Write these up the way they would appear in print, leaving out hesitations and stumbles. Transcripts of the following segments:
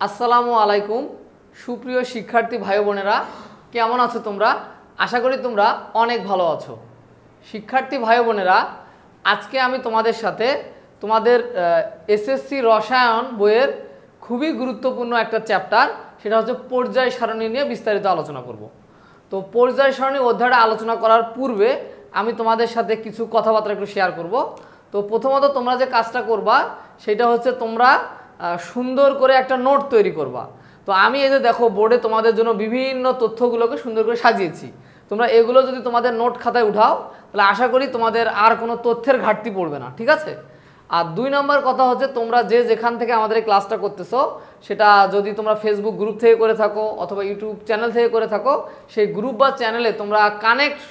আসসালামু আলাইকুম সুপ্রিয় শিক্ষার্থী ভাই বোনেরা, কেমন আছো তোমরা? আশা করি তোমরা অনেক ভালো আছো। শিক্ষার্থী ভাই বোনেরা, আজকে আমি তোমাদের সাথে তোমাদের এসএসসি রসায়ন বইয়ের খুবই গুরুত্বপূর্ণ একটা চ্যাপ্টার, সেটা হচ্ছে পর্যায় সারণী নিয়ে বিস্তারিত আলোচনা করব। তো পর্যায় সারণী অধ্যায়টা আলোচনা করার পূর্বে আমি তোমাদের সাথে কিছু কথাবার্তা একটু শেয়ার করব। তো প্রথমত তোমরা যে কাজটা করবা সেটা হচ্ছে তোমরা সুন্দর করে একটা নোট তৈরি করবা। তো আমি এই যে দেখো বোর্ডে তোমাদের জন্য বিভিন্ন তথ্যগুলোকে সুন্দর করে সাজিয়েছি। তোমরা এগুলো যদি তোমাদের নোট খাতায় উঠাও তাহলে আশা করি তোমাদের আর কোনো তথ্যের ঘাটতি পড়বে না, ঠিক আছে? আর 2 নম্বর কথা হচ্ছে, তোমরা যে যেখান থেকে আমাদের এই ক্লাসটা করতেছো সেটা যদি তোমরা ফেসবুক গ্রুপ থেকে করে থাকো অথবা ইউটিউব চ্যানেল থেকে করে থাকো, সেই গ্রুপ বা চ্যানেলে তোমরা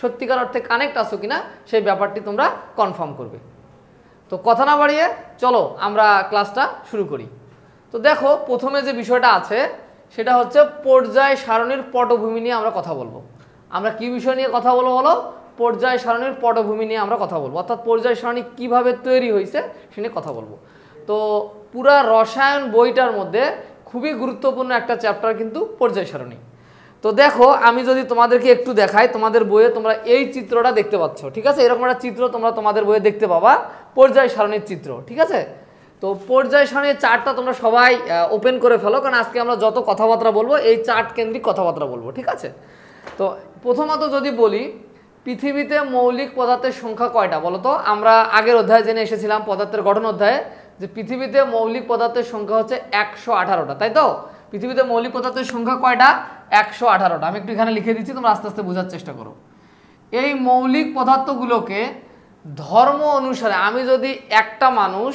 সত্যিকার অর্থে কানেক্ট আছো কিনা সেই ব্যাপারটি তোমরা কনফার্ম করবে। তো কথা না বাড়িয়ে চলো আমরা ক্লাসটা শুরু করি। তো দেখো প্রথমে যে বিষয়টা আছে সেটা হচ্ছে পর্যায় সারণীর পটভূমি নিয়ে আমরা কথা বলবো। আমরা কি বিষয় নিয়ে কথা বলবো বলো? পর্যায় সারণীর পটভূমি নিয়ে আমরা কথা বলবো, অর্থাৎ পর্যায় সারণী কীভাবে তৈরি হয়েছে সে নিয়ে কথা বলবো। তো পুরা রসায়ন বইটার মধ্যে খুবই গুরুত্বপূর্ণ একটা চ্যাপ্টার কিন্তু পর্যায় সারণী। তো দেখো আমি যদি তোমাদেরকে একটু দেখাই, তোমাদের বইয়ে তোমরা এই চিত্রটা দেখতে পাচ্ছ, ঠিক আছে? এরকম একটা চিত্র তোমরা তোমাদের বইয়ে দেখতে পাবা, পর্যায় সারণীর চিত্র, ঠিক আছে? তো পর্যায় সারণীর চার্টটা তোমরা সবাই ওপেন করে ফেলো, কারণ আজকে আমরা যত কথাবার্তা বলবো এই চার্ট কেন্দ্রিক কথাবার্তা বলবো, ঠিক আছে? তো প্রথমত যদি বলি, পৃথিবীতে মৌলিক পদার্থের সংখ্যা কয়টা বলো তো? আমরা আগের অধ্যায়ে জেনে এসেছিলাম পদার্থের গঠন অধ্যায়ে যে পৃথিবীতে মৌলিক পদার্থের সংখ্যা হচ্ছে 118টা, তাই তো? পৃথিবীতে মৌলিক পদার্থের সংখ্যা কয়টা? 118টা। আমি একটু এখানে লিখে দিচ্ছি, তোমরা আস্তে আস্তে বোঝার চেষ্টা করো। এই মৌলিক পদার্থগুলোকে ধর্ম অনুসারে, আমি যদি একটা মানুষ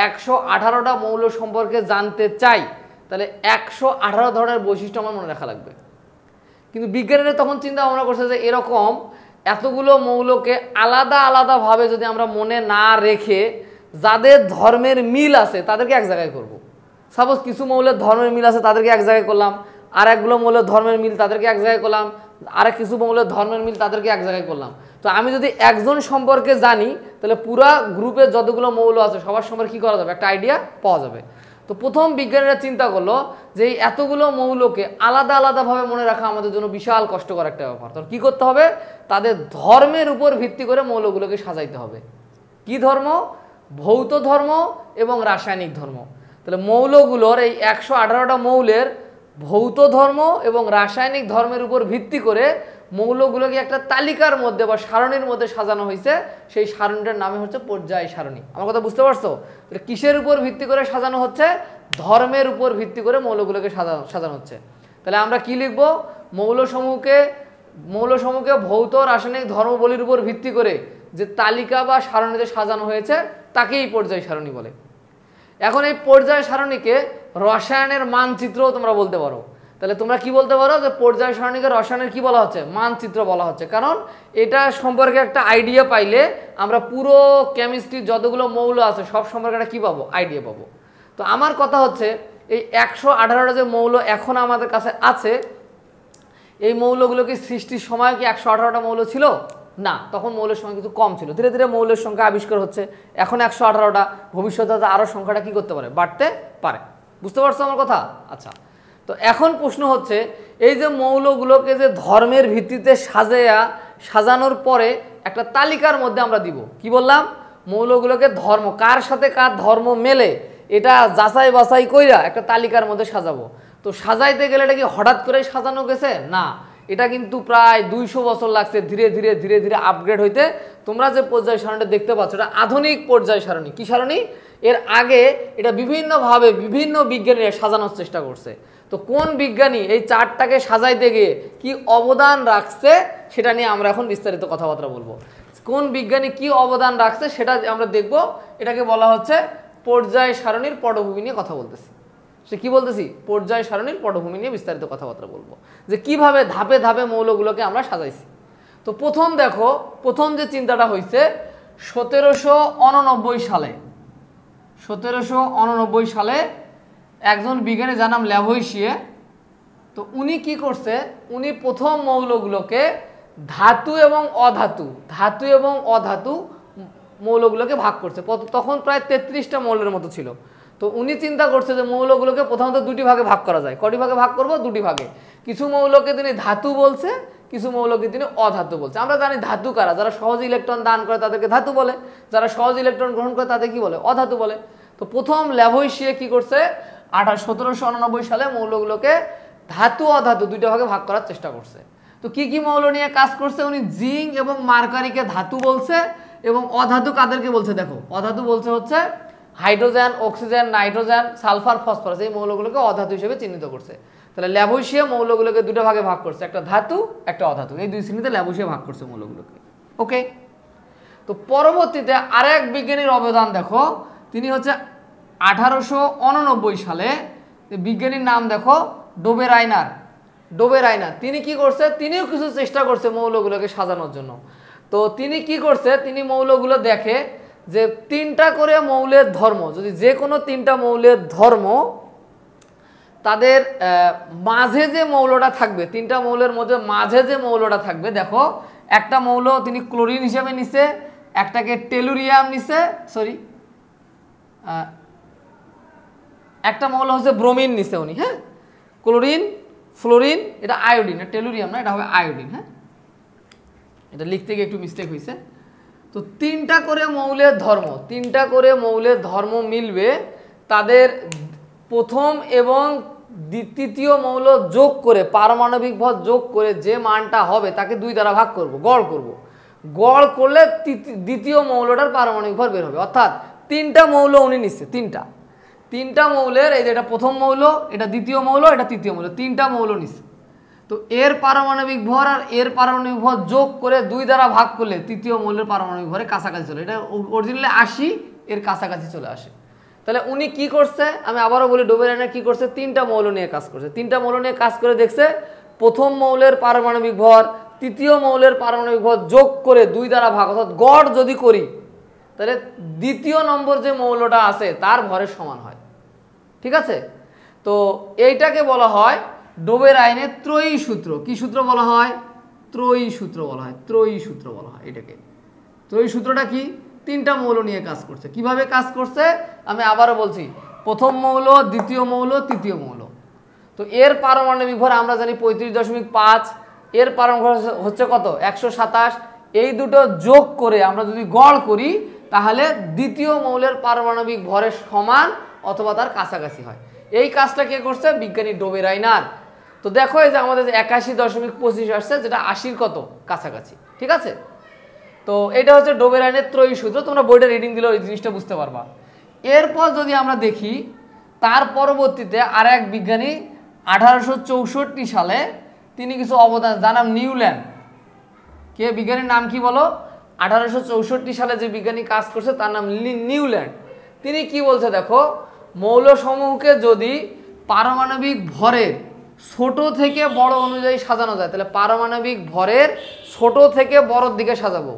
118টা মৌল সম্পর্কে জানতে চাই তাহলে 118 ধরনের বৈশিষ্ট্য আমার মনে রাখা লাগবে। কিন্তু বিজ্ঞানীরা তখন চিন্তা ভাবনা করছে যে এরকম এতগুলো মৌলকে আলাদা আলাদাভাবে যদি আমরা মনে না রেখে যাদের ধর্মের মিল আছে তাদেরকে এক জায়গায় করব। সাপোজ কিছু মৌলের ধর্মের মিল আছে তাদেরকে এক জায়গায় করলাম, আর একগুলো মৌলের ধর্মের মিল তাদেরকে এক জায়গায় করলাম, আর কিছু মৌলের ধর্মের মিল তাদেরকে এক জায়গায় করলাম। তো আমি যদি একজন সম্পর্কে জানি তাহলে পুরা গ্রুপে যতগুলো মৌল আছে সবার সম্পর্কে কী করা যাবে, একটা আইডিয়া পাওয়া যাবে। তো প্রথম বিজ্ঞানীরা চিন্তা করলো যে এই এতগুলো মৌলকে আলাদা আলাদাভাবে মনে রাখা আমাদের জন্য বিশাল কষ্টকর একটা ব্যাপার। তো কী করতে হবে? তাদের ধর্মের উপর ভিত্তি করে মৌলগুলোকে সাজাইতে হবে। কি ধর্ম? ভৌত ধর্ম এবং রাসায়নিক ধর্ম। তাহলে মৌলগুলোর এই 118টা মৌলের ভৌত ধর্ম এবং রাসায়নিক ধর্মের উপর ভিত্তি করে মৌলগুলোকে একটা তালিকার মধ্যে বা সারণীর মধ্যে সাজানো হয়েছে। সেই সারণীটার নামে হচ্ছে পর্যায় সারণী। আমার কথা বুঝতে পারছো? কিসের উপর ভিত্তি করে সাজানো হচ্ছে? ধর্মের উপর ভিত্তি করে মৌলগুলোকে সাজানো হচ্ছে। তাহলে আমরা কি লিখব? মৌলসমূহকে ভৌত রাসায়নিক ধর্মবলীর উপর ভিত্তি করে যে তালিকা বা সারণীতে সাজানো হয়েছে তাকেই পর্যায় সারণী বলে। এখন এই পর্যায় সারণীকে রসায়নের মানচিত্রও তোমরা বলতে পারো। তাহলে তোমরা কি বলতে পারো যে পর্যায় সারণীকে রসায়নের কি বলা হচ্ছে? মানচিত্র বলা হচ্ছে। কারণ এটা সম্পর্কে একটা আইডিয়া পাইলে আমরা পুরো কেমিস্ট্রির যতগুলো মৌল আছে সব সম্পর্কে একটা কী পাবো? আইডিয়া পাবো। তো আমার কথা হচ্ছে এই 118টা যে মৌল এখন আমাদের কাছে আছে, এই মৌলগুলো কি সৃষ্টির সময় কি 118টা মৌল ছিল? না, তখন মৌলের সংখ্যা কিছু কম ছিল। ধীরে ধীরে মৌলের সংখ্যা আবিষ্কার হচ্ছে, এখন 118টা, ভবিষ্যতে আরও সংখ্যাটা কি করতে পারে? বাড়তে পারে। বুঝতে পারছো আমার কথা? আচ্ছা, তো এখন প্রশ্ন হচ্ছে এই যে মৌলগুলোকে যে ধর্মের ভিত্তিতে সাজানোর পরে একটা তালিকার মধ্যে আমরা দিব, কি বললাম? মৌলগুলোকে ধর্ম, কার সাথে কার ধর্ম মেলে এটা যাচাই বাছাই কইরা একটা তালিকার মধ্যে সাজাবো। তো সাজাইতে গেলে এটা কি হঠাৎ করেই সাজানো গেছে? না, এটা কিন্তু প্রায় 200 বছর লাগছে ধীরে ধীরে ধীরে ধীরে আপগ্রেড হইতে। তোমরা যে পর্যায় সারণীটা দেখতে পাচ্ছ এটা আধুনিক পর্যায় সারণী। কি সারণী? এর আগে এটা বিভিন্নভাবে বিভিন্ন বিজ্ঞানীরা সাজানোর চেষ্টা করছে। তো কোন বিজ্ঞানী এই চার্টটাকে সাজাইতে গিয়ে কি অবদান রাখছে সেটা নিয়ে আমরা এখন বিস্তারিত কথাবার্তা বলবো। কোন বিজ্ঞানী কি অবদান রাখছে সেটা আমরা দেখব। এটাকে বলা হচ্ছে পর্যায় সারণীর পটভূমি নিয়ে কথা বলতেছি। সে কি বলতেছি? পর্যায় সারণীর পটভূমি নিয়ে বিস্তারিত কথাবার্তা বলবো, যে কিভাবে ধাপে ধাপে মৌলগুলোকে আমরা সাজাইছি। তো প্রথম দেখো, প্রথম যে চিন্তাটা হয়েছে 1789 সালে। 1789 সালে একজন বিজ্ঞানী যার নাম ল্যাভোইসিয়ে, তো উনি কি করছে? উনি প্রথম মৌলগুলোকে ধাতু এবং অধাতু মৌলগুলোকে ভাগ করছে। তখন প্রায় 33টা মৌলের মতো ছিল। তো উনি চিন্তা করছে যে মৌলগুলোকে প্রথমত দুটি ভাগে ভাগ করা যায়। কটি ভাগে ভাগ করব? দুটি ভাগে। কিছু মৌলকে তিনি ধাতু বলছে, কিছু মৌলকে তিনি অধাতু বলছে। আমরা জানি ধাতু কারা, যারা সহজ ইলেকট্রন দান করে তাদেরকে ধাতু বলে, যারা সহজ ইলেকট্রন গ্রহণ করে তাদের কি বলে? অধাতু বলে। তো প্রথম ল্যাভোইশিয়ে কি করছে, 1789 সালে মৌলগুলোকে ধাতু অধাতু দুইটা ভাগে ভাগ করার চেষ্টা করছে। তো কি কি মৌল নিয়ে কাজ করছে উনি? জিঙ্ক এবং মার্কারিকে ধাতু বলছে, এবং অধাতু কাদেরকে বলছে দেখো, অধাতু বলছে হচ্ছে hydrogen, oxygen, nitrogen, sulphur, phosphorus, এই মৌলগুলোকে অধাতু হিসেবে চিহ্নিত করছে। তাহলে ল্যাভোইশিয়ে মৌলগুলোকে দুটো ভাগে ভাগ করছে, একটা ধাতু একটা অধাতু, এই দুই শ্রেণীতে ল্যাভোইশিয়ে ভাগ করছে মৌলগুলোকে। ওকে, তো পরবর্তীতে আরেক বিজ্ঞানীর অবদান দেখো, তিনি হচ্ছে 1889 সালে, বিজ্ঞানীর নাম দেখো ডোবেরাইনার। ডোবেরাইনার তিনি কি করছে, তিনিও কিছু চেষ্টা করছে মৌলগুলোকে সাজানোর জন্য। তো তিনি কি করছে, তিনি মৌলগুলো দেখে যে তিনটা করে মৌলের ধর্ম, যদি যে কোনো তিনটা মৌলের ধর্ম তাদের মাঝে যে মৌলটা থাকবে, তিনটা মৌলের মধ্যে মাঝে যে মৌলটা থাকবে, দেখো একটা মৌল তিনি ক্লোরিন হিসেবে নিছে, একটাকে টেলুরিয়াম নিছে, সরি একটা মৌল হচ্ছে ব্রোমিন নিছে উনি, হ্যাঁ, ক্লোরিন, ফ্লোরিন, এটা আয়োডিন, টেলুরিয়াম না, এটা হবে আয়োডিন। হ্যাঁ, এটা লিখতে গিয়ে একটু মিস্টেক হয়েছে। তো তিনটা করে মৌলের ধর্ম, তিনটা করে মৌলের ধর্ম মিলবে, তাদের প্রথম এবং তৃতীয় মৌল যোগ করে, পারমাণবিক ভর যোগ করে যে মানটা হবে তাকে দুই দ্বারা ভাগ করব, গড় করব। গড় করলে দ্বিতীয় মৌলটার পারমাণবিক ভর বের হবে। অর্থাৎ তিনটা মৌল উনি নিচ্ছে, তিনটা মৌলের, এই যে এটা প্রথম মৌল, এটা দ্বিতীয় মৌল, এটা তৃতীয় মৌল, তিনটা মৌল নিচ্ছে। তো এর পারমাণবিক ভর আর এর পারমাণবিক ভর যোগ করে দুই দ্বারা ভাগ করলে তৃতীয় মৌলের পারমাণবিক ভরে কাছাকাছি চলে, এটা অরিজিনালি 80, এর কাছাকাছি চলে আসে। তাহলে উনি কি করছে, আমি আবারও বলি, ডোবেরাইনার কি করছে, তিনটা মৌল নিয়ে কাজ করছে। তিনটা মৌল নিয়ে কাজ করে দেখছে প্রথম মৌলের পারমাণবিক ভর তৃতীয় মৌলের পারমাণবিক ভর যোগ করে দুই দ্বারা ভাগ, অর্থাৎ গড় যদি করি তাহলে দ্বিতীয় নম্বর যে মৌলটা আছে তার ভরের সমান হয়। ঠিক আছে, তো এইটাকে বলা হয় ডোবেরাইনের ত্রয়ী সূত্র। কি সূত্র বলা হয়? ত্রয়ী সূত্র বলা হয়, ত্রয়ী সূত্র বলা হয় এটাকে। ত্রয়ী সূত্রটা কি? তিনটা মৌল নিয়ে কাজ করছে। কিভাবে কাজ করছে আমি আবারও বলছি, প্রথম মৌল, দ্বিতীয় মৌল, তৃতীয় মৌল। তো এর পারমাণবিক ভর আমরা জানি 35.5, এর পারমাণবিক ভর হচ্ছে কত? 127। এই দুটো যোগ করে আমরা যদি গড় করি তাহলে দ্বিতীয় মৌলের পারমাণবিক ভরের সমান অথবা তার কাছাকাছি হয়। এই কাজটা কে করছে? বিজ্ঞানী ডোবেরাইনার। তো দেখো এই যে আমাদের 81.25 আসছে, যেটা 80-র কত? কাছাকাছি। ঠিক আছে, তো এটা হচ্ছে ডোবেরাইনের ত্রয়ী সূত্র, তোমরা বইটা রিডিং দিলে এই জিনিসটা বুঝতে পারবা। এরপর যদি আমরা দেখি, তার পরবর্তীতে আর এক বিজ্ঞানী 1864 সালে তিনি কিছু অবদান, যার নাম নিউল্যান্ড। কে বিজ্ঞানীর নাম কি বলো? 1864 সালে যে বিজ্ঞানী কাজ করছে তার নাম নিউল্যান্ড। তিনি কি বলছে দেখো, মৌলসমূহকে যদি পারমাণবিক ভরের ছোট থেকে বড় অনুযায়ী সাজানো যায়, তাহলে পারমাণবিক ভরের ছোট থেকে বড়র দিকে সাজাবো,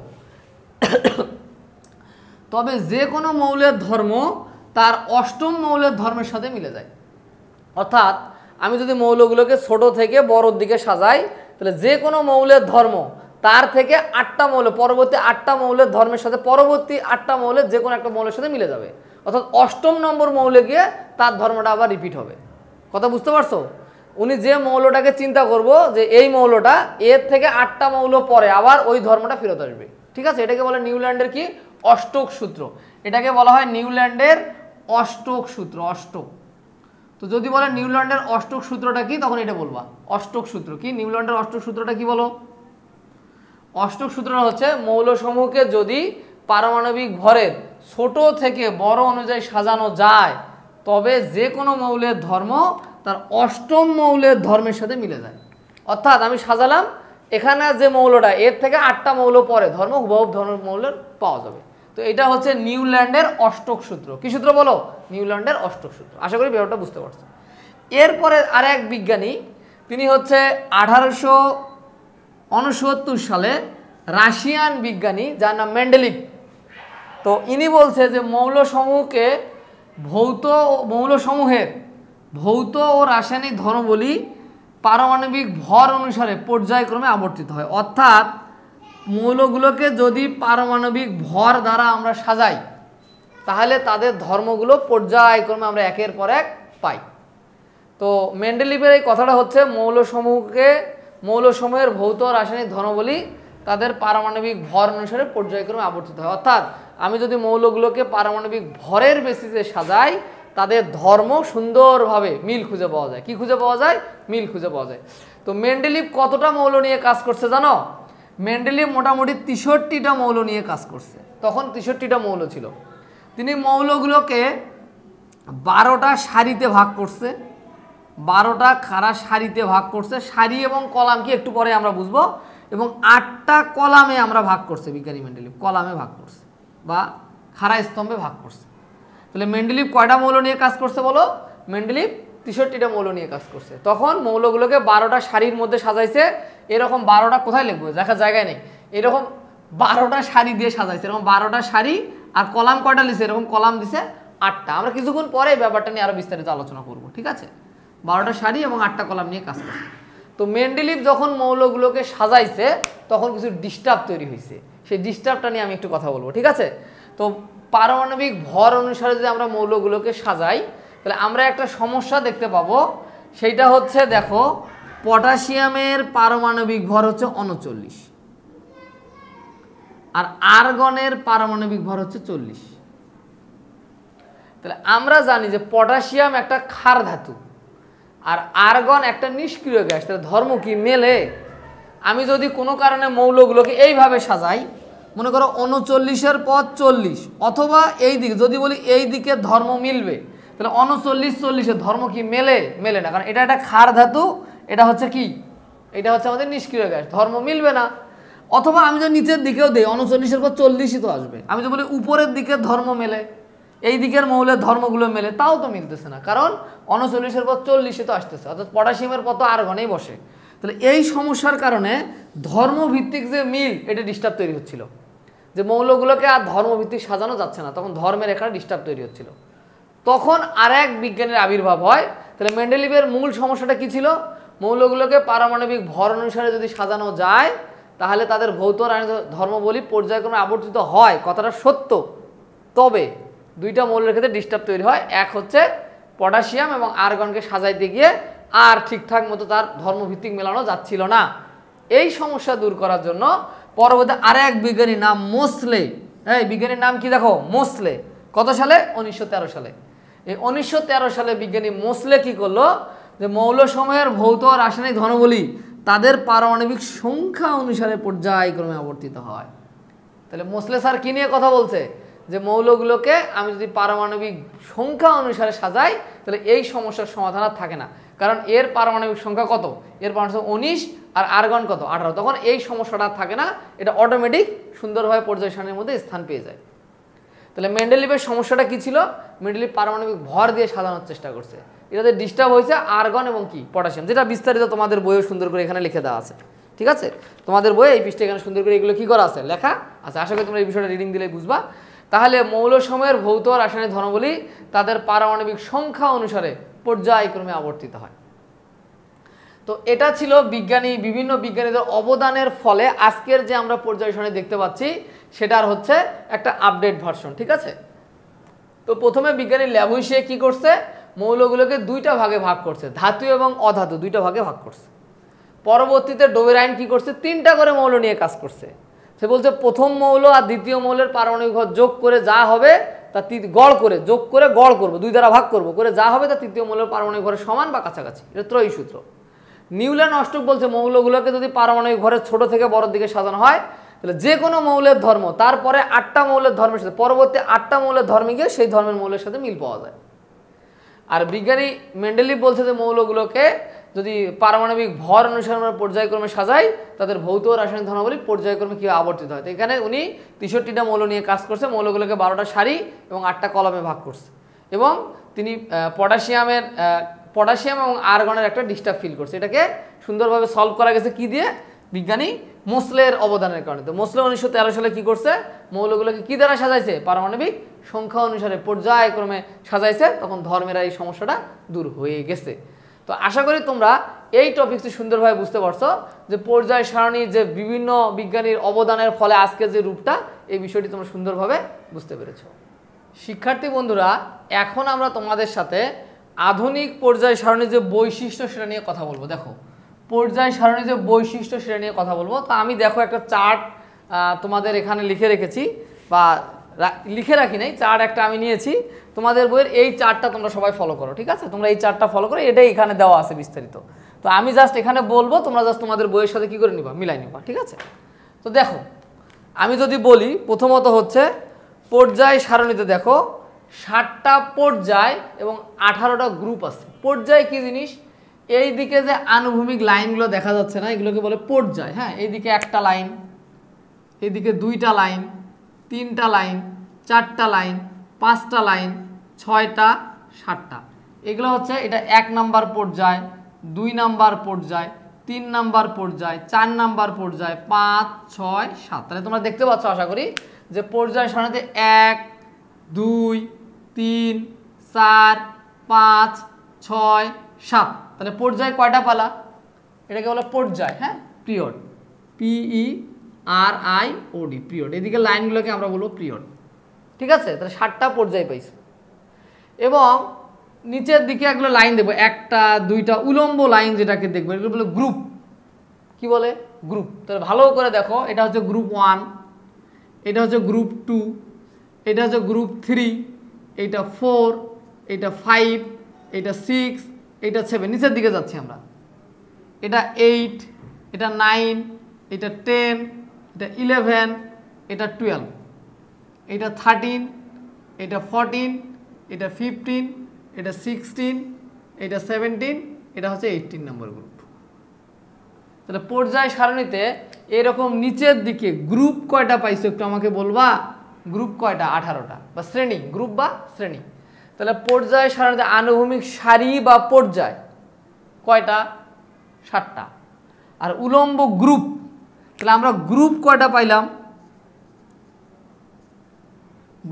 তবে যে কোনো মৌলের ধর্ম তার অষ্টম মৌলের ধর্মের সাথে মিলে যায়। অর্থাৎ আমি যদি মৌলগুলোকে ছোট থেকে বড়র দিকে সাজাই, তাহলে যে কোনো মৌলের ধর্ম তার থেকে 8টা মৌল, পরবর্তী 8টা মৌলের ধর্মের সাথে, পরবর্তী 8টা মৌলের যে কোনো একটা মৌলের সাথে মিলে যাবে। অর্থাৎ অষ্টম নম্বর মৌলে গিয়ে তার ধর্মটা আবার রিপিট হবে। কথা বুঝতে পারছো? উনি যে মৌলটাকে চিন্তা করব যে এই মৌলটা, এর থেকে 8টা মৌল পরে আবার ওই ধর্মটা ফেরত আসবে। ঠিক আছে, এটাকে বলে নিউল্যান্ডের কি? অষ্টক সূত্র। এটাকে বলা হয় নিউল্যান্ডের অষ্টক সূত্র। অষ্টক, তো যদি বলে নিউল্যান্ডের অষ্টক সূত্রটা কি, তখন এটা বলবা। অষ্টক সূত্র কি? নিউল্যান্ডের অষ্টক সূত্রটা কি বলো? অষ্টক সূত্রটা হচ্ছে মৌলসমূহকে যদি পারমাণবিক ভরের ছোট থেকে বড় অনুযায়ী সাজানো যায়, তবে যে কোনো মৌলের ধর্ম তার অষ্টম মৌলের ধর্মের সাথে মিলে যায়। অর্থাৎ আমি সাজালাম, এখানে যে মৌলটা, এর থেকে 8টা মৌল পরে ধর্ম হুবহু ধর্মের মৌলের পাওয়া যাবে। তো এটা হচ্ছে নিউল্যান্ডের অষ্টক সূত্র। কি সূত্র বলো? নিউল্যান্ডের অষ্টক সূত্র। আশা করি ব্যাপারটা বুঝতে পারছো। এরপরে আর এক বিজ্ঞানী, তিনি হচ্ছে 1869 সালে রাশিয়ান বিজ্ঞানী, যার নাম মেন্ডেলিভ। তো ইনি বলছে যে মৌলসমূহের ভৌত ও রাসায়নিক ধর্মাবলী পারমাণবিক ভর অনুসারে পর্যায়ক্রমে আবর্তিত হয়। অর্থাৎ মৌলগুলোকে যদি পারমাণবিক ভর দ্বারা আমরা সাজাই, তাহলে তাদের ধর্মগুলো পর্যায়ক্রমে আমরা একের পর এক পাই। তো মেন্ডেলিভের এই কথাটা হচ্ছে মৌলসমূহের ভৌত রাসায়নিক ধর্মাবলী তাদের পারমাণবিক ভর অনুসারে পর্যায়ক্রমে আবর্তিত হয়। অর্থাৎ আমি যদি মৌলগুলোকে পারমাণবিক ভরের বেসিসে সাজাই, তাদের ধর্ম সুন্দরভাবে মিল খুঁজে পাওয়া যায়। কি খুঁজে পাওয়া যায়? মিল খুঁজে পাওয়া যায়। তো মেন্ডেলিভ কতটা মৌল নিয়ে কাজ করছে জানো? মেন্ডেলিভ মোটামুটি 63টা মৌল নিয়ে কাজ করছে। তখন 63টা মৌল ছিল। তিনি মৌলগুলোকে 12টা সারিতে ভাগ করছে, 12টা খাড়া সারিতে ভাগ করছে। সারি এবং কলাম কি একটু পরে আমরা বুঝবো। এবং 8টা কলামে আমরা ভাগ করছে। বিজ্ঞানী মেন্ডেলিভ কলামে ভাগ করছে বা খাড়া স্তম্ভে ভাগ করছে। তাহলে মেন্ডেলিভ কয়টা মৌল নিয়ে কাজ করছে বলো? মেন্ডেলিভ 63টা মৌল নিয়ে কাজ করছে। তখন মৌলগুলোকে 12টা সারির মধ্যে সাজাইছে। এরকম 12টা কোথায় লিখবো? দেখা জায়গায় নেই। এরকম 12টা সারি দিয়ে সাজাইছে। এরকম 12টা সারি। আর কলাম কয়টা লিখছে? এরকম কলাম দিছে 8টা। আমরা কিছুক্ষণ পরে এই ব্যাপারটা নিয়ে আরো বিস্তারিত আলোচনা করব, ঠিক আছে? 12টা সারি এবং 8টা কলাম নিয়ে কাজ করছে। তো মেন্ডেলিভ যখন মৌলগুলোকে সাজাইছে তখন কিছু ডিস্টার্ব তৈরি হয়েছে। সেই ডিস্টার্বটা নিয়ে আমি একটু কথা বলবো, ঠিক আছে? তো পারমাণবিক ভর অনুসারে যদি আমরা মৌলগুলোকে সাজাই, তাহলে আমরা একটা সমস্যা দেখতে পাবো। সেইটা হচ্ছে, দেখো, পটাশিয়ামের পারমাণবিক ভর হচ্ছে 39 আর আর্গনের পারমাণবিক ভর হচ্ছে 40। তাহলে আমরা জানি যে পটাশিয়াম একটা ক্ষার ধাতু আর আর্গন একটা নিষ্ক্রিয় গ্যাস। তাহলে ধর্ম কি মেলে? আমি যদি কোনো কারণে মৌলগুলোকে এইভাবে সাজাই, মনে করো 39-এর পর 40, অথবা এই দিকে যদি বলি এই দিকে ধর্ম মিলবে, তাহলে 39-40-এর ধর্ম কি মেলে? মেলে না, কারণ এটা একটা ক্ষার ধাতু, এটা হচ্ছে কি? এটা হচ্ছে আমাদের নিষ্ক্রিয় গ্যাস, ধর্ম মিলবে না। অথবা আমি যদি নিচের দিকেও দিই, 39-এর পর 40-ই তো আসবে। আমি যদি বলি উপরের দিকে ধর্ম মেলে, এই দিকের মৌলের ধর্মগুলো মেলে, তাও তো মিলতেছে না, কারণ 39-এর পর 40-এ তো আসতেছে, অর্থাৎ পটাশিয়ামের পর তো আর্গনেই বসে। তাহলে এই সমস্যার কারণে ধর্মভিত্তিক যে মিল, এটা ডিস্টার্ব তৈরি হচ্ছিল, যে মৌলগুলোকে আর ধর্মভিত্তিক সাজানো যাচ্ছে না, তখন ধর্মের একটা ডিস্টার্ব তৈরি হচ্ছিল। তখন আর এক বিজ্ঞানের আবির্ভাব হয়। তাহলে মেন্ডেলিভের মূল সমস্যাটা কি ছিল? মৌলগুলোকে পারমাণবিক ভর অনুসারে যদি সাজানো যায়, তাহলে তাদের ভৌত রাসায়নিক ধর্মাবলী পর্যায়ক্রমে আবর্তিত হয়, কথাটা সত্য। তবে দুইটা মৌলের ক্ষেত্রে ডিস্টার্ব তৈরি হয়। এক হচ্ছে পটাশিয়াম এবং আর্গনকে সাজাইতে গিয়ে আর ঠিকঠাক মতো তার ধর্মভিত্তিক মেলানো যাচ্ছিল না। এই সমস্যা দূর করার জন্য পরবর্তী আরেক বিজ্ঞানী নাম মোসলে, এই বিজ্ঞানীর নাম কি দেখো? মোসলে। কত সালে? 1913 সালে। এই 1913 সালে বিজ্ঞানী মোসলে কি করলো? যে মৌলসমূহের ভৌত রাসায়নিক ধর্মাবলী তাদের পারমাণবিক সংখ্যা অনুসারে পর্যায়ক্রমে আবর্তিত হয়। তাহলে মোসলে স্যার কি নিয়ে কথা বলছে? যে মৌলগুলোকে আমি যদি পারমাণবিক সংখ্যা অনুসারে সাজাই, তাহলে এই সমস্যার সমাধান আর থাকে না, কারণ এর পারমাণবিক সংখ্যা কত? এর পারমাণবিক 19 আর আর্গন কত? 18। তখন এই সমস্যাটা থাকে না, এটা অটোমেটিক সুন্দরভাবে পর্যায় সারণীর মধ্যে স্থান পেয়ে যায়। তাহলে মেন্ডেলিভের সমস্যাটা কি ছিল? মেন্ডেলিভ পারমাণবিক ভর দিয়ে সাজানোর চেষ্টা করছে, এটাতে ডিস্টার্ব হয়েছে আর্গন এবং কি? পটাশিয়াম, যেটা বিস্তারিত তোমাদের বইয়ে সুন্দর করে এখানে লিখে দেওয়া আছে, ঠিক আছে? তোমাদের বইয়ে এই পৃষ্ঠে এখানে সুন্দর করে এগুলো কি করা আছে? লেখা আছে। আশা করি তোমরা এই বিষয়টা রিডিং দিলেই বুঝবা। তাহলে মৌলসমূহের ভৌত রাসায়নিক ধর্মাবলী তাদের পারমাণবিক সংখ্যা অনুসারে পর্যায়ক্রমে আবর্তিত হয়। তো এটা ছিল বিভিন্ন বিজ্ঞানীদের অবদানের ফলে আজকের যে আমরা পর্যায় সারণী দেখতে পাচ্ছি, সেটার হচ্ছে একটা আপডেট ভার্সন, ঠিক আছে? তো প্রথমে বিজ্ঞানী ল্যাভুইসিয়ে কি করছে? মৌলগুলোকে দুইটা ভাগে ভাগ করছে, ধাতু এবং অধাতু, দুইটা ভাগে ভাগ করছে। পরবর্তীতে ডোবেরাইন কি করছে? 3টা করে মৌল নিয়ে কাজ করছে। সে বলছে প্রথম মৌল আর দ্বিতীয় মৌলের পারমাণবিক ভর যোগ করে যা হবে তা গড় করে যোগ করে গড় করবো, 2 দ্বারা ভাগ করবো, করে যা হবে তা তৃতীয় মৌলের পারমাণবিক ভরের সমান বা কাছাকাছি। এটা ত্রয়ী সূত্র। নিউল্যান্ড অষ্টক বলছে মৌলগুলোকে যদি পারমাণবিক ভরের ছোট থেকে বড় দিকে সাজানো হয়, তাহলে যে কোনো মৌলের ধর্ম তারপরে 8টা মৌলের ধর্মের সাথে, পরবর্তী 8টা মৌলের ধর্মে গিয়ে সেই ধর্মের মৌলের সাথে মিল পাওয়া যায়। আর বিজ্ঞানী মেন্ডেলিভ বলছে যে মৌলগুলোকে যদি পারমাণবিক ভর অনুসারে আমরা পর্যায়ক্রমে সাজাই, তাদের ভৌত রাসায়নিক ধর্মাবলী পর্যায়ক্রমে কীভাবে আবর্তিত হয়। তো এখানে উনি 63টা মৌল নিয়ে কাজ করছে, মৌলগুলোকে 12টা সারি এবং 8টা কলামে ভাগ করছে। এবং তিনি পটাশিয়াম এবং আর্গনের একটা ডিস্টার্ব ফিল করছে। এটাকে সুন্দরভাবে সলভ করা গেছে কি দিয়ে? বিজ্ঞানী মোসলের অবদানের কারণে। তো মোসলে 1913 সালে কি করছে? মৌলগুলোকে কি দ্বারা সাজাইছে? পারমাণবিক সংখ্যা অনুসারে পর্যায়ক্রমে সাজাইছে। তখন ধর্মের এই সমস্যাটা দূর হয়ে গেছে। তো আশা করি তোমরা এই টপিকটি সুন্দরভাবে বুঝতে পারছো যে পর্যায় সারণী যে বিভিন্ন বিজ্ঞানীর অবদানের ফলে আজকের যে রূপটা, এই বিষয়টি তোমরা সুন্দরভাবে বুঝতে পেরেছো। শিক্ষার্থী বন্ধুরা, এখন আমরা তোমাদের সাথে আধুনিক পর্যায় সারণীর যে বৈশিষ্ট্য সেটা নিয়ে কথা বলবো। দেখো, পর্যায় সারণীর যে বৈশিষ্ট্য সেটা নিয়ে কথা বলবো। তো আমি দেখো একটা চার্ট তোমাদের এখানে লিখে রেখেছি, বা লিখে রাখি নাই, চার্ট একটা আমি নিয়েছি। তোমাদের বইয়ের এই চার্টটা তোমরা সবাই ফলো করো, ঠিক আছে? তোমরা এই চার্টটা ফলো করো, এটাই এখানে দেওয়া আছে বিস্তারিত। তো আমি জাস্ট এখানে বলবো, তোমরা জাস্ট তোমাদের বইয়ের সাথে কী করে নিবা, মিলাই নিবা, ঠিক আছে? তো দেখো, আমি যদি বলি, প্রথমত হচ্ছে পর্যায় সারণীতে দেখো 7টা পর্যায় এবং 18টা গ্রুপ আছে। পর্যায় কি জিনিস? এই দিকে যে আনুভূমিক লাইনগুলো দেখা যাচ্ছে না, এগুলোকে বলে পর্যায়। হ্যাঁ, এইদিকে একটা লাইন, এইদিকে 2টা লাইন, 3টা লাইন, 4টা লাইন, 5টা লাইন, 6টা, 7টা। এগুলো হচ্ছে, এটা 1 নাম্বার পর্যায়, 2 নাম্বার পর্যায়, 3 নাম্বার পর্যায়, 4 নাম্বার পর্যায়, 5, 6, 7। তাহলে তোমরা দেখতে পাচ্ছ আশা করি যে পর্যায় সারণীতে 1, 2, 3, 4, 5, 6, 7। তাহলে পর্যায় কয়টা পালা? এটাকে বলে পর্যায়। হ্যাঁ, পিরিয়ড, PERIOD, পিরিয়ড। এদিকে লাইনগুলোকে আমরা বলবো পিরিয়ড, ঠিক আছে? তাহলে 7টা পর্যায় পাইছি। এবং নিচের দিকে এগুলো লাইন দেবো, 1টা 2টা উলম্ব লাইন যেটাকে দেখবো, এগুলো বলে গ্রুপ। কি বলে? গ্রুপ। তাহলে ভালো করে দেখো, এটা হচ্ছে গ্রুপ 1, এটা হচ্ছে গ্রুপ 2, এটা হচ্ছে গ্রুপ 3, এটা 4, এটা 5, এটা 6, এটা 7। নিচের দিকে যাচ্ছি আমরা। এটা 8, এটা 9, এটা 10, এটা 11, এটা 12, এটা 13, এটা 14, এটা 15, এটা 16, এটা 17, এটা হচ্ছে 18 নম্বর গ্রুপ। তাহলে পর্যায় সারণীতে এরকম নিচের দিকে গ্রুপ কয়টা পাইছো একটু আমাকে বলবা? গ্রুপ কয়টা? 18টা, বা শ্রেণী, গ্রুপ বা শ্রেণী। তাহলে পর্যায় সারণীতে আনুভূমিক সারি বা পর্যায় কয়টা? 7টা। আর উলম্ব গ্রুপ, তাহলে আমরা গ্রুপ কয়টা পাইলাম?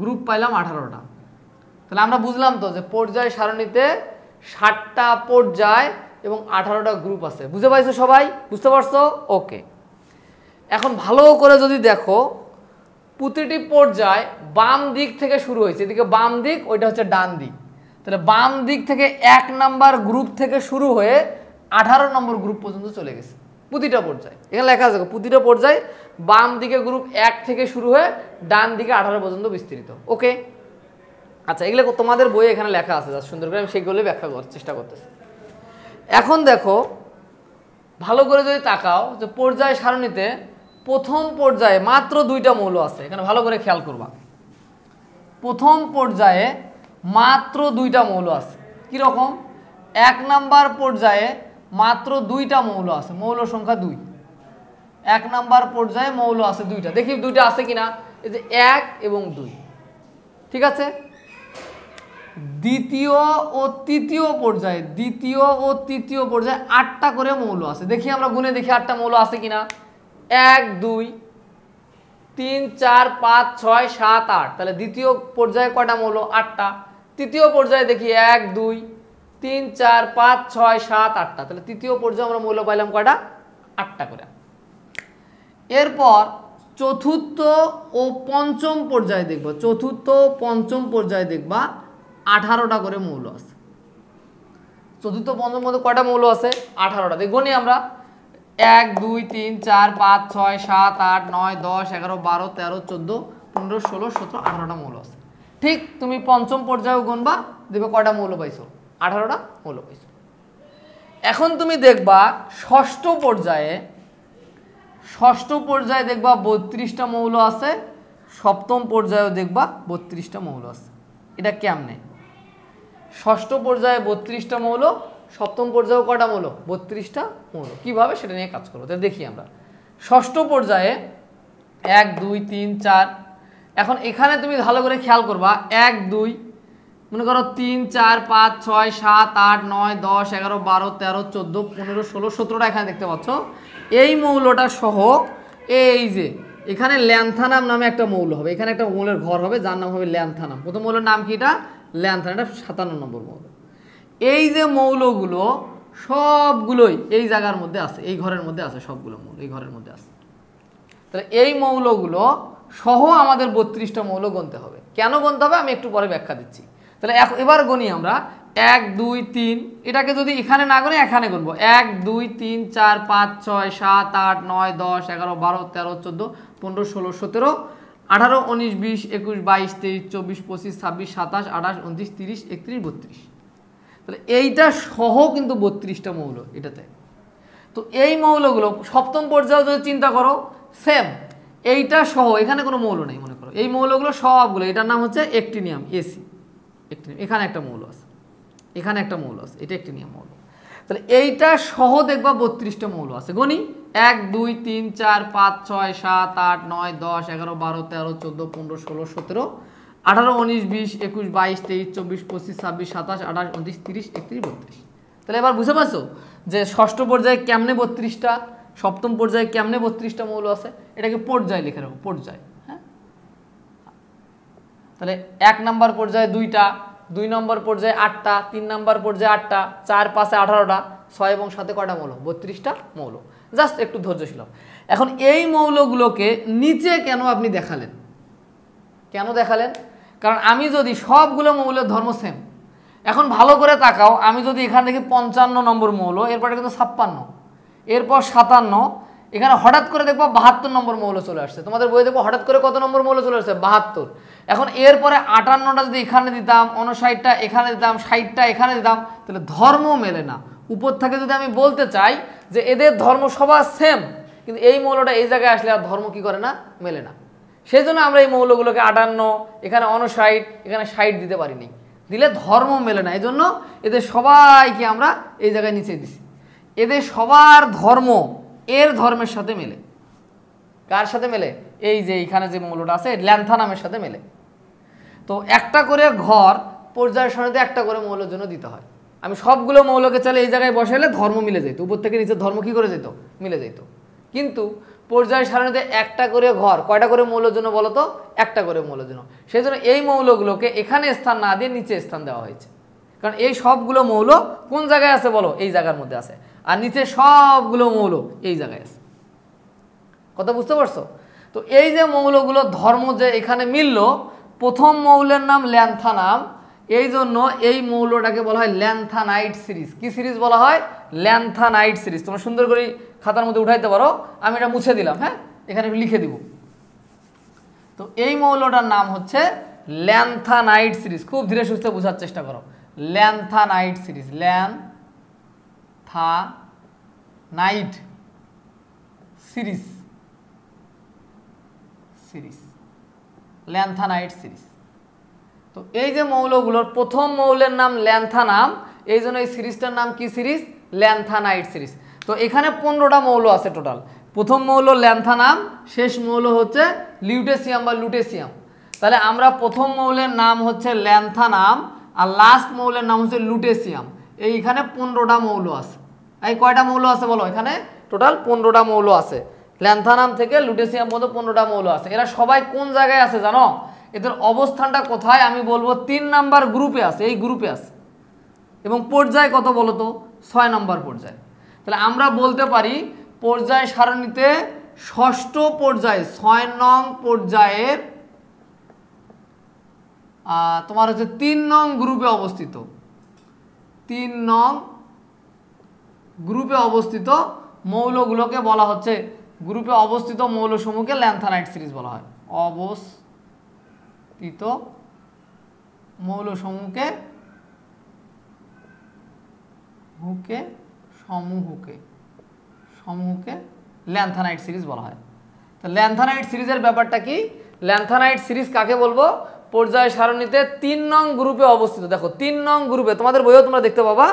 গ্রুপ পাইলাম 18টা। তাহলে আমরা বুঝলাম তো যে পর্যায় সারণীতে 7টা পর্যায় এবং 18টা গ্রুপ আছে। বুঝতে পারছো সবাই? বুঝতে পারছো? ওকে। এখন ভালো করে যদি দেখো, প্রতিটি পর্যায় বাম দিক থেকে শুরু হয়েছে, এদিকে বাম দিক, ওইটা হচ্ছে ডান দিক। তাহলে বাম দিক থেকে 1 নাম্বার গ্রুপ থেকে শুরু হয়ে 18 নম্বর গ্রুপ পর্যন্ত চলে গেছে প্রতিটা পর্যায়। এখানে লেখা আছে প্রতিটা পর্যায় বাম দিকে গ্রুপ 1 থেকে শুরু হয়ে ডান দিকে 18 পর্যন্ত বিস্তৃত। ওকে, আচ্ছা, এগুলো তোমাদের বইয়ে এখানে লেখা আছে, যা সুন্দর করে আমি সেগুলো ব্যাখ্যা করার চেষ্টা করতেছি। এখন দেখো, ভালো করে যদি তাকাও, যে পর্যায় সারণীতে প্রথম পর্যায়ে মাত্র 2টা মৌল আছে। এখানে ভালো করে খেয়াল করবা, প্রথম পর্যায়ে মাত্র 2টা মৌল আছে। কীরকম? 1 নাম্বার পর্যায়ে মাত্র 2টা মৌল আছে, মৌল সংখ্যা 2। 1 নাম্বার পর্যায়ে মৌল আছে 2টা। দেখি 2টা আছে কিনা। এই যে 1 এবং 2, ঠিক আছে? দ্বিতীয় ও তৃতীয় পর্যায়ে, দ্বিতীয় ও তৃতীয় পর্যায়ে 8টা করে মৌল আছে। দেখি আমরা গুনে দেখি 8টা মৌল আছে কিনা। 1, 2, 3, 4, 5, 6, 7, 8। তাহলে দ্বিতীয় পর্যায়ে কয়টা মৌল? 8টা। তৃতীয় পর্যায়ে দেখি 1, 2, 3, 4, 5, 6, 7, 8টা। তাহলে তৃতীয় পর্যায়ে আমরা মৌল পাইলাম কয়টা? 8টা করে। এরপর চতুর্থ ও পঞ্চম পর্যায়ে দেখবা, চতুর্থ ও পঞ্চম পর্যায়ে দেখবা 18টা করে মৌল আছে। চতুর্থ পঞ্চম মধ্যে কয়টা মৌল আছে? 18টা। দেখবো নি আমরা, 1, 2, 3, 4, 5, 6, 7, 8, 9, 10, 11, 12, 13, 14, 15, 16, 17, 18টা মৌল আছে। ঠিক তুমি পঞ্চম পর্যায়ে গুনবা, দেখবে কয়টা মৌল পাইছো? 18টা মৌল পাইছো। এখন তুমি দেখবা ষষ্ঠ পর্যায়ে, ষষ্ঠ পর্যায়ে দেখবা 32টা মৌল আছে, সপ্তম পর্যায়েও দেখবা 32টা মৌল আছে। এটা কেমনে? ষষ্ঠ পর্যায়ে 32টা মৌল, সপ্তম পর্যায়েও কয়টা মৌল? 32টা মৌল। কিভাবে সেটা নিয়ে কাজ করবো। তাহলে দেখি আমরা ষষ্ঠ পর্যায়ে 1, 2, 3, 4। এখন এখানে তুমি ভালো করে খেয়াল করবা, 1, 2, মনে করো 3, 4, 5, 6, 7, 8, 9, 10, 11, 12, 13, 14, 15, 16, 17টা এখানে দেখতে পাচ্ছ। এই মৌলটা সহ এই যে এখানে ল্যান্থানাম নামে একটা মৌল হবে, এখানে একটা মৌলের ঘর হবে যার নাম হবে ল্যান্থানাম। প্রথম মৌলের নাম কি? এটা ল্যান্থানাম, এটা 57 নম্বর মৌল। এই যে মৌলগুলো সবগুলোই এই জায়গার মধ্যে আছে, এই ঘরের মধ্যে আছে, সবগুলো মৌল এই ঘরের মধ্যে আছে। তাহলে এই মৌলগুলো সহ আমাদের 32টা মৌল গুনতে হবে। কেন গুনতে হবে আমি একটু পরে ব্যাখ্যা দিচ্ছি। তাহলে এবার গুনি আমরা 1 2 3, এটাকে যদি এখানে না গুনি এখানে গুনবো 1 2 3 4 5 6 7 8 9 10 11 12 13 14 15 16 17 18 19 20 21 22 23 24 25 26 27 28 29 30 31 32। তাহলে এইটা সহ কিন্তু 32টা মৌল এটাতে। তো এই মৌলগুলো সপ্তম পর্যায়ে যদি চিন্তা করো সেম, এইটা সহ এখানে কোনো মৌল নেই মনে করো, এই মৌলগুলো সবগুলো, এটার নাম হচ্ছে অ্যাক্টিনিয়াম এসি। এখানে একটা মৌল আছে, এখানে একটা মৌল আছে, এটা অ্যাক্টিনিয়াম মৌল। তাহলে এইটা সহ দেখবা 32টা মৌল আছে। গণি 1 2 3 4 5 6 7 8 9 10 11 12 13 14 15 16 17 18 19 20 21 22 23 24 25 26 27 28 29 30 31 32। তাহলে এবার বুঝতে পারছো যে ষষ্ঠ পর্যায়ে কেমনে 32টা, সপ্তম পর্যায়ে কেমনে 32টা মৌল আছে। এটাকে পর্যায় লিখে রাখো, পর্যায়। হ্যাঁ, তাহলে 1 নম্বর পর্যায়ে 2টা, 2 নম্বর পর্যায়ে 8টা, 3 নম্বর পর্যায়ে 8টা, 4 5 18টা, 6 এবং 7 কয়টা মৌল? 32টা মৌল। জাস্ট একটু ধৈর্যশীল। এখন এই মৌলগুলোকে নিচে কেন আপনি দেখালেন? কেন দেখালেন? কারণ আমি যদি সবগুলো মৌলের ধর্ম সেম, এখন ভালো করে তাকাও, আমি যদি এখান থেকে 55 নম্বর মৌল, এরপরে কিন্তু 56, এরপর 57, এখানে হঠাৎ করে দেখবো 72 নম্বর মৌল চলে আসছে। তোমাদের বই দেখবো হঠাৎ করে কত নম্বর মৌল চলে আসছে? 72। এখন এরপরে 58টা যদি এখানে দিতাম, 59টা এখানে দিতাম, 60টা এখানে দিতাম, তাহলে ধর্ম মেলে না। উপর থেকে যদি আমি বলতে চাই যে এদের ধর্ম সবার সেম, কিন্তু এই মৌলটা এই জায়গায় আসলে আর ধর্ম কি করে না? মেলে না। সেই জন্য আমরা এই মৌলগুলোকে 58, এখানে 59, এখানে 60 দিতে পারিনি, দিলে ধর্ম মেলে না। এই জন্য এদের সবাইকে আমরা এই জায়গায় নিচে দিছি। এদের সবার ধর্ম এর ধর্মের সাথে মেলে। কার সাথে মেলে? এই যে এখানে যে মৌলটা আছে ল্যান্থানামের সাথে মেলে। তো একটা করে ঘর পর্যায় সারণীতে একটা করে মৌলের জন্য দিতে হয়। আমি সবগুলো মৌলকে চাইলে এই জায়গায় বসাইলে ধর্ম মিলে যেত, উপর থেকে নিচে ধর্ম কি করে যেত? মিলে যেত। কিন্তু পর্যায় সারণীতে একটা করে ঘর কয়টা করে মৌলের জন্য বলো তো? একটা করে মৌলের জন্য। সেই জন্য এই মৌলগুলোকে এখানে স্থান না দিয়ে নিচে স্থান দেওয়া হয়েছে। কারণ এই সবগুলো মৌল কোন জায়গায় আছে বলো? এই জায়গার মধ্যে আছে। আর নিচে সবগুলো মৌল এই জায়গায় আছে। কথা বুঝতে পারছো? তো এই যে মৌলগুলো ধর্ম যে এখানে মিলল, প্রথম মৌলের নাম ল্যান্থানাম, এই জন্য এই মৌলটাকে বলা হয় ল্যান্থানাইট সিরিজ। কি সিরিজ বলা হয়? Lanthanide series. তোমরা সুন্দর করে খাতার মধ্যে উঠাইতে পারো, আমি এটা মুছে দিলাম। হ্যাঁ, এখানে লিখে দিব। তো এই মৌলটার নাম হচ্ছে ল্যান্থানাইট সিরিজ। খুব ধীরে সুস্থে বোঝার চেষ্টা করো। Lanthanide series, lanthanide series, series lanthanide series. তো এই যে মৌলগুলোর প্রথম মৌলের নাম ল্যান্থানাম, এই জন্য এই সিরিজটার নাম কি সিরিজ? Lanthanide series. তো এখানে 15টা মৌল আছে টোটাল। প্রথম মৌল ল্যান্থানাম, শেষ মৌল হচ্ছে লিউটেসিয়াম বা লুটেসিয়াম। তাহলে আমরা প্রথম মৌলের নাম হচ্ছে ল্যান্থানাম আর লাস্ট মৌলের নাম হচ্ছে লুটেসিয়াম। এইখানে 15টা মৌল আছে। এই কয়টা মৌল আছে বলো? এখানে টোটাল 15টা মৌল আছে। ল্যান্থানাম থেকে লুটেসিয়াম পর্যন্ত 15টা মৌল আছে। এরা সবাই কোন জায়গায় আছে জানো? এদের অবস্থানটা কোথায়? আমি বলবো 3 নাম্বার গ্রুপে আছে, এই গ্রুপে আছে। এবং পর্যায় কত বলো তো? 6 নাম্বার পর্যায়ে। তাহলে আমরা বলতে পারি পর্যায় সারণীতে ষষ্ঠ পর্যায়ে 6 নং পর্যায়ের তোমার হচ্ছে 3 নং গ্রুপে অবস্থিত, 3 নং গ্রুপে অবস্থিত মৌলগুলোকে বলা হচ্ছে, গ্রুপে অবস্থিত মৌলসমূহকে ল্যান্থানাইট সিরিজ বলা হয়। অবস্থিত মৌলসমূহকে সমূহকে ল্যান্থানাইট সিরিজ বলা হয়। তো ল্যান্থানাইট সিরিজের ব্যাপারটা কি? ল্যান্থানাইট সিরিজ কাকে বলবো? পর্যায় সারণীতে 3 নং গ্রুপে অবস্থিত। দেখো 3 নং গ্রুপে, তোমাদের বইও তোমরা দেখতে পাবা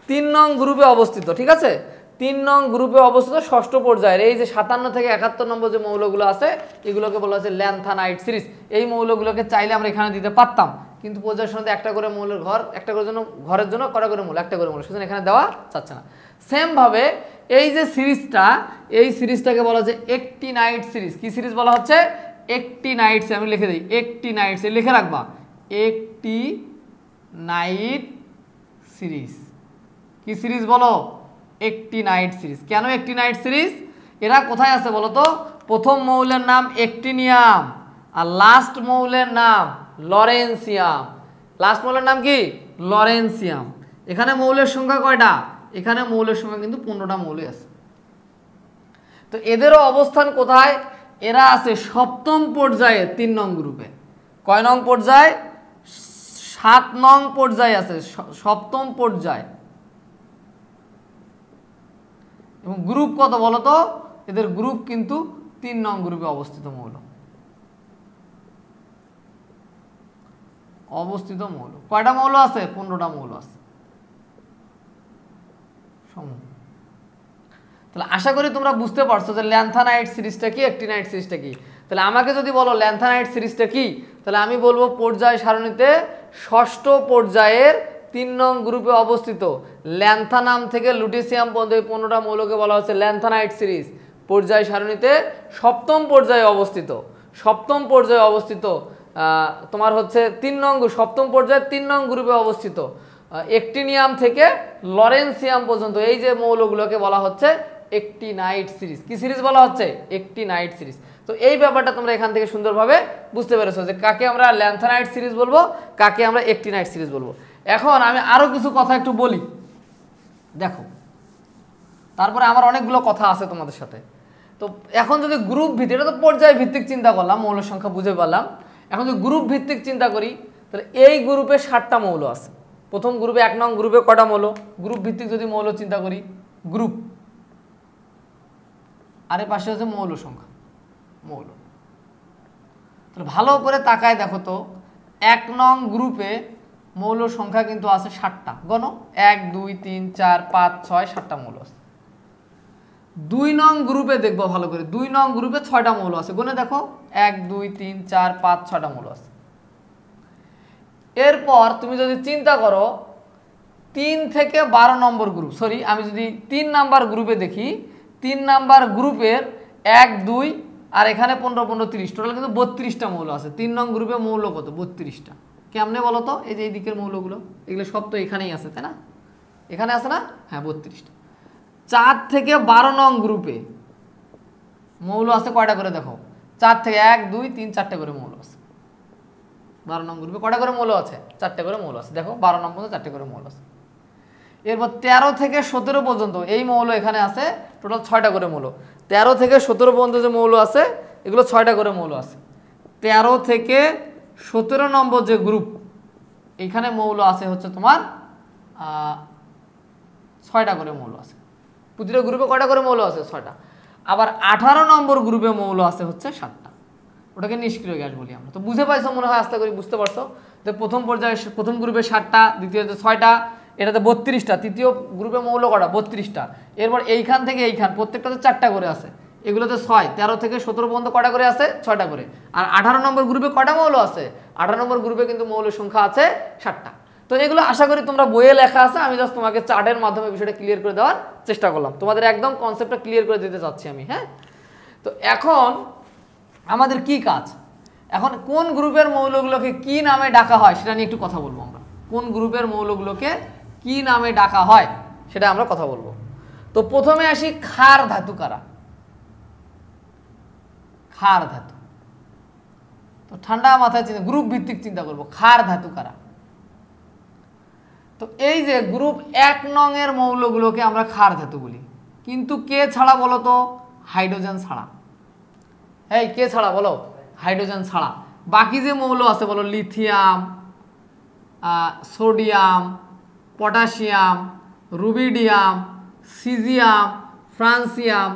3 নং গ্রুপে অবস্থিত। ঠিক আছে, 3 নং গ্রুপে অবস্থিত ষষ্ঠ পর্যায়ের এই যে 57 থেকে 71 নম্বর যে মৌলগুলো আছে এগুলোকে বলা হচ্ছে ল্যান্থানাইট সিরিজ। এই মৌলগুলোকে চাইলে আমরা এখানে দিতে পারতাম, কিন্তু পর্যায় সারণীতে একটা করে মৌলের ঘর, একটা করে জন্য ঘরের জন্য কটা করে মৌল? একটা করে মৌল, সেজন্য এখানে দেওয়া যাচ্ছে না। সেম ভাবে এই যে সিরিজটা, এই সিরিজটাকে বলা হচ্ছে অ্যাক্টিনাইট সিরিজ। কি সিরিজ বলা হচ্ছে? Actinide series. আমি লিখে দিই অ্যাক্টিনাইট সিরিজ, লিখে রাখবা অ্যাক্টিনাইট সিরিজ। কি সিরিজ বলো? Actinide series. কেন অ্যাক্টিনাইট সিরিজ? এরা কোথায় আছে বলো তো? প্রথম মৌলের নাম অ্যাক্টিনিয়াম আর লাস্ট মৌলের নাম লরেন্সিয়াম। লাস্ট মৌলের নাম কি? লরেন্সিয়াম। এখানে মৌলের সংখ্যা কয়টা? এখানে মৌলের সংখ্যা কিন্তু 15টা মৌলই আছে। তো এদেরও অবস্থান কোথায়? এরা আছে সপ্তম পর্যায়ে 3 নং গ্রুপে। কয় নং পর্যায়? 7 নং পর্যায়ে আছে, সপ্তম পর্যায়। এবং গ্রুপ কত বলো তো? এদের গ্রুপ কিন্তু 3 নং গ্রুপে অবস্থিত মৌল। অবস্থিত মৌল কয়টা মৌল আছে? 15টা মৌল আছে। তাহলে আশা করি তোমরা বুঝতে পারছো যে ল্যান্থানাইট সিরিজটা কি, অ্যাক্টিনাইট সিরিজটা কি। তাহলে আমাকে যদি বলো ল্যান্থানাইট সিরিজটা কি, তাহলে আমি বলবো পর্যায় সারণীতে ষষ্ঠ পর্যায়ের 3 নং গ্রুপে অবস্থিত ল্যান্থানাম থেকে লুটেসিয়াম পর্যন্ত এই 15টা মৌলকে বলা হচ্ছে ল্যান্থানাইট সিরিজ। পর্যায় সারণীতে সপ্তম পর্যায়ে অবস্থিত, সপ্তম পর্যায়ে অবস্থিত তোমার হচ্ছে 3 নং, সপ্তম পর্যায়ে 3 নং গ্রুপে অবস্থিত অ্যাক্টিনিয়াম থেকে লরেন্সিয়াম পর্যন্ত এই যে মৌলগুলোকে বলা হচ্ছে অ্যাক্টিনাইট সিরিজ। কি সিরিজ বলা হচ্ছে? Actinide series. তো এই ব্যাপারটা তোমরা এখান থেকে সুন্দরভাবে বুঝতে পেরেছো যে কাকে আমরা ল্যান্থানাইট সিরিজ বলবো, কাকে আমরা অ্যাক্টিনাইট সিরিজ বলবো। এখন আমি আরো কিছু কথা একটু বলি, দেখো, তারপরে আমার অনেকগুলো কথা আছে তোমাদের সাথে। তো এখন যদি গ্রুপ ভিত্তিক, এটা তো পর্যায় ভিত্তিক চিন্তা করলাম, মৌল সংখ্যা বুঝে পারলাম। এখন যদি গ্রুপ ভিত্তিক চিন্তা করি, তাহলে এই গ্রুপে 7টা মৌল আছে। প্রথম গ্রুপে 1 নং গ্রুপে কটা মৌল? গ্রুপ ভিত্তিক যদি মৌল চিন্তা করি, গ্রুপ আর এর পাশে হচ্ছে মৌল সংখ্যা, মৌল। তাহলে ভালো করে তাকায় দেখো তো, 1 নং গ্রুপে মৌল সংখ্যা কিন্তু আছে 7টা। গণ 1 2 3 4 5 6 7টা মৌল আছে। 2 নং গ্রুপে দেখবো ভালো করে, 2 নং গ্রুপে 6টা মৌল আছে। গণে দেখো 1 2 3 4 5 6টা মৌল আছে। এরপর তুমি যদি চিন্তা করো 3 থেকে 12 নম্বর গ্রুপ, সরি আমি যদি 3 নাম্বার গ্রুপে দেখি, 3 নাম্বার গ্রুপের 1 2 আর এখানে 15 15 30, টোটাল কিন্তু 32টা মৌল আছে। 3 নং গ্রুপে মৌল কত? 32টা। কেমনে বলো তো? এই যে এই দিকের মৌলগুলো, এগুলো সব তো এখানেই আছে, তাই না? এখানে আছে না? হ্যাঁ, 32টা। 4 থেকে 12 নং গ্রুপে মৌল আছে কয়টা করে দেখো? 4 থেকে 1 2 3 4টে করে মৌল আছে। 12 নং গ্রুপে কয়টা করে মৌল আছে? 4টে করে মৌল আছে। দেখো 12 নং পর্যন্ত 4টে করে মৌল আছে। এরপর 13 থেকে 17 পর্যন্ত এই মৌল এখানে আছে, টোটাল 6টা করে মৌল। 13 থেকে 17 পর্যন্ত যে মৌল আছে এগুলো 6টা করে মৌল আছে। 13 থেকে 17 নম্বর যে গ্রুপ, এখানে মৌল আছে হচ্ছে তোমার 6টা করে মৌল আছে। প্রতিটা গ্রুপে কয়টা করে মৌল আছে? 6টা। আবার 18 নম্বর গ্রুপে মৌল আছে হচ্ছে 7টা। ওটাকে নিষ্ক্রিয় গ্যাস বলি আমরা। তো বুঝে পাইছো মনে হয়, আস্তে করে বুঝতে পারছো যে প্রথম পর্যায়ে প্রথম গ্রুপে 7টা, দ্বিতীয়তে 6টা, এটাতে 32টা, তৃতীয় গ্রুপে মৌল কটা? 32টা। এরপর এইখান থেকে এইখান প্রত্যেকটাতে 4টা করে আছে। এগুলোতে 6, 13 থেকে 17 পর্যন্ত কটা করে আছে? 6টা করে। আর 18 নম্বর গ্রুপে কটা মৌল আছে? 18 নম্বর গ্রুপে কিন্তু মৌলের সংখ্যা আছে 7টা। তো এগুলো আশা করি তোমরা বইয়ে লেখা আছে, আমি জাস্ট তোমাকে চার্টের মাধ্যমে বিষয়টা ক্লিয়ার করে দেওয়ার চেষ্টা করলাম, তোমাদের একদম কনসেপ্টটা ক্লিয়ার করে দিতে চাচ্ছি আমি। হ্যাঁ, তো এখন আমাদের কি কাজ? এখন কোন গ্রুপের মৌলগুলোকে কি নামে ডাকা হয় সেটা নিয়ে একটু কথা বলবো আমরা। কোন গ্রুপের মৌলগুলোকে কি নামে ডাকা হয় সেটা আমরা কথা বলবো। তো প্রথমে আসি ক্ষার ধাতু কারা। ক্ষার ধাতু, তো ঠান্ডা মাথায় চিন্তা, গ্রুপ ভিত্তিক চিন্তা করবো। ক্ষার ধাতু কারা? তো এই যে গ্রুপ 1 নং এর মৌলগুলোকে আমরা ক্ষার ধাতু বলি, কিন্তু কে ছাড়া বলো তো? হাইড্রোজেন ছাড়া। এই কে ছাড়া বলো? হাইড্রোজেন ছাড়া। বাকি যে মৌল আছে বলো, lithium, sodium, potassium, rubidium, caesium, francium,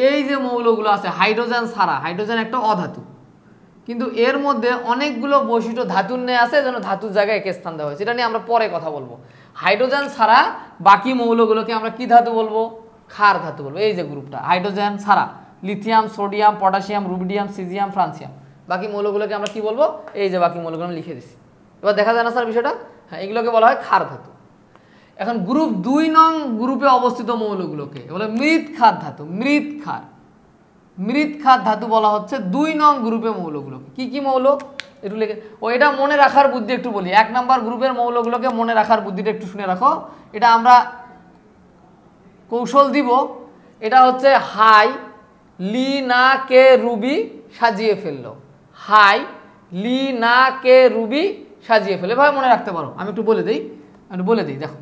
এই যে মৌলগুলো আছে হাইড্রোজেন ছাড়া। হাইড্রোজেন একটা অধাতু, কিন্তু এর মধ্যে অনেকগুলো বৈশিষ্ট্য ধাতুর নিয়ে আছে, যেন ধাতুর জায়গায় একে স্থান দেওয়া হয়েছে। এটা নিয়ে আমরা পরে কথা বলবো। হাইড্রোজেন ছাড়া বাকি মৌলগুলোকে আমরা কি ধাতু বলবো? ক্ষার ধাতু বলবো। এই যে গ্রুপটা হাইড্রোজেন ছাড়া, lithium, sodium, potassium, rubidium, caesium, francium, বাকি মৌলগুলোকে আমরা কি বলবো? এই যে বাকি মৌলগুলো আমি লিখে দিচ্ছি। এবার দেখা যায় না স্যার বিষয়টা? হ্যাঁ, এগুলোকে বলা হয় ক্ষার ধাতু। এখন গ্রুপ 2 নং গ্রুপে অবস্থিত মৌলগুলোকে বলে মৃৎ ক্ষার ধাতু। মৃৎ ক্ষার, মৃৎ ক্ষার ধাতু বলা হচ্ছে 2 নং গ্রুপে মৌলগুলোকে। কি কি মৌল একটু লিখে, ও এটা মনে রাখার বুদ্ধি একটু বলি। 1 নাম্বার গ্রুপের মৌলগুলোকে মনে রাখার বুদ্ধিটা একটু শুনে রাখো, এটা আমরা কৌশল দিব। এটা হচ্ছে হাই, লি না কে রুবি সাজিয়ে ফেললো। হাই লি না কে রুবি সাজিয়ে ফেলে, এভাবে মনে রাখতে পারো। আমি একটু বলে দিই, দেখো।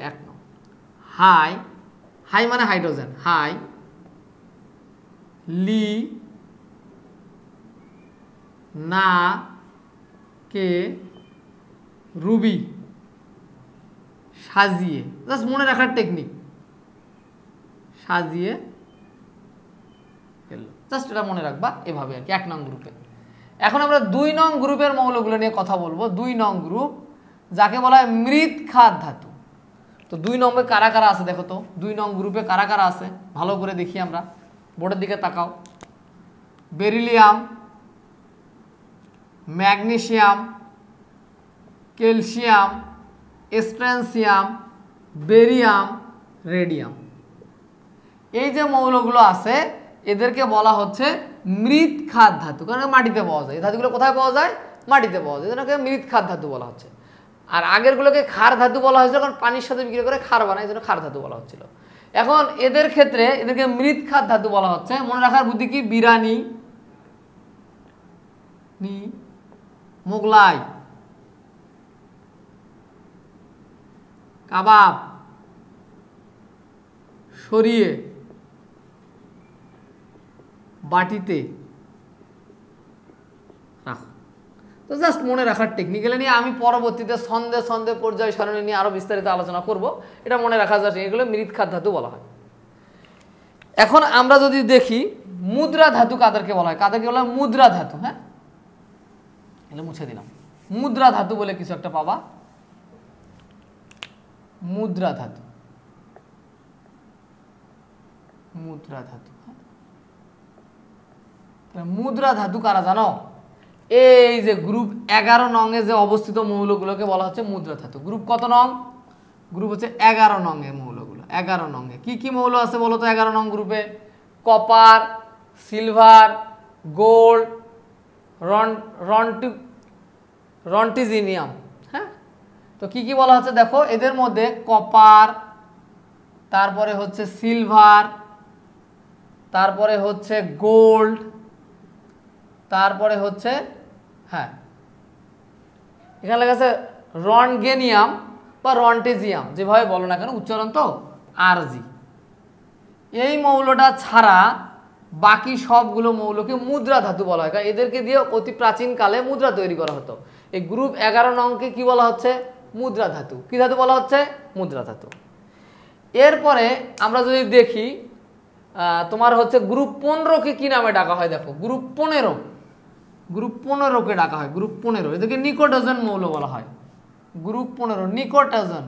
এক নং হাই, হাই মানে হাইড্রোজেন, হাই লি না কে রুবি সাজিয়ে, জাস্ট মনে রাখার টেকনিক, সাজিয়ে ফেললো, জাস্ট এটা মনে রাখবা এভাবে আর কি 1 নং গ্রুপে। এখন আমরা 2 নং গ্রুপের মৌলগুলো নিয়ে কথা বলবো। 2 নং গ্রুপ যাকে বলা হয় মৃৎখাত ধাতু। তো 2 নম্বরে কারা কারা আছে দেখো তো, 2 নং গ্রুপে কারা কারা আছে ভালো করে দেখি আমরা, বোর্ডের দিকে তাকাও। Beryllium, magnesium, calcium, strontium, barium, radium, এই যে মৌলগুলো আছে এদেরকে বলা হচ্ছে মৃৎখাত ধাতু, কারণ মাটিতে পাওয়া যায়। এই ধাতুগুলো কোথায় পাওয়া যায়? মাটিতে পাওয়া যায়, এদেরকে মৃৎখাত ধাতু বলা হচ্ছে। আর আগেরগুলোকে ক্ষার ধাতু বলা হয়েছিল, কারণ পানির সাথে বিক্রিয়া করে ক্ষার বানায়, এই জন্য ক্ষার ধাতু বলা হচ্ছিল। এখন এদের ক্ষেত্রে এদেরকে মৃৎখাত ধাতু বলা হচ্ছে। মনে রাখার বুদ্ধি কি? বিরানি, মোগলাই, কাবাব, সরিয়ে বাটিতে রাখো। তো জাস্ট মনে রাখার টেকনিক্যালি নিয়ে আমি পরবর্তীতে ছন্দে পর্যায় সারণী নিয়ে আরো বিস্তারিত আলোচনা করব। এটা মনে রাখা যায়, এগুলো মৃৎখাত ধাতু বলা হয়। এখন আমরা যদি দেখি মুদ্রা ধাতু কাদেরকে বলা হয়, কাদেরকে বলা হয়? মুদ্রা ধাতু। হ্যাঁ, এগুলো মুছে দিলাম। মুদ্রা ধাতু বলে কিছু একটা পাবা, মুদ্রা ধাতু, মুদ্রা ধাতু। মুদ্রা ধাতু কারা জানো? এই যে গ্রুপ 11 নং এ যে অবস্থিত মৌলগুলোকে বলা হচ্ছে মুদ্রা ধাতু। গ্রুপ কত নং? গ্রুপ হচ্ছে 11 নং এর মৌলগুলো। 11 নং এ কি কি মৌল আছে বলো তো? 11 নং গ্রুপে কপার, সিলভার, গোল্ড, রন্টিজিনিয়াম। হ্যাঁ, তো কি কি বলা হচ্ছে দেখো, এদের মধ্যে কপার, তারপরে হচ্ছে সিলভার, তারপরে হচ্ছে গোল্ড, তারপরে হচ্ছে হ্যাঁ এখানে লেখা আছে রনগেনিয়াম বা রন্টেজিয়াম, যেভাবে বলো না কেন, উচ্চারণ তো আরজি। এই মৌলটা ছাড়া বাকি সবগুলো মৌলকে মুদ্রা ধাতু বলা হয়, কারণ এদেরকে দিয়ে অতি প্রাচীনকালে মুদ্রা তৈরি করা হতো। এই গ্রুপ 11 নংকে কি বলা হচ্ছে? মুদ্রা ধাতু। কি ধাতু বলা হচ্ছে? মুদ্রা ধাতু। এরপরে আমরা যদি দেখি তোমার হচ্ছে গ্রুপ 15কে কি নামে ডাকা হয় দেখো, গ্রুপ 15, গ্রুপ 15কে ডাকা হয় গ্রুপ 15, এদেরকে নিকোটোজেন মৌল বলা হয়। গ্রুপ 15 নিকোটোজেন,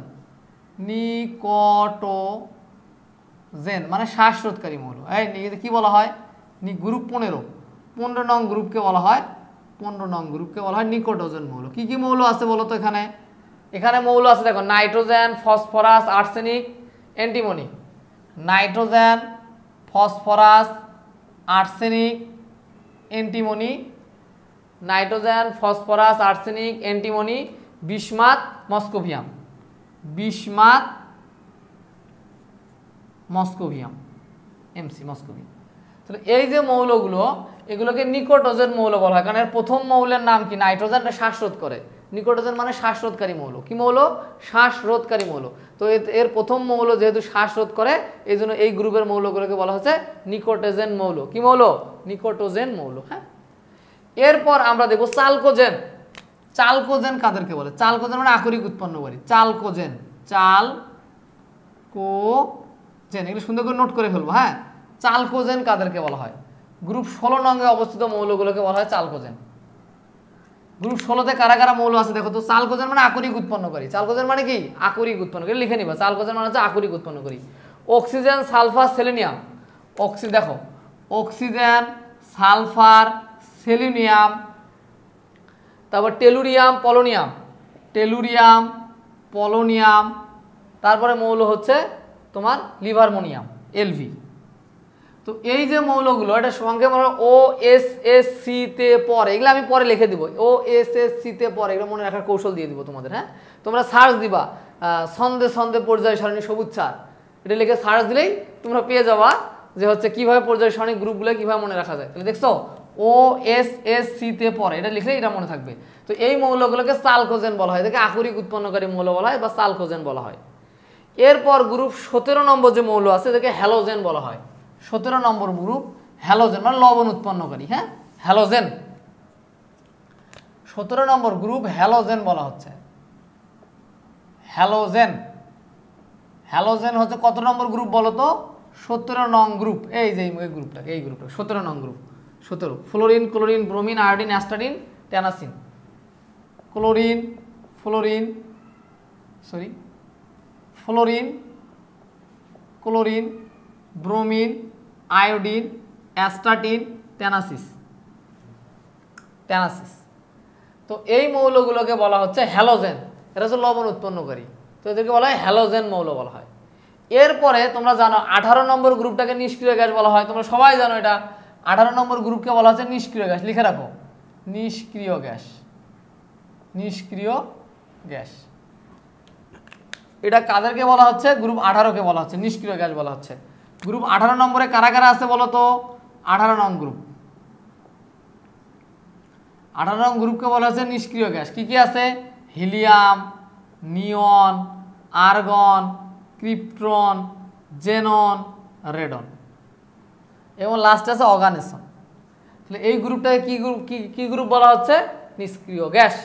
নিকোটোজেন মানে শ্বাসরোধকারী মৌল। এই কি বলা হয়? গ্রুপ 15 নং গ্রুপকে বলা হয়, 15 নং গ্রুপকে বলা হয় নিকোটোজেন মৌল। কি কি মৌল আছে বলো তো? এখানে মৌল আছে দেখো, nitrogen, phosphorus, arsenic, antimony. Nitrogen, phosphorus, arsenic, antimony, nitrogen, phosphorus, arsenic, antimony, bismuth, মস্কোভিয়াম, bismuth, মস্কোভিয়াম, MC মস্কোভিয়াম। তাহলে এই যে মৌলগুলো, এগুলোকে নিকোটোজেন মৌল বলা হয়, কারণ এর প্রথম মৌলের নাম কি? নাইট্রোজেন, শ্বাসরোধ করে। নিকোটোজেন মানে শ্বাসরোধকারী মৌল। কি মৌল? শ্বাসরোধকারী মৌল। তো এর প্রথম মৌল যেহেতু শ্বাসরোধ করে, এই জন্য এই গ্রুপের মৌলগুলোকে বলা হচ্ছে নিকোটোজেন মৌল। কি মৌল? নিকোটোজেন মৌল। হ্যাঁ, এরপর আমরা দেখব চালকোজেন। চালকোজেন কাদেরকে বলে? চালকোজেন মানে আকরিক উৎপন্নকারী। চালকোজেন, চালকোজেন, এগুলো সুন্দর করে নোট করে ফেলবো। হ্যাঁ, চালকোজেন কাদেরকে বলা হয়? গ্রুপ 16 নং এ অবস্থিত মৌলগুলোকে বলা হয় চালকোজেন। গ্রুপ 16তে কারা কারা মৌল আছে দেখো তো? চালকোজেন মানে আকরিক উৎপন্নকারী। চালকোজেন মানে কি? আকরিক উৎপন্নকারী, লিখে নিবা। চালকোজেন মানে হচ্ছে আকরিক উৎপন্নকারী। Oxygen, sulphur, selenium. দেখো, অক্সিজেন, সালফার, সেলেনিয়াম, তারপর টেলুরিয়াম, পলোনিয়াম, টেলুরিয়াম, পলোনিয়াম, তারপরে মৌল হচ্ছে তোমার লিভারমোনিয়াম, এলভি। তো এই যে মৌলগুলো, এটা সংক্ষেপ OSSC তে পড়ে, এগুলো আমি পরে লিখে দিব। OSSC তে পড়ে, এগুলো মনে রাখার কৌশল দিয়ে দিব তোমাদের। হ্যাঁ, তোমরা সার্চ দিবা ছন্দে পর্যায় সারণী সবুজ সার, এটা লিখে সার্চ দিলেই তোমরা পেয়ে যাবা যে হচ্ছে কিভাবে পর্যায় সারণী গ্রুপগুলো কিভাবে মনে রাখা যায়। তাহলে দেখছো ও এস এস সিতে পড়ে, এটা লিখলে এটা মনে থাকবে। তো এই মৌলগুলোকে চালকোজেন বলা হয়, এটাকে আকরিক উৎপন্নকারী মৌল বলা হয় বা চালকোজেন বলা হয়। এরপর গ্রুপ 17 নম্বর যে মৌল আছে এটাকে হ্যালোজেন বলা হয়। 17 নম্বর গ্রুপ হ্যালোজেন মানে লবণ উৎপন্নকারী, হ্যাঁ হ্যালোজেন। 17 নম্বর গ্রুপ হ্যালোজেন বলা হচ্ছে, হ্যালোজেন। হ্যালোজেন হচ্ছে কত নম্বর গ্রুপ বলো তো? 17 নং গ্রুপ। এই যে এই গ্রুপটা, এই গ্রুপটা 17 নং group. 17 fluorine, chlorine, bromine, iodine, astatine, tennessine. Chlorine, fluorine, sorry fluorine, chlorine, bromine, iodine, astatine, tennessine. Tennessine. তো এই মৌলগুলোকে বলা হচ্ছে হ্যালোজেন, এটা হচ্ছে লবণ উৎপন্নকারী, তো এদেরকে বলা হয় হ্যালোজেন মৌল বলা হয়। এরপরে তোমরা জানো 18 নম্বর গ্রুপটাকে নিষ্ক্রিয় গ্যাস বলা হয়, তোমরা সবাই জানো এটা। 18 নম্বর গ্রুপকে বলা হচ্ছে নিষ্ক্রিয় গ্যাস, লিখে রাখো নিষ্ক্রিয় গ্যাস। নিষ্ক্রিয় গ্যাস এটা কাদেরকে বলা হচ্ছে? গ্রুপ 18কে বলা হচ্ছে নিষ্ক্রিয় গ্যাস বলা হচ্ছে। গ্রুপ 18 নম্বরে কারা কারা আছে বলো তো? 18 নং গ্রুপ। 18 নং গ্রুপকে বলা হচ্ছে নিষ্ক্রিয় গ্যাস। কি কি আছে? হিলিয়াম, নিয়ন, আর্গন, ক্রিপ্টন, জেনন, রেডন এবং লাস্টে আছে অর্গানেশন। তাহলে এই গ্রুপটাকে কি গ্রুপ বলা হচ্ছে? নিষ্ক্রিয় গ্যাস।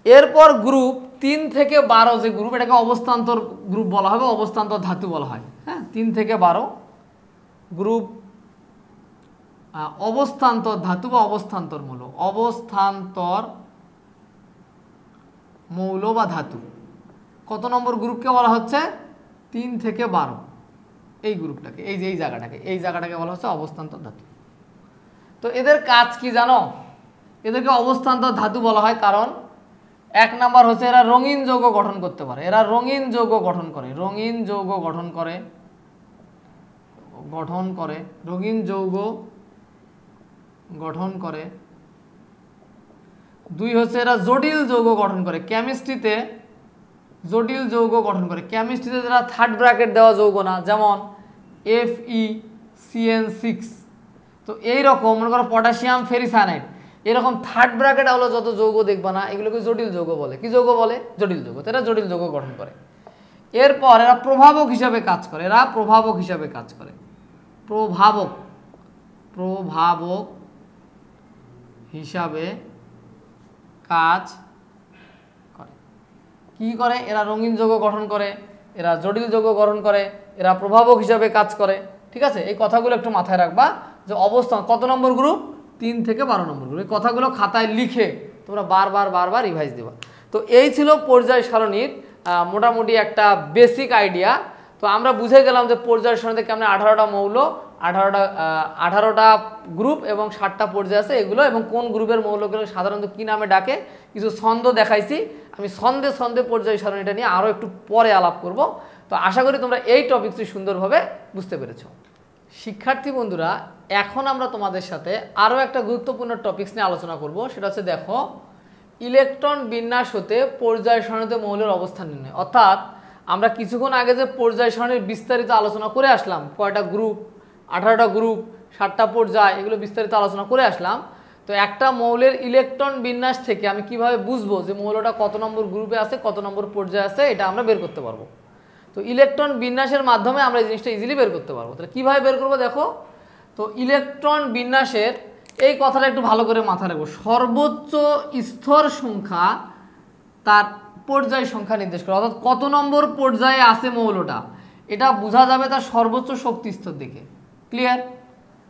এরপর গ্রুপ 3 থেকে 12 যে গ্রুপ, এটাকে অবস্থান্তর গ্রুপ বলা হবে, অবস্থান্তর ধাতু বলা হয়। হ্যাঁ 3 থেকে 12 গ্রুপ অবস্থান্তর ধাতু বা অবস্থান্তর মৌল, অবস্থান্তর মৌল বা ধাতু। কত নম্বর গ্রুপকে বলা হচ্ছে? 3 থেকে 12 এই গ্রুপটাকে, এই যে এই জায়গাটাকে বলা হচ্ছে অবস্থান্তর ধাতু। তো এদের কাজ কি জানো? এদেরকে অবস্থান্তর ধাতু বলা হয় কারণ 1 নাম্বার হচ্ছে এরা রঙিন যৌগ গঠন করতে পারে। এরা রঙিন যৌগ গঠন করে, রঙিন যৌগ গঠন করে, রঙিন যৌগ গঠন করে। 2 হচ্ছে এরা জটিল যৌগ গঠন করে, কেমিস্ট্রিতে জটিল যৌগ গঠন করে। কেমিস্ট্রিতে যারা থার্ড ব্র্যাকেট দেওয়া যৌগ না, যেমন FeCN6, তো এইরকম মনে করো পটাশিয়াম ফেরিসায়ানাইড, এরকম থার্ড ব্র্যাকেট হলো যত যৌগ দেখবা না, এগুলোকে জটিল যৌগ বলে। কি যৌগ বলে? জটিল যৌগ। এরা জটিল যৌগ গঠন করে। এরপর এরা প্রভাবক হিসাবে কাজ করে, এরা প্রভাবক হিসাবে কাজ করে, প্রভাবক হিসাবে কাজ করে। কি করে? এরা রঙিন যৌগ গঠন করে, এরা জটিল যৌগ গঠন করে, এরা প্রভাবক হিসাবে কাজ করে। ঠিক আছে, এই কথাগুলো একটু মাথায় রাখবা যে অবস্থান কত নম্বর গ্রুপ? 3 থেকে 12 নম্বর গ্রুপ। এই কথাগুলো খাতায় লিখে তোমরা বারবার রিভাইজ দেবা। তো এই ছিল পর্যায় সারণীর মোটামুটি একটা বেসিক আইডিয়া। তো আমরা বুঝে গেলাম যে পর্যায় সারণীতে কেমন 18টা মৌল, 18টা গ্রুপ এবং 60টা পর্যায় আছে এগুলো, এবং কোন গ্রুপের মৌলগুলো সাধারণত কী নামে ডাকে, কিছু ছন্দ দেখাইছি। আমি ছন্দে পর্যায় সারণীটা নিয়ে আরও একটু পরে আলাপ করব। তো আশা করি তোমরা এই টপিকটি সুন্দরভাবে বুঝতে পেরেছো। শিক্ষার্থী বন্ধুরা, এখন আমরা তোমাদের সাথে আরও একটা গুরুত্বপূর্ণ টপিকস নিয়ে আলোচনা করব। সেটা হচ্ছে দেখো, ইলেকট্রন বিন্যাস হতে পর্যায় সারণীতে মৌলের অবস্থান নির্ণয়। অর্থাৎ আমরা কিছুক্ষণ আগে যে পর্যায় সারণীর বিস্তারিত আলোচনা করে আসলাম, কয়টা গ্রুপ, 18টা গ্রুপ, 60টা পর্যায়, এগুলো বিস্তারিত আলোচনা করে আসলাম। তো একটা মৌলের ইলেকট্রন বিন্যাস থেকে আমি কিভাবে বুঝবো যে মৌলটা কত নম্বর গ্রুপে আছে, কত নম্বর পর্যায়ে আছে, এটা আমরা বের করতে পারবো। তো ইলেকট্রন বিন্যাসের মাধ্যমে আমরা এই জিনিসটা ইজিলি বের করতে পারবো। তাহলে কীভাবে বের করবো দেখো। তো ইলেকট্রন বিন্যাসের এই কথাটা একটু ভালো করে মাথায় রাখবো। সর্বোচ্চ স্তর সংখ্যা তার পর্যায় সংখ্যা নির্দেশ করে, অর্থাৎ কত নম্বর পর্যায়ে আছে মৌলটা, এটা বোঝা যাবে তার সর্বোচ্চ শক্তি স্তর দেখে। ক্লিয়ার?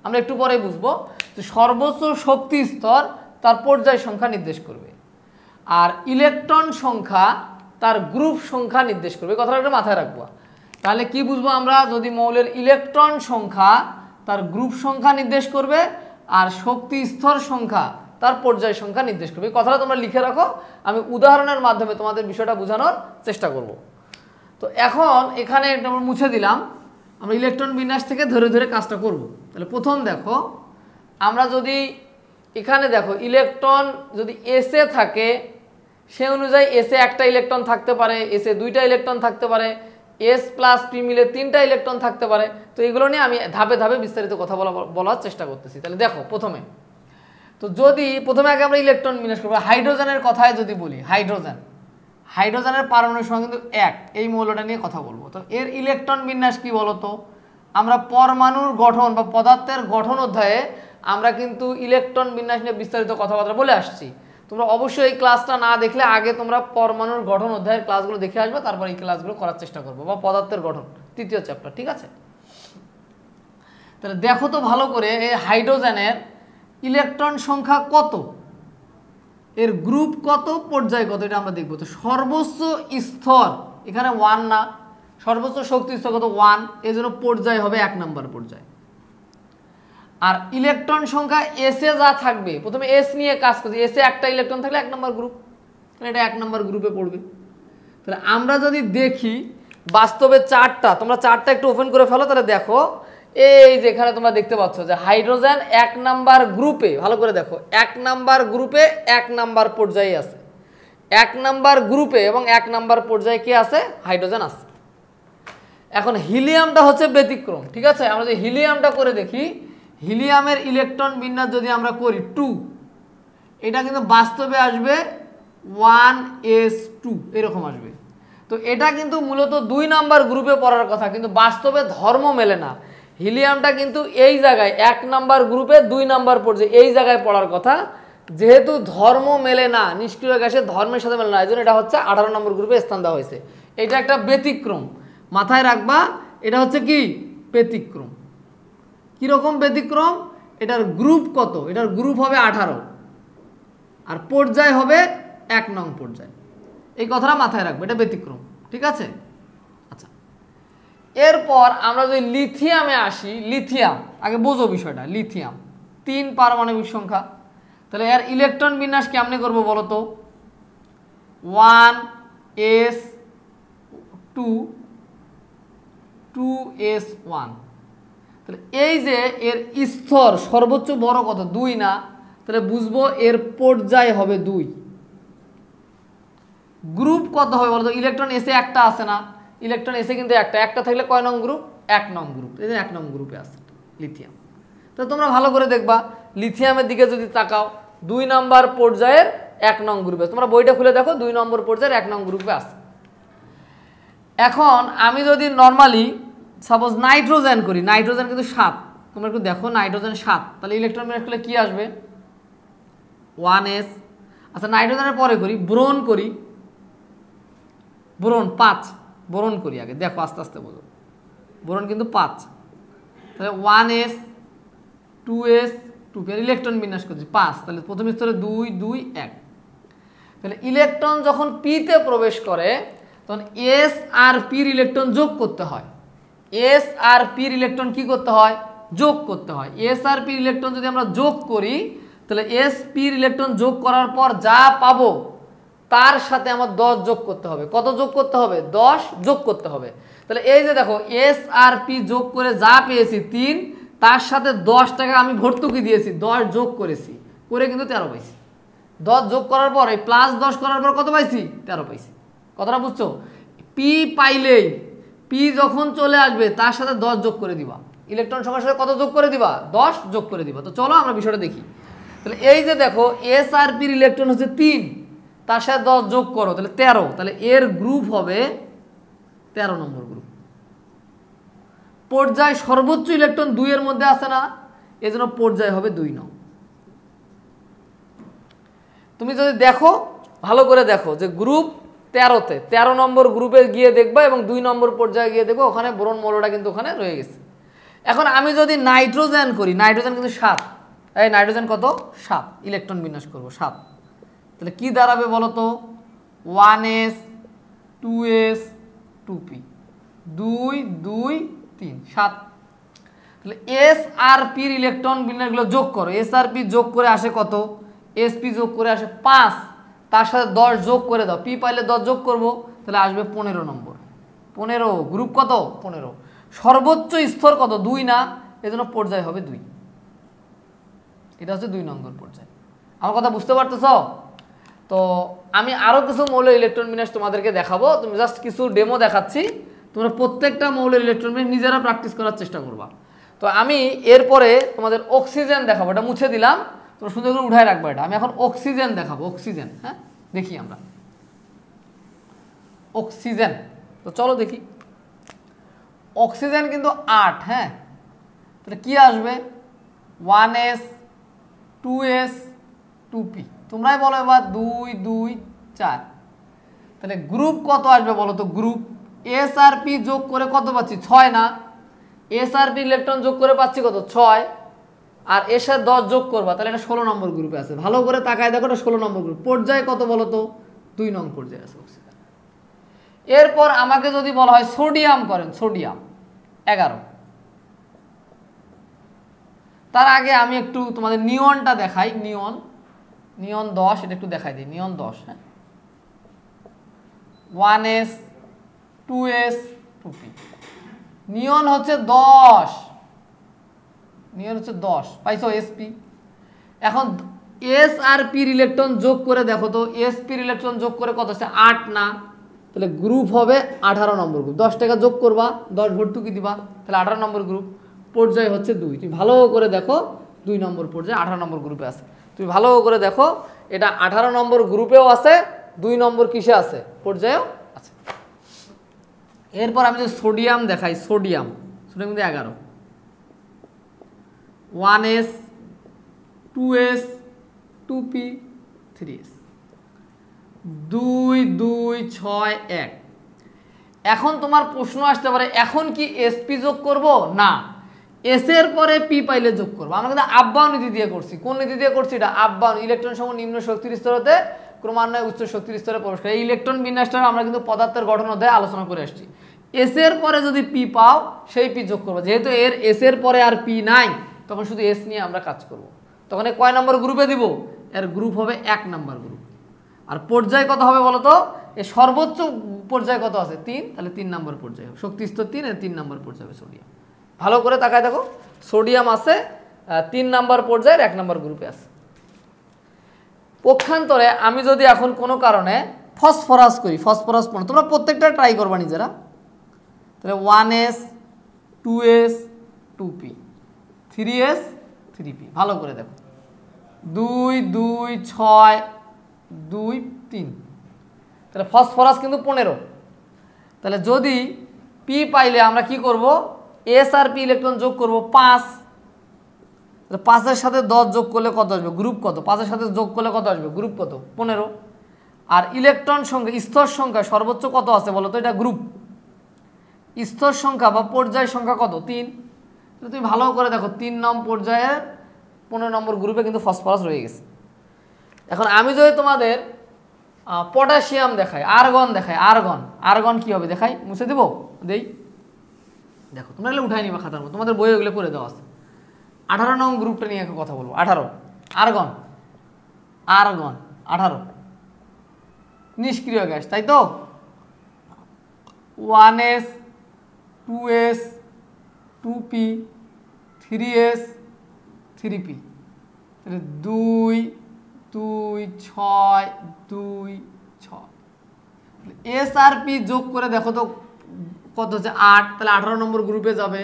আমরা একটু পরে বুঝবো যে সর্বোচ্চ শক্তি স্তর তার পর্যায় সংখ্যা নির্দেশ করবে, আর ইলেকট্রন সংখ্যা তার গ্রুপ সংখ্যা নির্দেশ করবে। কথাটা একটু মাথায় রাখবো। তাহলে কি বুঝবো আমরা? যদি মৌলের ইলেকট্রন সংখ্যা তার গ্রুপ সংখ্যা নির্দেশ করবে আর শক্তি স্তর সংখ্যা তার পর্যায় সংখ্যা নির্দেশ করবে। এই কথাটা তোমরা লিখে রাখো, আমি উদাহরণের মাধ্যমে তোমাদের বিষয়টা বোঝানোর চেষ্টা করব। তো এখন এখানে আমরা মুছে দিলাম, আমরা ইলেকট্রন বিন্যাস থেকে ধরে ধরে কাজটা করব। তাহলে প্রথম দেখো, আমরা যদি এখানে দেখো ইলেকট্রন যদি এসে থাকে, সে অনুযায়ী এসে একটা ইলেকট্রন থাকতে পারে, এসে 2টা ইলেকট্রন থাকতে পারে, এস প্লাস পি মিলে 3টা ইলেকট্রন থাকতে পারে। তো এগুলো নিয়ে আমি ধাপে ধাপে বিস্তারিত কথা বলার চেষ্টা করতেছি। তাহলে দেখো প্রথমে, তো যদি প্রথমে আগে আমরা ইলেকট্রন বিন্যাস করবো, হাইড্রোজেনের কথায় যদি বলি, হাইড্রোজেনের পারমাণবিক সংখ্যা কিন্তু 1, এই মৌলটা নিয়ে কথা বলবো। তো এর ইলেকট্রন বিন্যাস কি বলতো? আমরা পরমাণুর গঠন বা পদার্থের গঠন অধ্যায়ে আমরা কিন্তু ইলেকট্রন বিন্যাস নিয়ে বিস্তারিত কথাবার্তা বলে আসছি। তোমরা অবশ্যই এই ক্লাসটা না দেখলে আগে তোমরা পরমাণুর গঠন অধ্যায়ের ক্লাসগুলো দেখে আসবে, তারপর এই ক্লাসগুলো করার চেষ্টা করবো, বা পদার্থের গঠন 3য় চ্যাপ্টার, ঠিক আছে? তাহলে দেখো তো ভালো করে, এই হাইড্রোজেনের ইলেকট্রন সংখ্যা কত, এর গ্রুপ কত, পর্যায় কত, এটা আমরা দেখবো। তো সর্বোচ্চ স্তর এখানে 1 না, সর্বোচ্চ শক্তি স্তর কত? 1, এই জন্য পর্যায় হবে 1 নম্বর পর্যায়। আর ইলেকট্রন সংখ্যা এসে যা থাকবে, প্রথমে এস নিয়ে কাজ করছি, এসে একটা ইলেকট্রন থাকলে 1 নম্বর গ্রুপ, তাহলে এটা 1 নম্বর গ্রুপে পড়বে। তাহলে আমরা যদি দেখি বাস্তবে চার্টটা, তোমরা চার্টটা একটু ওপেন করে ফেলো, তাহলে দেখো এই যে এখানে তোমরা দেখতে পাচ্ছ যে হাইড্রোজেন 1 নাম্বার গ্রুপে, ভালো করে দেখো, 1 নাম্বার গ্রুপে 1 নাম্বার পর্যায়ে আছে, 1 নাম্বার গ্রুপে এবং 1 নাম্বার পর্যায়ে কি আছে? হাইড্রোজেন আছে। এখন হিলিয়ামটা হচ্ছে ব্যতিক্রম, ঠিক আছে? আমরা যদি হিলিয়ামটা করে দেখি, হিলিয়ামের ইলেকট্রন বিন্যাস যদি আমরা করি 2, এটা কিন্তু বাস্তবে আসবে 1s2 এরকম আসবে। তো এটা কিন্তু মূলত 2 নাম্বার গ্রুপে পড়ার কথা, কিন্তু বাস্তবে ধর্ম মেলে না। হিলিয়ামটা কিন্তু এই জায়গায় 1 নাম্বার গ্রুপে 2 নাম্বার পর্যায়ে এই জায়গায় পড়ার কথা, যেহেতু ধর্ম মেলে না, নিষ্ক্রিয় গ্যাসের ধর্মের সাথে মেলে না, এই জন্য এটা হচ্ছে 18 নম্বর গ্রুপে স্থান দেওয়া হয়েছে। এটা একটা ব্যতিক্রম, মাথায় রাখবা, এটা হচ্ছে কি? ব্যতিক্রম। কীরকম ব্যতিক্রম? এটার গ্রুপ কত? এটার গ্রুপ হবে 18 আর পর্যায় হবে 1 নং পর্যায়। এই কথাটা মাথায় রাখবে, এটা ব্যতিক্রম, ঠিক আছে? আচ্ছা, এরপর আমরা যদি লিথিয়ামে আসি, লিথিয়াম আগে বোঝো বিষয়টা। লিথিয়াম 3 পারমাণবিক সংখ্যা, তাহলে এর ইলেকট্রন বিন্যাস কেমনে করবো বলো তো? 1s2 2s1। তাহলে এই যে এর স্তর সর্বোচ্চ বড় কত? 2 না, তাহলে বুঝবো এর পর্যায় হবে 2। গ্রুপ কত হবে বলতো? ইলেকট্রন এসে একটা আছে না, ইলেকট্রন এসে কিন্তু একটা থাকলে কয় নং গ্রুপ? 1 নং গ্রুপ, এই যে 1 নং গ্রুপে আছে লিথিয়াম। তো তোমরা ভালো করে দেখবা, লিথিয়ামের দিকে যদি তাকাও, 2 নাম্বার পর্যায়ের 1 নং গ্রুপে, তোমরা বইটা খুলে দেখো 2 নম্বর পর্যায়ের 1 নং গ্রুপে আছে। এখন আমি যদি নর্মালি সাপোজ নাইট্রোজেন করি, নাইট্রোজেন কিন্তু 7, তোমরা একটু দেখো নাইট্রোজেন 7, তাহলে ইলেকট্রন বিন্যাস করলে কি আসবে? 1s। আচ্ছা, নাইট্রোজেনের পরে করি, বোরন করি, বোরন 5, বোরন করি আগে, দেখো আস্তে আস্তে বোঝো, বোরন কিন্তু 5, তাহলে 1s 2s 2p, ইলেকট্রন বিন্যাস করছি 5, তাহলে প্রথম স্তরে 2 2 1। তাহলে ইলেকট্রন যখন পিতে প্রবেশ করে তখন এস আর পির ইলেকট্রন যোগ করতে হয়, এস আর পির ইলেকট্রন কি করতে হয়? যোগ করতে হয়। এস আর পির ইলেকট্রন যদি আমরা যোগ করি, তাহলে এস পির ইলেকট্রন যোগ করার পর যা পাবো তার সাথে আমার 10 যোগ করতে হবে। কত যোগ করতে হবে? 10 যোগ করতে হবে। তাহলে এই যে দেখো, এস আর পি যোগ করে যা পেয়েছি 3, তার সাথে 10 টাকা আমি ভর্তুকি দিয়েছি, 10 যোগ করেছি, করে কিন্তু 13 পাইছি। 10 যোগ করার পর এই প্লাস 10 করার পর কত পাইছি? 13 পাইছি। কথাটা বুঝছো? পি পাইলেই, পি যখন চলে আসবে তার সাথে 10 যোগ করে দিবা, ইলেকট্রন সংখ্যার সাথে কত যোগ করে দিবা? 10 যোগ করে দিবা। তো চলো আমরা বিষয়টা দেখি। তাহলে এই যে দেখো, এস আর পির ইলেকট্রন হচ্ছে 3, তার সাথে 10 যোগ করো, তাহলে 13, তাহলে এর গ্রুপ হবে 13 নম্বর গ্রুপ। পর্যায় সর্বোচ্চ ইলেকট্রন 2 এর মধ্যে আছে না, এজন্য পর্যায় হবে 2 নং। তুমি যদি দেখো, ভালো করে দেখো যে গ্রুপ 13তে 13 নম্বর গ্রুপে গিয়ে দেখবা এবং 2 নম্বর পর্যায়ে গিয়ে দেখবো ওখানে বোরন মৌলটা কিন্তু ওখানে রয়ে গেছে। এখন আমি যদি নাইট্রোজেন করি, নাইট্রোজেন কিন্তু 7, এই নাইট্রোজেন কত? 7, ইলেকট্রন বিন্যাস করবো 7, তাহলে কি দাঁড়াবে বলো তো? 1s 2s 2p 2 2 3 7। তাহলে এস আর পির ইলেকট্রন বিন্যাসগুলো যোগ করো, এস আর পি যোগ করে আসে কত? এসপি যোগ করে আসে 5, তার সাথে 10 যোগ করে দাও, পি পাইলে 10 যোগ করবো, তাহলে আসবে 15 নম্বর। 15, গ্রুপ কত? 15। সর্বোচ্চ স্তর কত? 2 না, এজন্য পর্যায় হবে 2। এটা হচ্ছে 2 নম্বর পর্যায়। আমার কথা বুঝতে পারতেছ? তো আমি আরও কিছু মৌল ইলেকট্রন বিন্যাস তোমাদেরকে দেখাবো, তুমি জাস্ট কিছু ডেমো দেখাচ্ছি, তোমরা প্রত্যেকটা মৌলের ইলেকট্রন বিন্যাস নিজেরা প্র্যাকটিস করার চেষ্টা করবা। তো আমি এরপরে তোমাদের অক্সিজেন দেখাবো, এটা মুছে দিলাম, তোমরা সুন্দর করে উঠায় রাখবো এটা। আমি এখন অক্সিজেন দেখাবো, অক্সিজেন। হ্যাঁ, দেখি আমরা অক্সিজেন। তো চলো দেখি। অক্সিজেন কিন্তু 8। হ্যাঁ, তাহলে কি আসবে? 1s 2s 2p। তোমরাই বলো এবার 2 2 4। তাহলে গ্রুপ কত আসবে বলো তো? গ্রুপ এস আর পি যোগ করে কত পাচ্ছি? 6 না? এস আর পি ইলেকট্রন যোগ করে পাচ্ছি কত? 6। আর এর সাথে 10 যোগ করবা, তাহলে এটা 16 নম্বর গ্রুপে আছে। ভালো করে তাকায় দেখো, এটা 16 নম্বর গ্রুপ। পর্যায়ে কত বলো তো? 2 নং পর্যায়ে আছে অক্সিজেন। এরপর আমাকে যদি বলা হয় সোডিয়াম করেন, সোডিয়াম 11। তার আগে আমি একটু তোমাদের নিয়নটা দেখাই। নিয়ন, নিয়ন 10, এটা একটু দেখাই দিই। নিয়ন 10। হ্যাঁ, 1s 2s 2p। নিয়ন হচ্ছে 10, নিয়ন হচ্ছে 10, পাইছো? sp। এখন এস আর পি ইলেকট্রন যোগ করে দেখো তো, sp ইলেকট্রন যোগ করে কত হচ্ছে? 8 না? তাহলে গ্রুপ হবে 18 নম্বর গ্রুপ। 10 টাকা যোগ করবা, 10 ভর্তুকি দিবা, তাহলে 18 নম্বর গ্রুপ। পর্যায় হচ্ছে 2। তুমি ভালো করে দেখো, 2 নম্বর পর্যায়ে 18 নম্বর গ্রুপে আছে। তুমি ভালো করে দেখো, এটা 18 নম্বর গ্রুপেও আছে, 2 নম্বর কিসে আছে? পর্যায়েও আছে। এরপর আমি যদি সোডিয়াম দেখাই, সোডিয়াম, সোডিয়াম কিন্তু 11। 1s 2s 2p 3s 2 2 6 1। এখন তোমার প্রশ্ন আসতে পারে, এখন কি এসপি যোগ করব? না, এস এর পরে পি পাইলে যোগ করবো। আমরা কিন্তু আপ-বাউন্ড নীতি দিয়ে করছি। কোন নীতি দিয়ে করছি? এটা আপ-বাউন্ড। ইলেকট্রন সমূহ নিম্ন শক্তির স্তর হতে ক্রমান্বয়ে উচ্চ শক্তির স্তরে প্রবেশ করে। এই ইলেকট্রন বিন্যাসটা আমরা কিন্তু পদার্থের গঠন অধ্যায়ে আলোচনা করে আসছি। এস এর পরে যদি পি পাও, সেই পি যোগ করবো। যেহেতু এর এস এর পরে আর পি নাই, তখন শুধু এস নিয়ে আমরা কাজ করব। তখন এ কয় নম্বর গ্রুপে দিব? এর গ্রুপ হবে 1 নম্বর গ্রুপ। আর পর্যায় কত হবে বলো তো? এর সর্বোচ্চ পর্যায় কত আছে? 3। তাহলে 3 নম্বর পর্যায় হবে। শক্তি স্তর 3, এর 3 নম্বর পর্যায়ে হবে সোডিয়াম। ভালো করে তাকায় দেখো, সোডিয়াম আছে 3 নম্বর পর্যায়ের 1 নম্বর গ্রুপে আছে। পক্ষান্তরে আমি যদি এখন কোনো কারণে ফসফরাস করি, ফসফরাস পড়ো, তোমরা প্রত্যেকটা ট্রাই করবা নিজেরা। তাহলে 1s 2s 2p 3s 3p। ভালো করে দেখো, 2 2 6 2 3। তাহলে ফসফরাস কিন্তু 15। তাহলে যদি পি পাইলে আমরা কি করব? এস আর পি ইলেকট্রন যোগ করব 5। 5-এর সাথে 10 যোগ করলে কত আসবে? গ্রুপ কত? 5-এর সাথে যোগ করলে কত আসবে? গ্রুপ কত? 15। আর ইলেকট্রন সংখ্যা, স্তর সংখ্যা সর্বোচ্চ কত আছে বলো তো? এটা গ্রুপ। স্তর সংখ্যা বা পর্যায় সংখ্যা কত? 3। তুমি ভালো করে দেখো, 3 নম্বর পর্যায়ের 15 নম্বর গ্রুপে কিন্তু ফসফরাস রয়ে গেছে। এখন আমি যদি তোমাদের পটাশিয়াম দেখাই, আর্গন দেখাই, আর্গন, আর্গন কি হবে দেখাই? মুছে দেবো? দেই। দেখো, তোমরা এগুলো উঠাই নিবা খাতার মধ্যে, তোমাদের বই ওগুলো পড়ে দেওয়া আছে। 18 নং গ্রুপটা নিয়ে একটা কথা বলবো। 18 আর্গন, আর্গন 18 নিষ্ক্রিয় গ্যাস, তাই তো? 1s 2s 2p 3s 3p। 2 2 6 2 6। S আর পি যোগ করে দেখো তো কত হচ্ছে? 8। তাহলে 18 নম্বর গ্রুপে যাবে।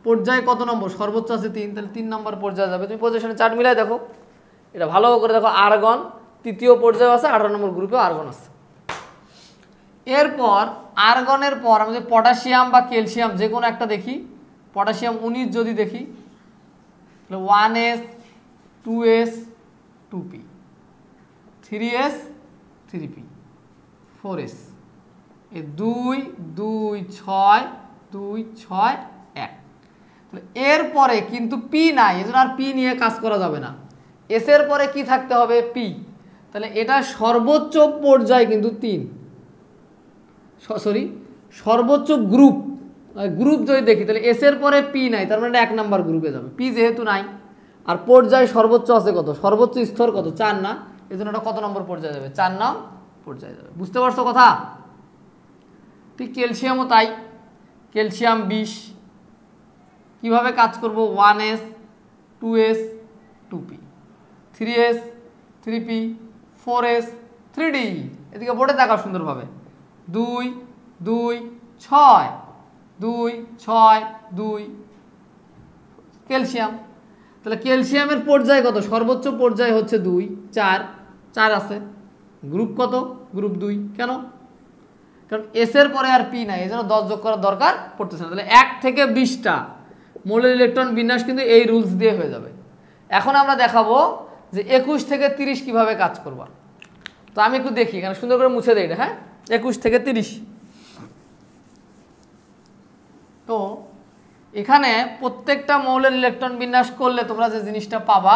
পর্যায় কত নম্বর? সর্বোচ্চ আছে 3, তাহলে 3 নম্বর পর্যায়ে যাবে। তুমি পজিশনে চার্ট মিলাই দেখো, এটা ভালো করে দেখো। আর্গন 3য় পর্যায়ে আছে, 18 নম্বর গ্রুপে আর্গন আছে। এরপর আর্গনের পর আমি যদি পটাশিয়াম বা ক্যালসিয়াম যে কোনো একটা দেখি, পটাশিয়াম 19 যদি দেখি, তাহলে 1s 2s 2p 3s 3p 4s। এই 2 2 6 2 6 1। তাহলে এরপরে কিন্তু পি নাই, এজন্য আর পি নিয়ে কাজ করা যাবে না। এস এর পরে কি থাকতে হবে? পি। তাহলে এটা সর্বোচ্চ পর্যায় কিন্তু 3, সরি সর্বোচ্চ গ্রুপ। গ্রুপ যদি দেখি, তাহলে এস এর পরে পি নাই, তার মানে 1 নম্বর গ্রুপে যাবে। পি যেহেতু নাই, আর পর্যায় সর্বোচ্চ আছে কত? সর্বোচ্চ স্তর কত? 4 না? এই জন্য এটা কত নম্বর পর্যায়ে যাবে? 4 নম্বর পর্যায়ে যাবে। বুঝতে পারছো কথা? ঠিক ক্যালসিয়ামও তাই। ক্যালসিয়াম 20। কিভাবে কাজ করব? 1s 2s 2p 3s 3p 4s 3d। এদিকে বোর্ডে দেখাও সুন্দরভাবে। 2 2 6 2 6 2 ক্যালসিয়াম। তাহলে ক্যালসিয়ামের পর্যায় কত? সর্বোচ্চ পর্যায় হচ্ছে 2 4 4 আছে। গ্রুপ কত? গ্রুপ 2। কেন? কারণ এস এর পরে আর পি নাই, এজন্য 10 যোগ করার দরকার পড়তেছে না। তাহলে 1 থেকে 20টা মৌলের ইলেকট্রন বিন্যাস কিন্তু এই রুলস দিয়ে হয়ে যাবে। এখন আমরা দেখাবো যে 21 থেকে 30 কিভাবে কাজ করবা। তো আমি একটু দেখি, এখানে সুন্দর করে মুছে দেই এটা। হ্যাঁ, 21 থেকে 30। তো এখানে প্রত্যেকটা মৌলের ইলেকট্রন বিন্যাস করলে তোমরা যে জিনিসটা পাবা,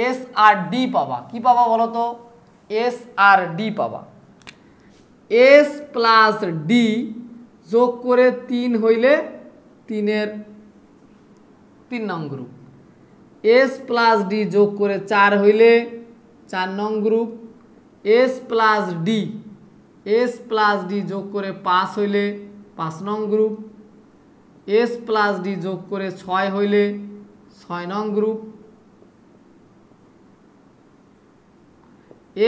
এস আর ডি পাবা। কি পাবা বলো তো? এস আর ডি পাবা। এস প্লাস ডি যোগ করে 3 হইলে 3-এর 3 নং গ্রুপ। এস প্লাস ডি যোগ করে 4 হইলে 4 নং গ্রুপ। এস প্লাস ডি যোগ করে 5 হইলে 5 নং গ্রুপ। এস প্লাস ডি যোগ করে 6 হইলে 6 নং গ্রুপ।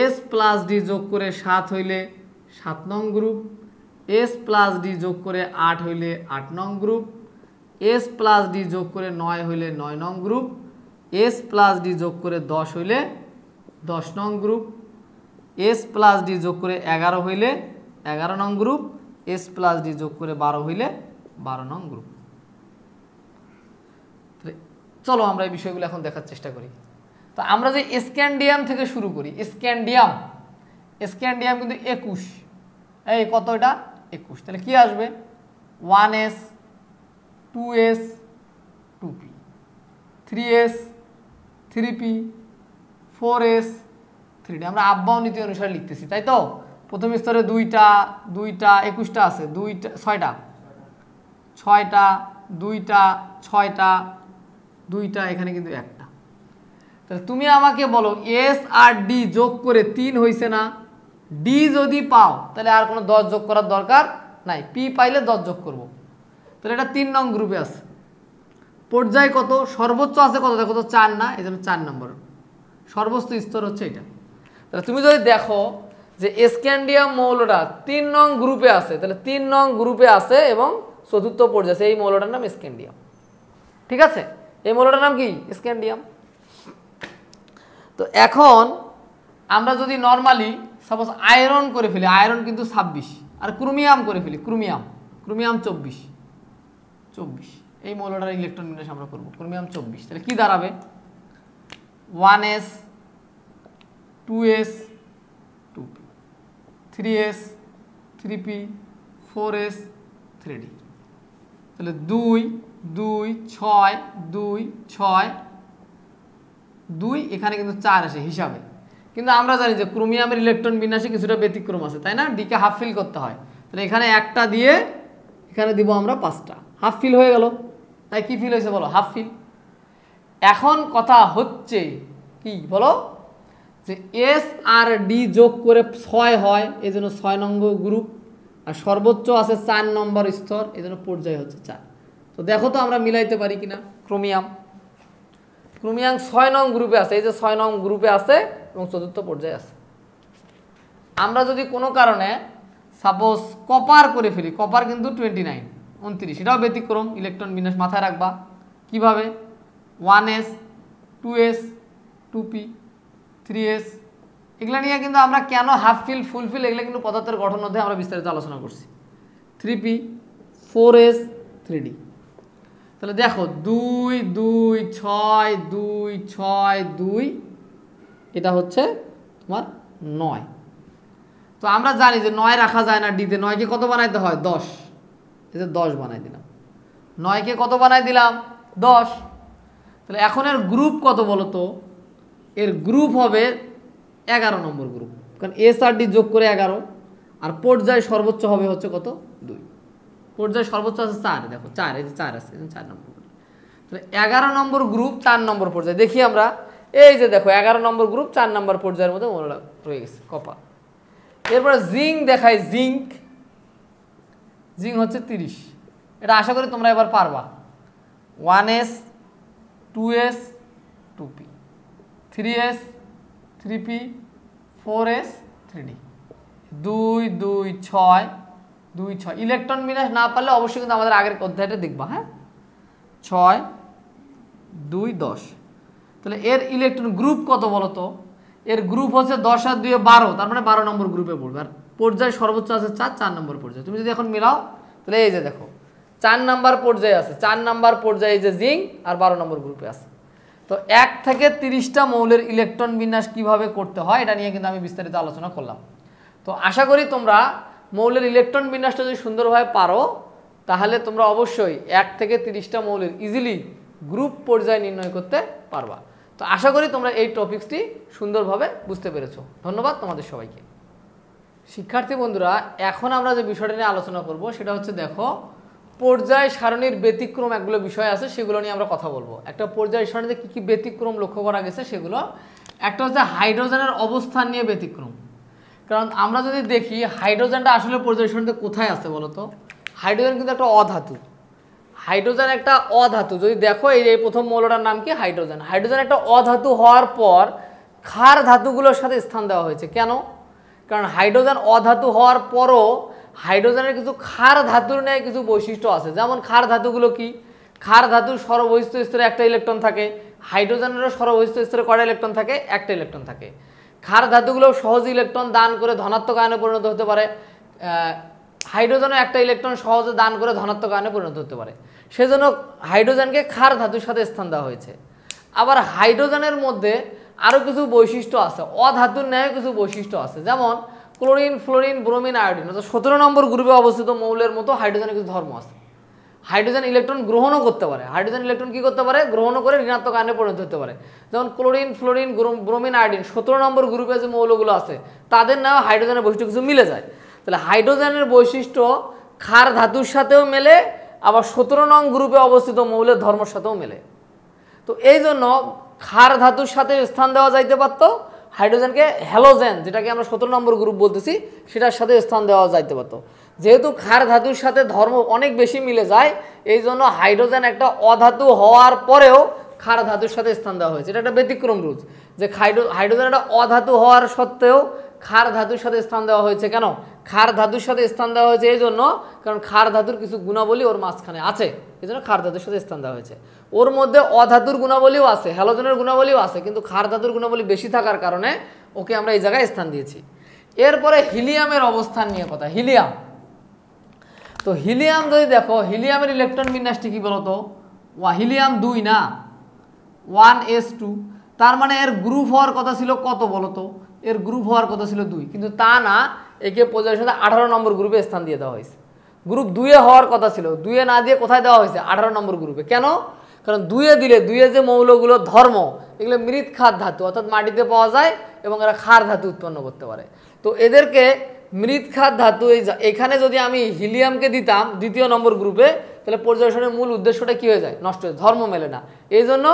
এস প্লাস ডি যোগ করে 7 হইলে 7 নং গ্রুপ। এস প্লাস ডি যোগ করে 8 হইলে 8 নং গ্রুপ। এস প্লাস ডি যোগ করে 9 হইলে 9 নং গ্রুপ। এস প্লাস ডি যোগ করে 10 হইলে 10 নং গ্রুপ। এস প্লাস ডি যোগ করে 11 হইলে 11 নং গ্রুপ। এস প্লাস ডি যোগ করে 12 হইলে 12 নং গ্রুপ। চলো আমরা এই বিষয়গুলো এখন দেখার চেষ্টা করি। তো আমরা যে স্ক্যান্ডিয়াম থেকে শুরু করি, স্ক্যান্ডিয়াম কিন্তু 21। এই কত? এটা 21। তাহলে কি আসবে? 1s 2s 2p 3s 3p 4s 3d। আমরা আব্বাও নীতি অনুসারে লিখতেছি, তাই তো? প্রথম স্তরে 2টা 21টা আছে, 2টা 6টা 2টা 6টা 2টা, এখানে কিন্তু একটা। তাহলে তুমি আমাকে বলো এস আর ডি যোগ করে 3 হইছে না? ডি যদি পাও তাহলে আর কোনো 10 যোগ করার দরকার নাই, পি পাইলে 10 যোগ করব। তাহলে এটা 3 নং গ্রুপে আছে। পর্যায় কত? সর্বোচ্চ আছে কত? দেখো তো 4 না, এই জন্য 4 নম্বর সর্বোচ্চ স্তর হচ্ছে এটা। তাহলে তুমি যদি দেখো যে স্ক্যান্ডিয়াম মৌলটা 3 নং গ্রুপে আছে, তাহলে 3 নং গ্রুপে আছে এবং চতুর্থ পর্যায়ে আছে। এই মৌলটার নাম স্ক্যান্ডিয়াম। ঠিক আছে, এই মৌলটার নাম কি? স্ক্যান্ডিয়াম। তো এখন আমরা যদি নর্মালি সাপোজ আয়রন করে ফেলি, আয়রন কিন্তু 26, আর ক্রোমিয়াম করে ফেলি, ক্রোমিয়াম 24, এই মৌলটার ইলেকট্রন বিন্যাস আমরা করব। ক্রোমিয়াম 24, তাহলে কি দাঁড়াবে? 1s 2s 2p 3s 3p 4s 3d। তাহলে 2 2 6 2 6 2, এখানে কিন্তু 4 আসে হিসাবে। কিন্তু আমরা জানি যে ক্রোমিয়ামের ইলেকট্রন বিন্যাসে কিছুটা ব্যতিক্রম আছে, তাই না? ডিকে হাফ ফিল করতে হয়। তাহলে এখানে একটা দিয়ে এখানে দিব আমরা 5টা, হাফ ফিল হয়ে গেল। তাই কি ফিল হয়েছে বলো? Half fill. এখন কথা হচ্ছে কি বলো, যে এস আর ডি যোগ করে 6 হয়, এই জন্য 6 নম্বর গ্রুপ। আর সর্বোচ্চ আছে 4 নম্বর স্তর, এই জন্য পর্যায় হচ্ছে 4। তো দেখো তো আমরা মিলাইতে পারি কিনা। ক্রোমিয়াম 6 নং গ্রুপে আছে, এই যে 6 নং গ্রুপে আছে এবং চতুর্থ পর্যায়ে আছে। আমরা যদি কোনো কারণে সাপোজ কপার করে ফেলি, কপার কিন্তু 29, এটাও ব্যতিক্রম ইলেকট্রন বিন্যাস, মাথায় রাখবা। কিভাবে? 1s 2s 2p 3s, এগুলো নিয়ে কিন্তু আমরা কেন হাফ ফিল ফুল ফিল, এগুলো কিন্তু পদার্থের গঠন অধ্যায়ে আমরা বিস্তারিত আলোচনা করছি। 3p 4s 3d। তাহলে দেখো 2 2 6 2 6 2, এটা হচ্ছে তোমার 9। তো আমরা জানি যে 9 রাখা যায় না ডিতে। 9কে কত বানাইতে হয়? 10। এই যে 10 বানাই দিলাম। 9কে কত বানাই দিলাম? 10। তাহলে এখন এর গ্রুপ কত বলো তো? এর গ্রুপ হবে 11 নম্বর গ্রুপ, কারণ এস আর ডি যোগ করে 11। আর পর্যায় সর্বোচ্চ হবে হচ্ছে কত? 2। পর্যায় সর্বোচ্চ আছে 4, দেখো 4, এই যে 4 আছে, 4 নম্বর। তাহলে 11 নম্বর গ্রুপ 4 নম্বর পর্যায়ে। দেখি আমরা, এই যে দেখো 11 নম্বর গ্রুপ 4 নম্বর পর্যায়ের মধ্যে মৌলটা রয়ে গেছে, কপার। এরপরে জিঙ্ক দেখাই, জিঙ্ক হচ্ছে 30। এটা আশা করি তোমরা এবার পারবা। 1s 2s 2p 3s 3p 4s 3d। 2 2 6 2 6 electron বিন্যাস না পারলে অবশ্যই কিন্তু আমাদের আগের অধ্যায়টা দেখবা। হ্যাঁ, 6 2 10। তাহলে এর ইলেকট্রন গ্রুপ কত বলো তো? এর গ্রুপ হচ্ছে 10 আর 2 12, তার মানে 12 নম্বর গ্রুপে পড়বে। আর পর্যায় সর্বোচ্চ আছে 4 নম্বর পর্যায়ে। তুমি যদি এখন মিলাও তাহলে এই যে দেখো 4 নাম্বার পর্যায়ে আছে, 4 নাম্বার পর্যায়ে যে জিঙ্ক আর 12 নম্বর গ্রুপে আছে। তো 1 থেকে 30টা মৌলের ইলেকট্রন বিন্যাস কিভাবে করতে হয় এটা নিয়ে কিন্তু আমি বিস্তারিত আলোচনা করলাম। তো আশা করি তোমরা মৌলের ইলেকট্রন বিন্যাসটা যদি সুন্দরভাবে পারো তাহলে তোমরা অবশ্যই 1 থেকে 30টা মৌলের ইজিলি গ্রুপ পর্যায়ে নির্ণয় করতে পারবা। তো আশা করি তোমরা এই টপিকসটি সুন্দরভাবে বুঝতে পেরেছো। ধন্যবাদ তোমাদের সবাইকে। শিক্ষার্থী বন্ধুরা, এখন আমরা যে বিষয়টা নিয়ে আলোচনা করব সেটা হচ্ছে দেখো পর্যায় সারণীর ব্যতিক্রম একগুলো বিষয় আছে, সেগুলো নিয়ে আমরা কথা বলবো। একটা পর্যায় সারণীতে কী কী ব্যতিক্রম লক্ষ্য করা গেছে সেগুলো। একটা হচ্ছে হাইড্রোজেনের অবস্থান নিয়ে ব্যতিক্রম। কারণ আমরা যদি দেখি হাইড্রোজেনটা আসলে পর্যায় সারণীতে কোথায় আছে বলো তো? হাইড্রোজেন কিন্তু একটা অধাতু। হাইড্রোজেন একটা অধাতু। যদি দেখো এই প্রথম মৌলটার নাম কি? হাইড্রোজেন। হাইড্রোজেন একটা অধাতু হওয়ার পর ক্ষার ধাতুগুলোর সাথে স্থান দেওয়া হয়েছে। কেন? কারণ হাইড্রোজেন অধাতু হওয়ার পরও হাইড্রোজেনের কিছু ক্ষার ধাতুর ন্যায় কিছু বৈশিষ্ট্য আছে। যেমন ক্ষার ধাতুগুলো কি? ক্ষার ধাতুর সরবহিষ্ঠ স্তরে একটা ইলেকট্রন থাকে, হাইড্রোজেনেরও সরবহিষ্ঠ স্তরে কয়টা ইলেকট্রন থাকে? একটা ইলেকট্রন থাকে। ক্ষার ধাতুগুলো সহজে ইলেকট্রন দান করে ধনাত্মক আয়নে পরিণত হতে পারে। হাইড্রোজেনও একটা ইলেকট্রন সহজে দান করে ধনাত্মক আয়নে পরিণত হতে পারে। সেজন্য হাইড্রোজেনকে ক্ষার ধাতুর সাথে স্থান দেওয়া হয়েছে। আবার হাইড্রোজেনের মধ্যে আরও কিছু বৈশিষ্ট্য আছে, অধাতুর ন্যায় কিছু বৈশিষ্ট্য আছে। যেমন ক্লোরিন, ফ্লোরিন, ব্রোমিন, আয়োডিন, অর্থাৎ 17 নম্বর গ্রুপে অবস্থিত মৌলের মতো হাইড্রোজেনের কিছু ধর্ম আছে। হাইড্রোজেন ইলেকট্রন গ্রহণও করতে পারে। হাইড্রোজেন ইলেকট্রন কি করতে পারে? গ্রহণও করে ঋণাত্মক আয়নে পরিণত হতে পারে। যেমন ক্লোরিন, ফ্লোরিন, ব্রোমিন, আয়োডিন 17 নম্বর গ্রুপে যে মৌলগুলো আছে তাদের নাও হাইড্রোজেনের বৈশিষ্ট্য কিছু মিলে যায়। তাহলে হাইড্রোজেনের বৈশিষ্ট্য ক্ষার ধাতুর সাথেও মেলে, আবার 17 নং গ্রুপে অবস্থিত মৌলের ধর্মের সাথেও মেলে। তো এই জন্য ক্ষার ধাতুর সাথে স্থান দেওয়া যাইতে পারত, হাইড্রোজেনকে হ্যালোজেন, যেটাকে আমরা 17 নম্বর গ্রুপ বলতেছি, সেটার সাথে স্থান দেওয়া যাইতে পারত। যেহেতু ক্ষার ধাতুর সাথে ধর্ম অনেক বেশি মিলে যায়, এই জন্য হাইড্রোজেন একটা অধাতু হওয়ার পরেও ক্ষার ধাতুর সাথে স্থান দেওয়া হয়েছে। এটা একটা ব্যতিক্রম রুলস যে হাইড্রোজেন একটা অধাতু হওয়ার সত্ত্বেও ক্ষার ধাতুর সাথে স্থান দেওয়া হয়েছে। কেন ক্ষার ধাতুর সাথে স্থান দেওয়া হয়েছে? এই জন্য কারণ ক্ষার ধাতুর কিছু গুণাবলী ওর মাঝখানে আছে, এই জন্য ক্ষার ধাতুর সাথে স্থান দেওয়া হয়েছে। ওর মধ্যে অধাতুর গুণাবলীও আছে, হ্যালোজেনের গুণাবলীও আছে, কিন্তু ক্ষার ধাতুর গুণাবলী বেশি থাকার কারণে ওকে আমরা এই জায়গায় স্থান দিয়েছি। এরপরে হিলিয়ামের অবস্থান নিয়ে কথা। হিলিয়াম, তো হিলিয়াম যদি দেখো, হিলিয়ামের ইলেকট্রন বিন্যাসটি কি বলতো? হিলিয়াম 2 না, 1s2। তার মানে এর গ্রুপ হওয়ার কথা ছিল কত বলতো? এর গ্রুপ হওয়ার কথা ছিল 2, কিন্তু তা না, একে পর্যায়ের সাথে 18 নম্বর গ্রুপে স্থান দিয়ে দেওয়া হয়েছে। গ্রুপ 2-এ হওয়ার কথা ছিল, 2-এ না দিয়ে কোথায় দেওয়া হয়েছে? 18 নম্বর গ্রুপে। কেন? কারণ 2-এ দিলে 2-এ যে মৌলগুলো ধর্ম, এগুলো মৃৎ ক্ষার ধাতু, অর্থাৎ মাটিতে পাওয়া যায় এবং এরা ক্ষার ধাতু উৎপন্ন করতে পারে। তো এদেরকে মৃৎ ক্ষার ধাতু, এখানে যদি আমি হিলিয়ামকে দিতাম 2য় নম্বর গ্রুপে, তাহলে পর্যালোচনের মূল উদ্দেশ্যটা কি হয়ে যায়? নষ্ট হয়ে, ধর্ম মেলে না। এই জন্য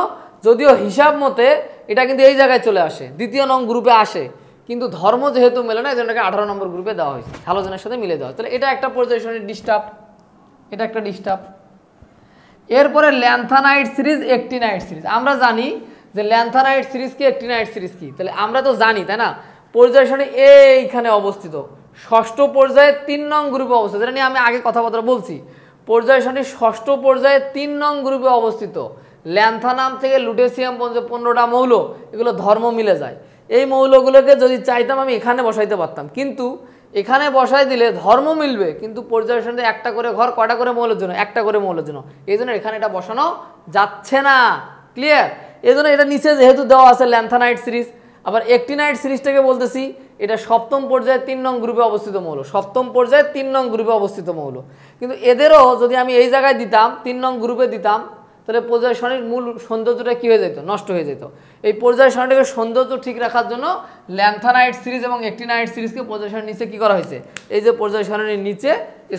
যদিও হিসাব মতে এটা কিন্তু এই জায়গায় চলে আসে, 2য় নং গ্রুপে আসে, কিন্তু ধর্ম যেহেতু মেলে না, এই জন্য 18 নম্বর গ্রুপে দেওয়া হয়েছে, হ্যালোজেনের সাথে মিলে দেওয়া। তাহলে এটা একটা পর্যালোচনের ডিস্টার্ব, এটা একটা ডিস্টার্ব। এরপরে ল্যান্থানাইট সিরিজ, অ্যাক্টিনাইট সিরিজ। আমরা জানি যে ল্যান্থানাইট সিরিজ কি, অ্যাক্টিনাইট সিরিজ কি, তাহলে আমরা তো জানি, তাই না? পর্যায় সারণী এইখানে অবস্থিত, 6ষ্ঠ পর্যায়ে 3 নং গ্রুপে অবস্থিত। এটা নিয়ে আমি আগে কথাবার্তা বলছি। পর্যায় সারণী 6ষ্ঠ পর্যায়ে 3 নং গ্রুপে অবস্থিত। ল্যান্থানাম থেকে লুটেসিয়াম পর্যন্ত 15টা মৌল, এগুলো ধর্ম মিলে যায়। এই মৌলগুলোকে যদি চাইতাম আমি এখানে বসাইতে পারতাম, কিন্তু এখানে বসাই দিলে ধর্ম মিলবে, কিন্তু পর্যায় সারণীতে একটা করে ঘর, কয়টা করে মৌলের জন্য? একটা করে মৌলের জন্য। এই জন্য এখানে এটা বসানো যাচ্ছে না। ক্লিয়ার? এই জন্য এটা নিচে যেহেতু দেওয়া আছে ল্যান্থানাইট সিরিজ। আবার অ্যাক্টিনাইট সিরিজটাকে বলতেছি, এটা 7ম পর্যায়ে 3 নং গ্রুপে অবস্থিত মৌল, 7ম পর্যায়ে 3 নং গ্রুপে অবস্থিত মৌল। কিন্তু এদেরও যদি আমি এই জায়গায় দিতাম, 3 নং গ্রুপে দিতাম, তাহলে পর্যায় সারণীর মূল সৌন্দর্যটা কী হয়ে যেত? নষ্ট হয়ে যেত। এই পর্যায় সারণীটাকে সৌন্দর্য ঠিক রাখার জন্য ল্যান্থানাইট সিরিজ এবং অ্যাক্টিনাইট সিরিজকে পর্যায় সারণীর নিচে কী করা হয়েছে? এই যে পর্যায় সারণীর নিচে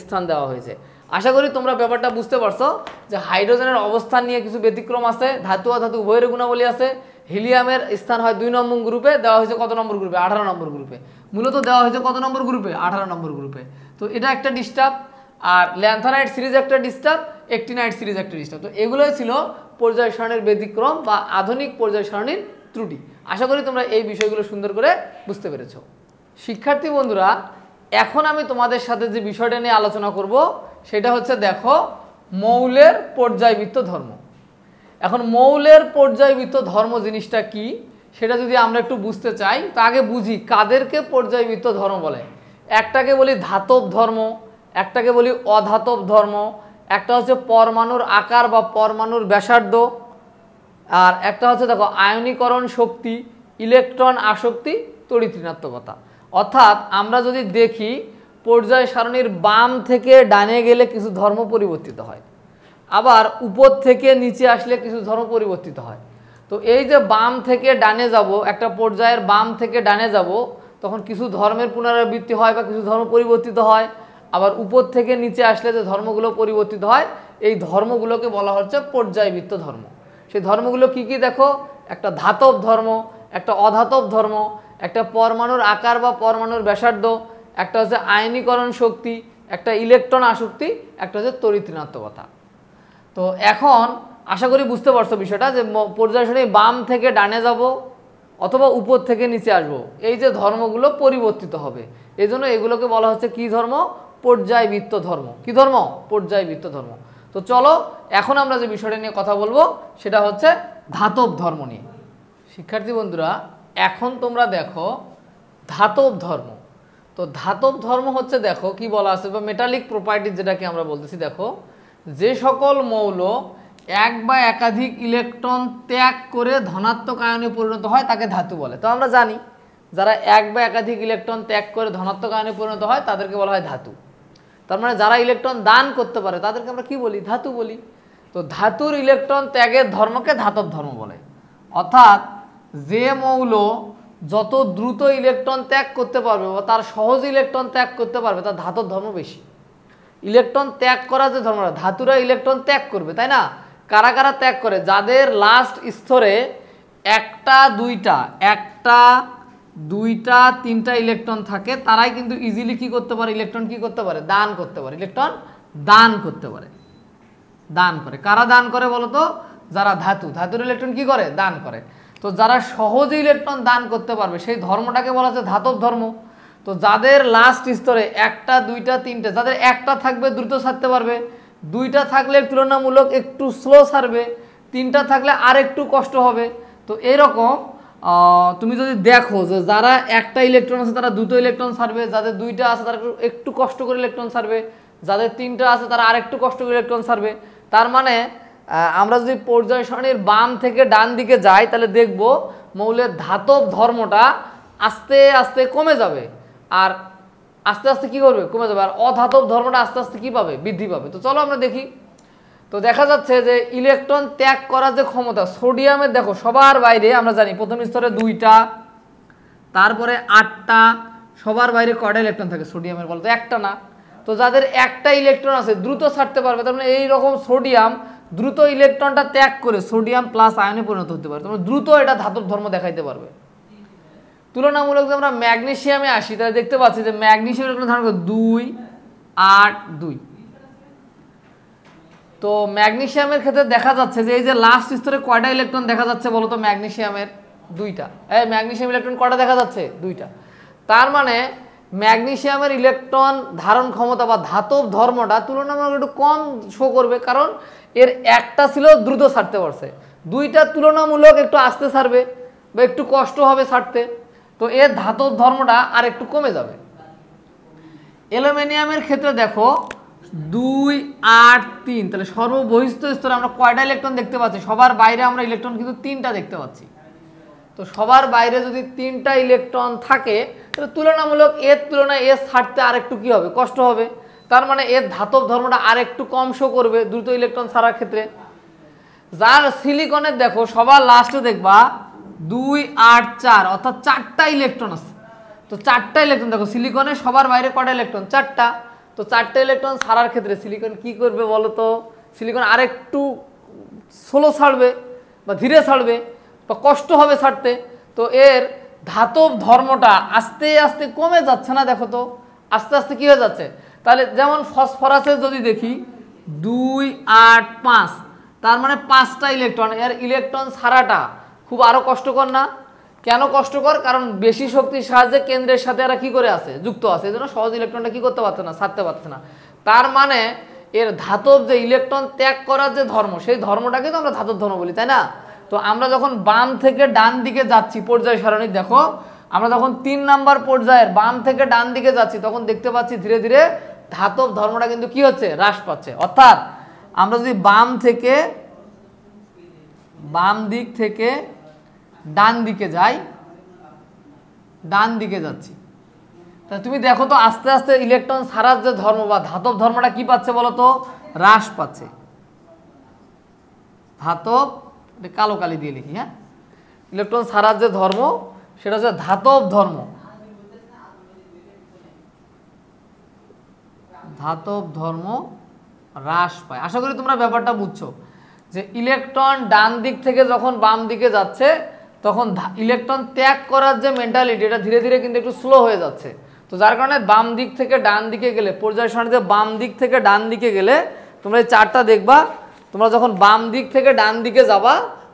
স্থান দেওয়া হয়েছে। আশা করি তোমরা ব্যাপারটা বুঝতে পারছো যে হাইড্রোজেনের অবস্থান নিয়ে কিছু ব্যতিক্রম আছে, ধাতু অধাতু উভয়ের গুণাবলী আছে। হিলিয়ামের স্থান হয় 2 নম্বর গ্রুপে, দেওয়া হয়েছে কত নম্বর গ্রুপে? 18 নম্বর গ্রুপে। মূলত দেওয়া হয়েছে কত নম্বর গ্রুপে? 18 নম্বর গ্রুপে। তো এটা একটা ডিস্টার্ব। আর ল্যান্থানাইট সিরিজ একটা ডিস্টার্ব, অ্যাক্টিনাইট সিরিজ একটা ডিস্টার্ব। তো এগুলোই ছিল পর্যায় সারণীর ব্যতিক্রম বা আধুনিক পর্যায় সারণীর ত্রুটি। আশা করি তোমরা এই বিষয়গুলো সুন্দর করে বুঝতে পেরেছো। শিক্ষার্থী বন্ধুরা, এখন আমি তোমাদের সাথে যে বিষয়টা নিয়ে আলোচনা করব সেটা হচ্ছে দেখো মৌলের পর্যায়বৃত্ত ধর্ম। এখন মৌলের পর্যায়বৃত্ত ধর্ম জিনিসটা কি সেটা যদি আমরা একটু বুঝতে চাই তো আগে বুঝি কাদেরকে পর্যায়বৃত্ত ধর্ম বলে। একটাকে বলি ধাতব ধর্ম, একটাকে বলি অধাতব ধর্ম, একটা হচ্ছে পরমাণুর আকার বা পরমাণুর ব্যাসার্ধ, আর একটা হচ্ছে দেখো আয়নীকরণ শক্তি, ইলেকট্রন আসক্তি, তড়িৎ ঋণাত্মকতা। অর্থাৎ আমরা যদি দেখি পর্যায় সারণীর বাম থেকে ডানে গেলে কিছু ধর্ম পরিবর্তিত হয়, আবার উপর থেকে নিচে আসলে কিছু ধর্ম পরিবর্তিত হয়। তো এই যে বাম থেকে ডানে যাব, একটা পর্যায়ের বাম থেকে ডানে যাব, তখন কিছু ধর্মের পুনরাবৃত্তি হয় বা কিছু ধর্ম পরিবর্তিত হয়। আবার উপর থেকে নিচে আসলে যে ধর্মগুলো পরিবর্তিত হয় এই ধর্মগুলোকে বলা হচ্ছে পর্যায়বৃত্ত ধর্ম। সেই ধর্মগুলো কি কি দেখো, একটা ধাতব ধর্ম, একটা অধাতব ধর্ম, একটা পরমাণুর আকার বা পরমাণুর ব্যাসার্ধ, একটা হচ্ছে আয়নীকরণ শক্তি, একটা ইলেকট্রন আসক্তি, একটা হচ্ছে তড়িৎ ঋণাত্মকতা। তো এখন আশা করি বুঝতে পারছো বিষয়টা যে পর্যায় সারণী বাম থেকে ডানে যাব অথবা উপর থেকে নিচে আসবো, এই যে ধর্মগুলো পরিবর্তিত হবে, এই জন্য এগুলোকে বলা হচ্ছে কি ধর্ম, পর্যায়বৃত্ত ধর্ম। কি ধর্ম, পর্যায়বৃত্ত ধর্ম। তো চলো এখন আমরা যে বিষয়টা নিয়ে কথা বলবো সেটা হচ্ছে ধাতব ধর্ম নিয়ে। শিক্ষার্থী বন্ধুরা এখন তোমরা দেখো ধাতব ধর্ম। তো ধাতব ধর্ম হচ্ছে দেখো কি বলা আছে বা মেটালিক প্রপার্টিজ যেটাকে আমরা বলতেছি, দেখো যে সকল মৌল এক বা একাধিক ইলেকট্রন ত্যাগ করে ধনাত্মক আয়নে পরিণত হয় তাকে ধাতু বলে। তো আমরা জানি যারা এক বা একাধিক ইলেকট্রন ত্যাগ করে ধনাত্মক আয়নে পরিণত হয় তাদেরকে বলা হয় ধাতু। তার মানে যারা ইলেকট্রন দান করতে পারে তাদেরকে আমরা কি বলি, ধাতু বলি। তো ধাতুর ইলেকট্রন ত্যাগের ধর্মকে ধাতব ধর্ম বলে। অর্থাৎ যে মৌল যত দ্রুত ইলেকট্রন ত্যাগ করতে পারবে বা তার সহজ ইলেকট্রন ত্যাগ করতে পারবে তার ধাতব ধর্ম বেশি। ইলেকট্রন ত্যাগ করা যে ধর্মটা, ধাতুরা ইলেকট্রন ত্যাগ করবে, তাই না? কারা কারা ত্যাগ করে, যাদের লাস্ট স্তরে একটা দুইটা তিনটা ইলেকট্রন থাকে তারাই কিন্তু ইজিলি কি করতে পারে, ইলেকট্রন কি করতে পারে, দান করতে পারে, ইলেকট্রন দান করতে পারে, দান করে। কারা দান করে বলতো, যারা ধাতুর ইলেকট্রন কি করে, দান করে। তো যারা সহজে ইলেকট্রন দান করতে পারবে সেই ধর্মটাকে বলা হচ্ছে ধাতব ধর্ম। তো যাদের লাস্ট স্তরে একটা দুইটা তিনটে, যাদের একটা থাকবে দ্রুত ছাড়তে পারবে, দুইটা থাকলে তুলনামূলক একটু স্লো ছাড়বে, তিনটা থাকলে আর একটু কষ্ট হবে। তো এরকম তুমি যদি দেখো যে যারা একটা ইলেকট্রন আছে তারা দ্রুত ইলেকট্রন ছাড়বে, যাদের দুইটা আছে তারা একটু কষ্ট করে ইলেকট্রন ছাড়বে, যাদের তিনটা আছে তারা আর একটু কষ্ট করে ইলেকট্রন ছাড়বে। তার মানে আমরা যদি পর্যায় সারণীর বাম থেকে ডান দিকে যাই তাহলে দেখব মৌলের ধাতব ধর্মটা আস্তে আস্তে কমে যাবে, আর আস্তে আস্তে কি করবে, কমে যাবে। আর অধাতব ধর্মটা আস্তে আস্তে কি পাবে, বৃদ্ধি পাবে। তো চলো আমরা দেখি। তো দেখা যাচ্ছে যে ইলেকট্রন ত্যাগ করার যে ক্ষমতা, সোডিয়ামের দেখো সবার বাইরে আমরা জানি প্রথম স্তরে 2টা, তারপরে 8টা, সবার বাইরে কয়টা ইলেকট্রন থাকে সোডিয়ামের, বলতো একটা না। তো যাদের একটা ইলেকট্রন আছে দ্রুত ছাড়তে পারবে, তার মানে এইরকম সোডিয়াম দ্রুত ইলেকট্রনটা ত্যাগ করে সোডিয়াম প্লাস আয়নে পরিণত হতে পারে, তার মানে দ্রুত এটা ধাতব ধর্ম দেখাইতে পারবে। তুলনামূলক যদি আমরা ম্যাগনেসিয়ামে আসি তাহলে দেখতে পাচ্ছি যে ম্যাগনেসিয়াম ইলেকট্রন ধারণ করে 2, 8, 2। তো ম্যাগনেসিয়ামের ক্ষেত্রে দেখা যাচ্ছে যে এই যে লাস্ট স্তরে কয়টা ইলেকট্রন দেখা যাচ্ছে বলতো, ম্যাগনেসিয়ামের 2টা। ম্যাগনেসিয়াম ইলেকট্রন কয়টা দেখা যাচ্ছে, 2টা। তার মানে ম্যাগনেসিয়ামের ইলেকট্রন ধারণ ক্ষমতা বা ধাতব ধর্মটা তুলনামূলক একটু কম শো করবে, কারণ এর একটা ছিল দ্রুত ছাড়তে পারছে, 2টা তুলনামূলক একটু আস্তে ছাড়বে বা একটু কষ্ট হবে ছাড়তে, তো এর ধাতব ধর্মটা আর একটু কমে যাবে। অ্যালুমিনিয়ামের ক্ষেত্রে দেখো 2, 8, 3, তাহলে সর্ববহিষ্ঠ স্তরে আমরা কয়টা ইলেকট্রন দেখতে পাচ্ছি, সবার বাইরে আমরা ইলেকট্রন কিন্তু 3টা দেখতে পাচ্ছি। তো সবার বাইরে যদি 3টা ইলেকট্রন থাকে তাহলে তুলনামূলক এর তুলনায় এর ছাড়তে আর একটু কি হবে, কষ্ট হবে। তার মানে এর ধাতব ধর্মটা আর একটু কম শো করবে দ্রুত ইলেকট্রন ছাড়ার ক্ষেত্রে। যার সিলিকনের দেখো সবার লাস্টে দেখবা 2, 8, 4, অর্থাৎ 4টা ইলেকট্রন আছে। তো 4টা ইলেকট্রন দেখো সিলিকনে সবার বাইরে কয়টা ইলেকট্রন, 4টা। তো 4টা ইলেকট্রন ছাড়ার ক্ষেত্রে সিলিকন কি করবে বলো তো, সিলিকন আর একটু স্লো ছাড়বে বা ধীরে ছাড়বে বা কষ্ট হবে ছাড়তে। তো এর ধাতব ধর্মটা আস্তে আস্তে কমে যাচ্ছে না, দেখো তো আস্তে আস্তে কি হয়ে যাচ্ছে। তাহলে যেমন ফসফরাসের যদি দেখি 2, 8, 5, তার মানে 5টা ইলেকট্রন, এর ইলেকট্রন ছাড়াটা খুব আরো কষ্টকর না। কেন কষ্টকর? কারণ বেশি শক্তির সাহায্যে কেন্দ্রের সাথে এরা কি করে আছে, যুক্ত আছে, এই জন্য সহজ ইলেকট্রনটা কি করতে পারছে না, ছাড়তে পারছে না। তার মানে এর ধাতব যে ইলেকট্রন ত্যাগ করার যে ধর্ম, সেই ধর্মটাকে তো আমরা ধাতব ধর্ম বলি, তাই না? তো আমরা যখন বাম থেকে ডান দিকে যাচ্ছি পর্যায় সারণী, দেখো আমরা যখন 3 নাম্বার পর্যায়ের বাম থেকে ডান দিকে যাচ্ছি তখন দেখতে পাচ্ছি ধীরে ধীরে ধাতব ধর্মটা কিন্তু কি হচ্ছে, হ্রাস পাচ্ছে। অর্থাৎ আমরা যদি বাম দিক থেকে ডান দিকে যাই, ডান দিকে যাচ্ছি, তা তুমি দেখো তো আস্তে আস্তে ইলেকট্রন ছাড়ার যে ধর্ম বা ধাতব ধর্মটা কি পাচ্ছে বলো তো, হ্রাস পাচ্ছে। ধাতব, কালো কালি দিয়ে লিখি, হ্যাঁ, ইলেকট্রন ছাড়ার যে ধর্ম সেটা হচ্ছে ধাতব ধর্ম। ধাতব ধর্ম হ্রাস পায়। আশা করি তোমরা ব্যাপারটা বুঝছো যে ইলেকট্রন ডান দিক থেকে যখন বাম দিকে যাচ্ছে তখন ইলেকট্রন ত্যাগ করার যে মেন্টালিটি এটা ধীরে ধীরে কিন্তু একটু স্লো হয়ে যাচ্ছে। তো যার কারণে বাম দিক থেকে ডান দিকে গেলে, পর্যায় সারণীতে বাম দিক থেকে ডান দিকে গেলে তোমরা এই চারটা দেখবা, তোমরা যখন বাম দিক থেকে ডান দিকে যাবা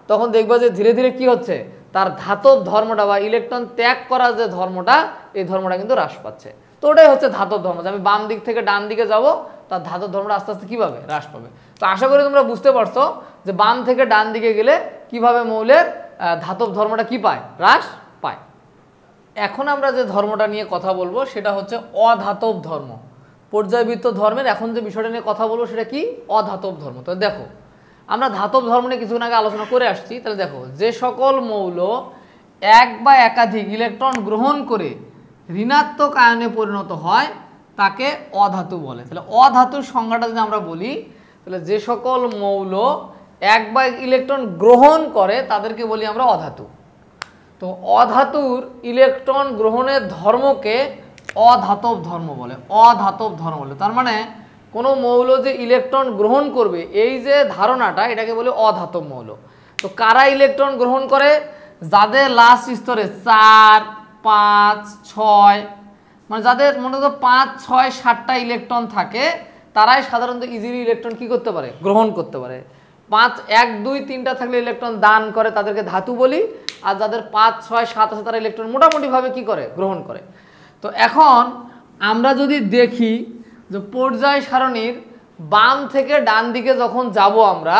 তখন দেখবা যে ধীরে ধীরে কি হচ্ছে, তার ধাতব ধর্মটা বা ইলেকট্রন ত্যাগ করার যে ধর্মটা, এই ধর্মটা কিন্তু হ্রাস পাচ্ছে। তো ওটাই হচ্ছে ধাতব ধর্ম, যে আমি বাম দিক থেকে ডান দিকে যাব তার ধাতব ধর্মটা আস্তে আস্তে কীভাবে হ্রাস পাবে। তো আশা করি তোমরা বুঝতে পারছো যে বাম থেকে ডান দিকে গেলে কিভাবে মৌলের ধাতব ধর্মটা কি পায়, হ্রাস পায়। এখন আমরা যে ধর্মটা নিয়ে কথা বলবো সেটা হচ্ছে অধাতব ধর্ম। পর্যায়বৃত্ত ধর্মের এখন যে বিষয়টা নিয়ে কথা বলবো সেটা কি, অধাতব ধর্ম। তো দেখো আমরা ধাতব ধর্ম নিয়ে কিছুক্ষণ আগে আলোচনা করে আসছি। তাহলে দেখো যে সকল মৌল এক বা একাধিক ইলেকট্রন গ্রহণ করে ঋণাত্মক আয়নে পরিণত হয় তাকে অধাতু বলে। তাহলে অধাতুর সংজ্ঞাটা যদি আমরা বলি, তাহলে যে সকল মৌল এক বা ইলেকট্রন গ্রহণ করে তাদেরকে বলি আমরা অধাতু। তো অধাতুর ইলেকট্রন গ্রহণের ধর্মকে অধাতব ধর্ম বলে, অধাতব ধর্ম বলে। তার মানে কোনো মৌল যে ইলেকট্রন গ্রহণ করবে এই যে ধারণাটা, এটাকে বলে অধাতব মৌল। তো কারা ইলেকট্রন গ্রহণ করে, যাদের লাস্ট স্তরে 4, 5, 6 মানে যাদের মনে করো 5, 6, 7টা ইলেকট্রন থাকে তারাই সাধারণত ইজিলি ইলেকট্রন কি করতে পারে, গ্রহণ করতে পারে। 5, 1, 2, 3টা থাকলে ইলেকট্রন দান করে, তাদেরকে ধাতু বলি। আর যাদের 5, 6, 7 আছে তারা ইলেকট্রন মোটামুটিভাবে কি করে, গ্রহণ করে। তো এখন আমরা যদি দেখি যে পর্যায় সারণীর বাম থেকে ডান দিকে যখন যাব আমরা,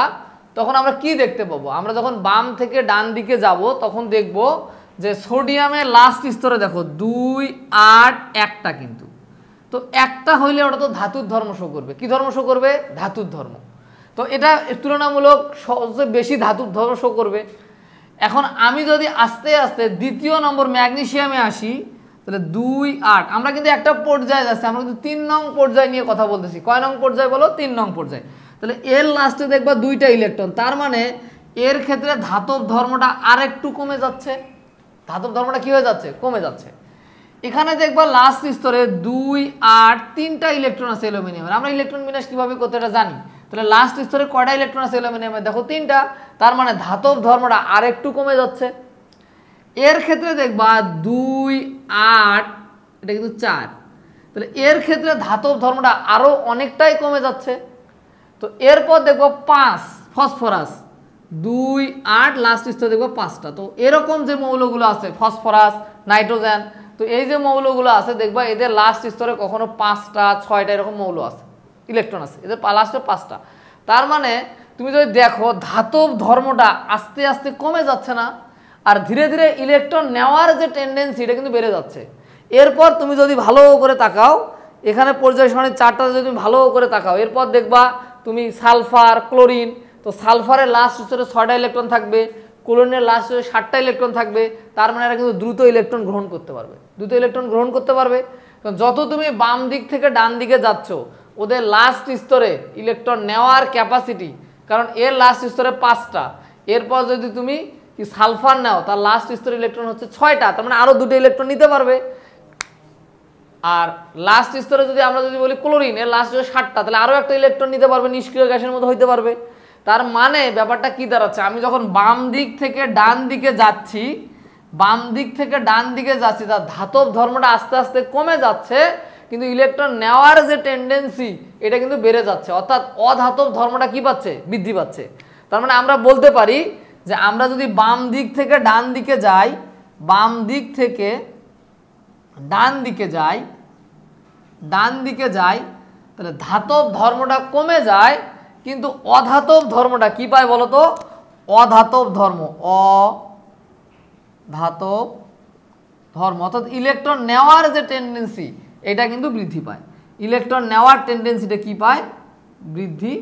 তখন আমরা কি দেখতে পাবো, আমরা যখন বাম থেকে ডান দিকে যাব তখন দেখব যে সোডিয়ামের লাস্ট স্তরে দেখো 2, 8 একটা, কিন্তু তো একটা হইলে ওটা তো ধাতুর ধর্ম শো করবে। কি ধর্ম শো করবে, ধাতুর ধর্ম। তো এটা তুলনামূলক সবচেয়ে বেশি ধাতুর ধর্ম শো করবে। এখন আমি যদি আস্তে আস্তে দ্বিতীয় নম্বর ম্যাগনেসিয়ামে আসি, তাহলে 2, 8 আমরা কিন্তু একটা পর্যায়ে যাচ্ছি, আমরা কিন্তু 3 নং পর্যায় নিয়ে কথা বলতেছি। কয় নং পর্যায় বলো, 3 নং পর্যায়। তাহলে এর লাস্টে দেখবা 2টা ইলেকট্রন, তার মানে এর ক্ষেত্রে ধাতব ধর্মটা আর একটু কমে যাচ্ছে। ধাতব ধর্মটা কি হয়ে যাচ্ছে, কমে যাচ্ছে। এখানে দেখবা লাস্ট স্তরে 2, 8 3টা ইলেকট্রন আছে অ্যালুমিনিয়ামের। আমরা ইলেকট্রন বিন্যাস কিভাবে করতে এটা জানি। তাহলে লাস্ট স্তরে কয়টা ইলেকট্রন আছে অ্যালুমিনিয়ামের, দেখো 3টা, তার মানে ধাতব ধর্মটা আর একটু কমে যাচ্ছে। এর ক্ষেত্রে দেখবা 2, 8 এটা কিন্তু 4, তাহলে এর ক্ষেত্রে ধাতব ধর্মটা আরো অনেকটাই কমে যাচ্ছে। তো এরপর দেখবো 5 ফসফরাস, 2, 8 লাস্ট স্তরে দেখবো 5টা। তো এরকম যে মৌলগুলো আছে ফসফরাস, নাইট্রোজেন, তো এই যে মৌলগুলো আছে দেখবা এদের লাস্ট স্তরে কখনো 5টা, 6টা এরকম মৌল আছে, ইলেকট্রন আছে, এদের লাস্টে 5টা। তার মানে তুমি যদি দেখো ধাতব ধর্মটা আস্তে আস্তে কমে যাচ্ছে না, আর ধীরে ধীরে ইলেকট্রন নেওয়ার যে টেন্ডেন্সি এটা কিন্তু বেড়ে যাচ্ছে। এরপর তুমি যদি ভালো করে তাকাও, এখানে পর্যায় সারণীর 4টা যদি তুমি ভালো করে তাকাও, এরপর দেখবা তুমি সালফার, ক্লোরিন। তো সালফারের লাস্ট স্তরে 6টা ইলেকট্রন থাকবে, ক্লোরিনের লাস্ট স্তরে 7টা ইলেকট্রন থাকবে। তার মানে এরা কিন্তু দ্রুত ইলেকট্রন গ্রহণ করতে পারবে, দ্রুত ইলেকট্রন গ্রহণ করতে পারবে। যত তুমি বাম দিক থেকে ডান দিকে যাচ্ছ ওদের লাস্ট স্তরে ইলেকট্রন নেওয়ার ক্যাপাসিটি, কারণ এর লাস্ট স্তরে 5টা, এরপর যদি তুমি কি সালফার নাও তার লাস্ট স্তরে ইলেকট্রন হচ্ছে 6টা, তার মানে আরো 2টা ইলেকট্রন নিতে পারবে। আর লাস্ট স্তরে যদি আমরা যদি বলি ক্লোরিন, এর লাস্ট স্তরে 7টা, তাহলে আরো একটা ইলেকট্রন নিতে পারবে, নিষ্ক্রিয় গ্যাসের মতো হইতে পারবে। তার মানে ব্যাপারটা কি দাঁড়াচ্ছে, আমি যখন বাম দিক থেকে ডান দিকে যাচ্ছি, বাম দিক থেকে ডান দিকে যাচ্ছি, তার ধাতব ধর্মটা আস্তে আস্তে কমে যাচ্ছে, কিন্তু ইলেকট্রন নেওয়ার যে টেন্ডেন্সি এটা কিন্তু বেড়ে যাচ্ছে। অর্থাৎ অধাতব ধর্মটা কি পাচ্ছে, বৃদ্ধি পাচ্ছে। তার মানে আমরা বলতে পারি যে আমরা যদি বাম দিক থেকে ডান দিকে যাই, বাম দিক থেকে ডান দিকে যাই, তাহলে ধাতব ধর্মটা কমে যায়, কিন্তু অধাতব ধর্মটা কি পায় বলো তো? অধাতব ধর্ম, অধাতব ধর্ম অর্থাৎ ইলেকট্রন নেওয়ার যে টেন্ডেন্সি এটা কিন্তু বৃদ্ধি পায়। ইলেকট্রন নেওয়ার টেন্ডেন্সিটা কি পায়? বৃদ্ধি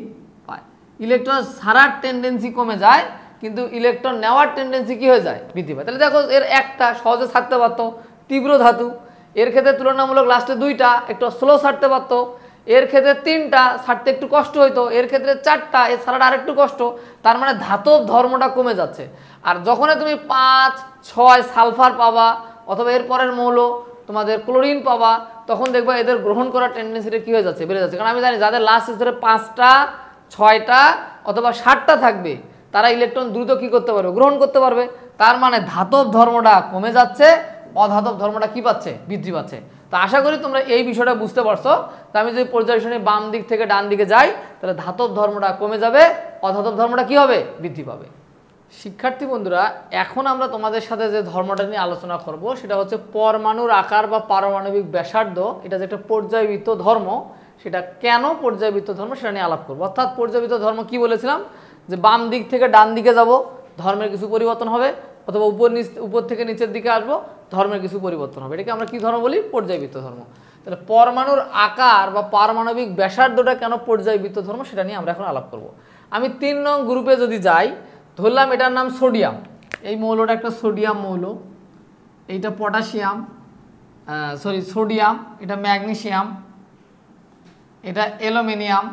পায়। ইলেকট্রন ছাড়ার টেন্ডেন্সি কমে যায়, কিন্তু ইলেকট্রন নেওয়ার টেন্ডেন্সি কি হয়ে যায়? বৃদ্ধি পায়। তাহলে দেখো এর একটা সহজে ছাড়তে পারতো, তীব্র ধাতু, এর ক্ষেত্রে তুলনামূলক লাস্টে দুইটা একটু স্লো ছাড়তে পারতো, এর ক্ষেত্রে তিনটা ছাড়তে একটু কষ্ট হইতো, এর ক্ষেত্রে চারটা এর ছাড়াটা আরেকটু কষ্ট। তার মানে ধাতব ধর্মটা কমে যাচ্ছে। আর যখনই তুমি 5, 6 সালফার পাবা অথবা এর পরের মৌল তোমাদের ক্লোরিন পাবা, তখন দেখবা এদের গ্রহণ করার টেন্ডেন্সিটা কি হয়ে যাচ্ছে? বেড়ে যাচ্ছে। কারণ আমি জানি যাদের লাস্ট স্তরে 5টা, 6টা অথবা 7টা থাকবে তারা ইলেকট্রন দ্রুত কি করতে পারবে? গ্রহণ করতে পারবে। তার মানে ধাতব ধর্মটা কমে যাচ্ছে, অধাতব ধর্মটা কি পাচ্ছে? বৃদ্ধি পাচ্ছে। তো আশা করি তোমরা এই বিষয়টা বুঝতে পারছো। তো আমি যদি পর্যায় সারণী বাম দিক থেকে ডান দিকে যাই, তাহলে ধাতব ধর্মটা কমে যাবে, অধাতব ধর্মটা কি হবে? বৃদ্ধি পাবে। শিক্ষার্থী বন্ধুরা, এখন আমরা তোমাদের সাথে যে ধর্মটা নিয়ে আলোচনা করব সেটা হচ্ছে পরমাণুর আকার বা পারমাণবিক ব্যাসার্ধ। এটা যে একটা পর্যায়বৃত্ত ধর্ম, সেটা কেন পর্যায়বৃত্ত ধর্ম সেটা নিয়ে আলাপ করবো। অর্থাৎ পর্যায়বৃত্ত ধর্ম কি বলেছিলাম? যে বাম দিক থেকে ডান দিকে যাব, ধর্মের কিছু পরিবর্তন হবে, অথবা উপর থেকে নিচের দিকে আসবো, ধর্মের কিছু পরিবর্তন হবে। এটাকে আমরা কি ধর্ম বলি? পর্যায়বৃত্ত ধর্ম। তাহলে পরমাণুর আকার বা পারমাণবিক ব্যাসার্ধটা কেন পর্যায়বৃত্ত ধর্ম সেটা নিয়ে আমরা এখন আলাপ করব। আমি 3 নং গ্রুপে যদি যাই, ধরলাম এটার নাম সোডিয়াম, এই মৌলটা একটা সোডিয়াম মৌল, এইটা পটাশিয়াম, সোডিয়াম, এটা ম্যাগনেসিয়াম, এটা অ্যালুমিনিয়াম,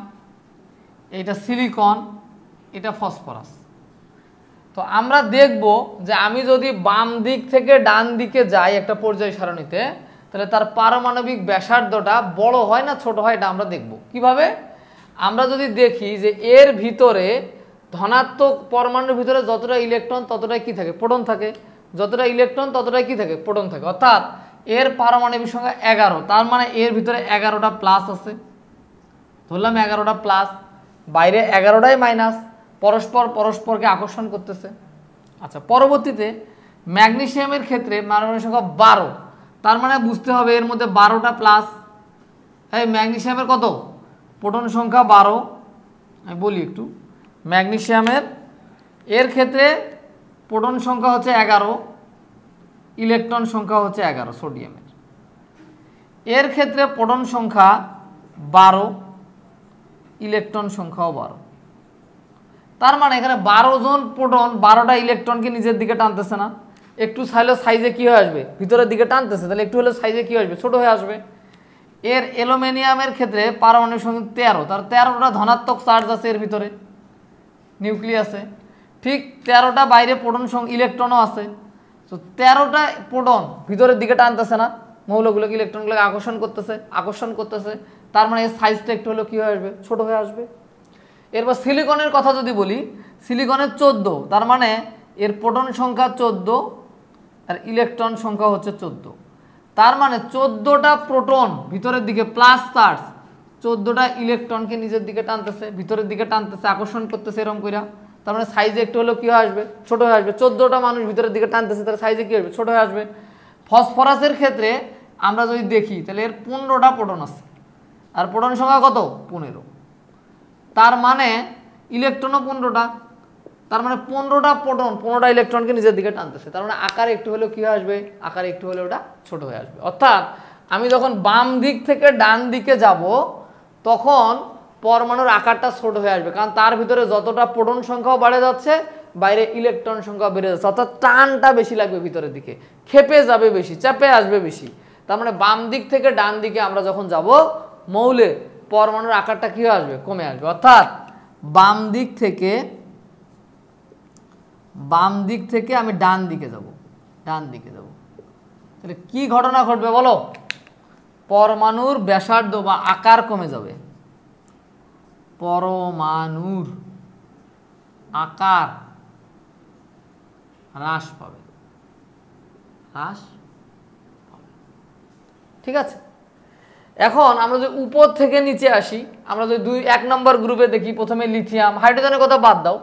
এটা সিলিকন, এটা ফসফরাস। তো আমরা দেখব যে আমি যদি বাম দিক থেকে ডান দিকে যাই একটা পর্যায় সারণীতে, তাহলে তার পারমাণবিক ব্যাসার্ধটা বড় হয় না ছোট হয়, এটা আমরা দেখব কিভাবে। আমরা যদি দেখি যে এর ভিতরে ধনাত্মক পরমাণুর ভিতরে যতটা ইলেকট্রন ততটাই কি থাকে? প্রোটন থাকে। যতটা ইলেকট্রন ততটাই কি থাকে? প্রোটন থাকে। অর্থাৎ এর পারমাণবিক সংখ্যা 11, তার মানে এর ভিতরে 11টা প্লাস আছে। ধরলাম 11টা প্লাস, বাইরে 11টাই মাইনাস, পরস্পরকে আকর্ষণ করতেছে। আচ্ছা, পরবর্তীতে ম্যাগনেসিয়ামের ক্ষেত্রে পারমাণবিক সংখ্যা 12, তার মানে বুঝতে হবে এর মধ্যে 12টা প্লাস। এই ম্যাগনেসিয়ামের কত? প্রোটন সংখ্যা 12। আমি বলি একটু, ম্যাগনেসিয়ামের এর ক্ষেত্রে প্রোটন সংখ্যা হচ্ছে 11, ইলেকট্রন সংখ্যা হচ্ছে 11। সোডিয়ামের এর ক্ষেত্রে প্রোটন সংখ্যা 12, ইলেকট্রন সংখ্যাও 12। তার মানে এখানে 12 জন প্রোটন 12টা ইলেকট্রনকে নিজের দিকে টানতেছে না? একটু চাইলে সাইজে কি হয়ে আসবে? ভিতরের দিকে টানতেছে, তাহলে একটু হলে সাইজে কি আসবে? ছোট হয়ে আসবে। এর অ্যালুমিনিয়ামের ক্ষেত্রে পারমাণবিক সংখ্যা 13, তার 13টা ধনাত্মক চার্জ আছে এর ভিতরে, নিউক্লিয়াসে। ঠিক 13টা বাইরে প্রোটন ইলেকট্রনও আছে। তো 13টা প্রোটন ভিতরের দিকে টানতেছে না, মৌলগুলোকে ইলেকট্রনগুলোকে আকর্ষণ করতেছে। তার মানে এর সাইজটা একটু হলেও কী হয়ে আসবে? ছোট হয়ে আসবে। এরপর সিলিকনের কথা যদি বলি, সিলিকনের 14, তার মানে এর প্রোটন সংখ্যা 14 আর ইলেকট্রন সংখ্যা হচ্ছে 14। তার মানে 14টা প্রোটন ভিতরের দিকে প্লাস চার্জ, 14টা ইলেকট্রনকে নিজের দিকে টানতেছে, ভিতরের দিকে টানতেছে, আকর্ষণ করতেছে এরকম কইরা। তার মানে সাইজে একটু হলেও কী হয়ে আসবে? ছোট হয়ে আসবে। 14টা মানুষ ভিতরের দিকে টানতেছে, তার সাইজে কী আসবে? ছোট হয়ে আসবে। ফসফরাসের ক্ষেত্রে আমরা যদি দেখি, তাহলে এর 15টা প্রোটন আছে, আর প্রোটন সংখ্যা কত? 15। তার মানে ইলেকট্রনও 15টা, তার মানে 15টা প্রোটন 15টা ইলেকট্রনকে নিজের দিকে টানতেছে। তার মানে আকারে একটু হলেও কী হয়ে আসবে? আকারে একটু হলেও ওটা ছোট হয়ে আসবে। অর্থাৎ আমি যখন বাম দিক থেকে ডান দিকে যাব, তখন পরমাণুর আকারটা ছোট হয়ে আসবে, কারণ তার ভিতরে যতটা প্রোটন সংখ্যাও বেড়ে যাচ্ছে, বাইরে ইলেকট্রন সংখ্যা বেড়ে যাচ্ছে। অর্থাৎ টানটা বেশি লাগবে ভিতরের দিকে, খেপে যাবে বেশি, চাপে আসবে বেশি। তার মানে বাম দিক থেকে ডান দিকে আমরা যখন যাব, মৌলের পরমাণুর আকারটা কী হয়ে আসবে? কমে আসবে। অর্থাৎ বাম দিক থেকে আমি ডান দিকে যাব, তাহলে কি ঘটনা ঘটবে বলো? পরমাণুর ব্যাসার্ধ বা আকার কমে যাবে, পরমাণুর আকার হ্রাস পাবে। ঠিক আছে, এখন আমরা যদি উপর থেকে নিচে আসি, আমরা যদি 1 নম্বর গ্রুপে দেখি, প্রথমে লিথিয়াম, হাইড্রোজেনের কথা বাদ দাও।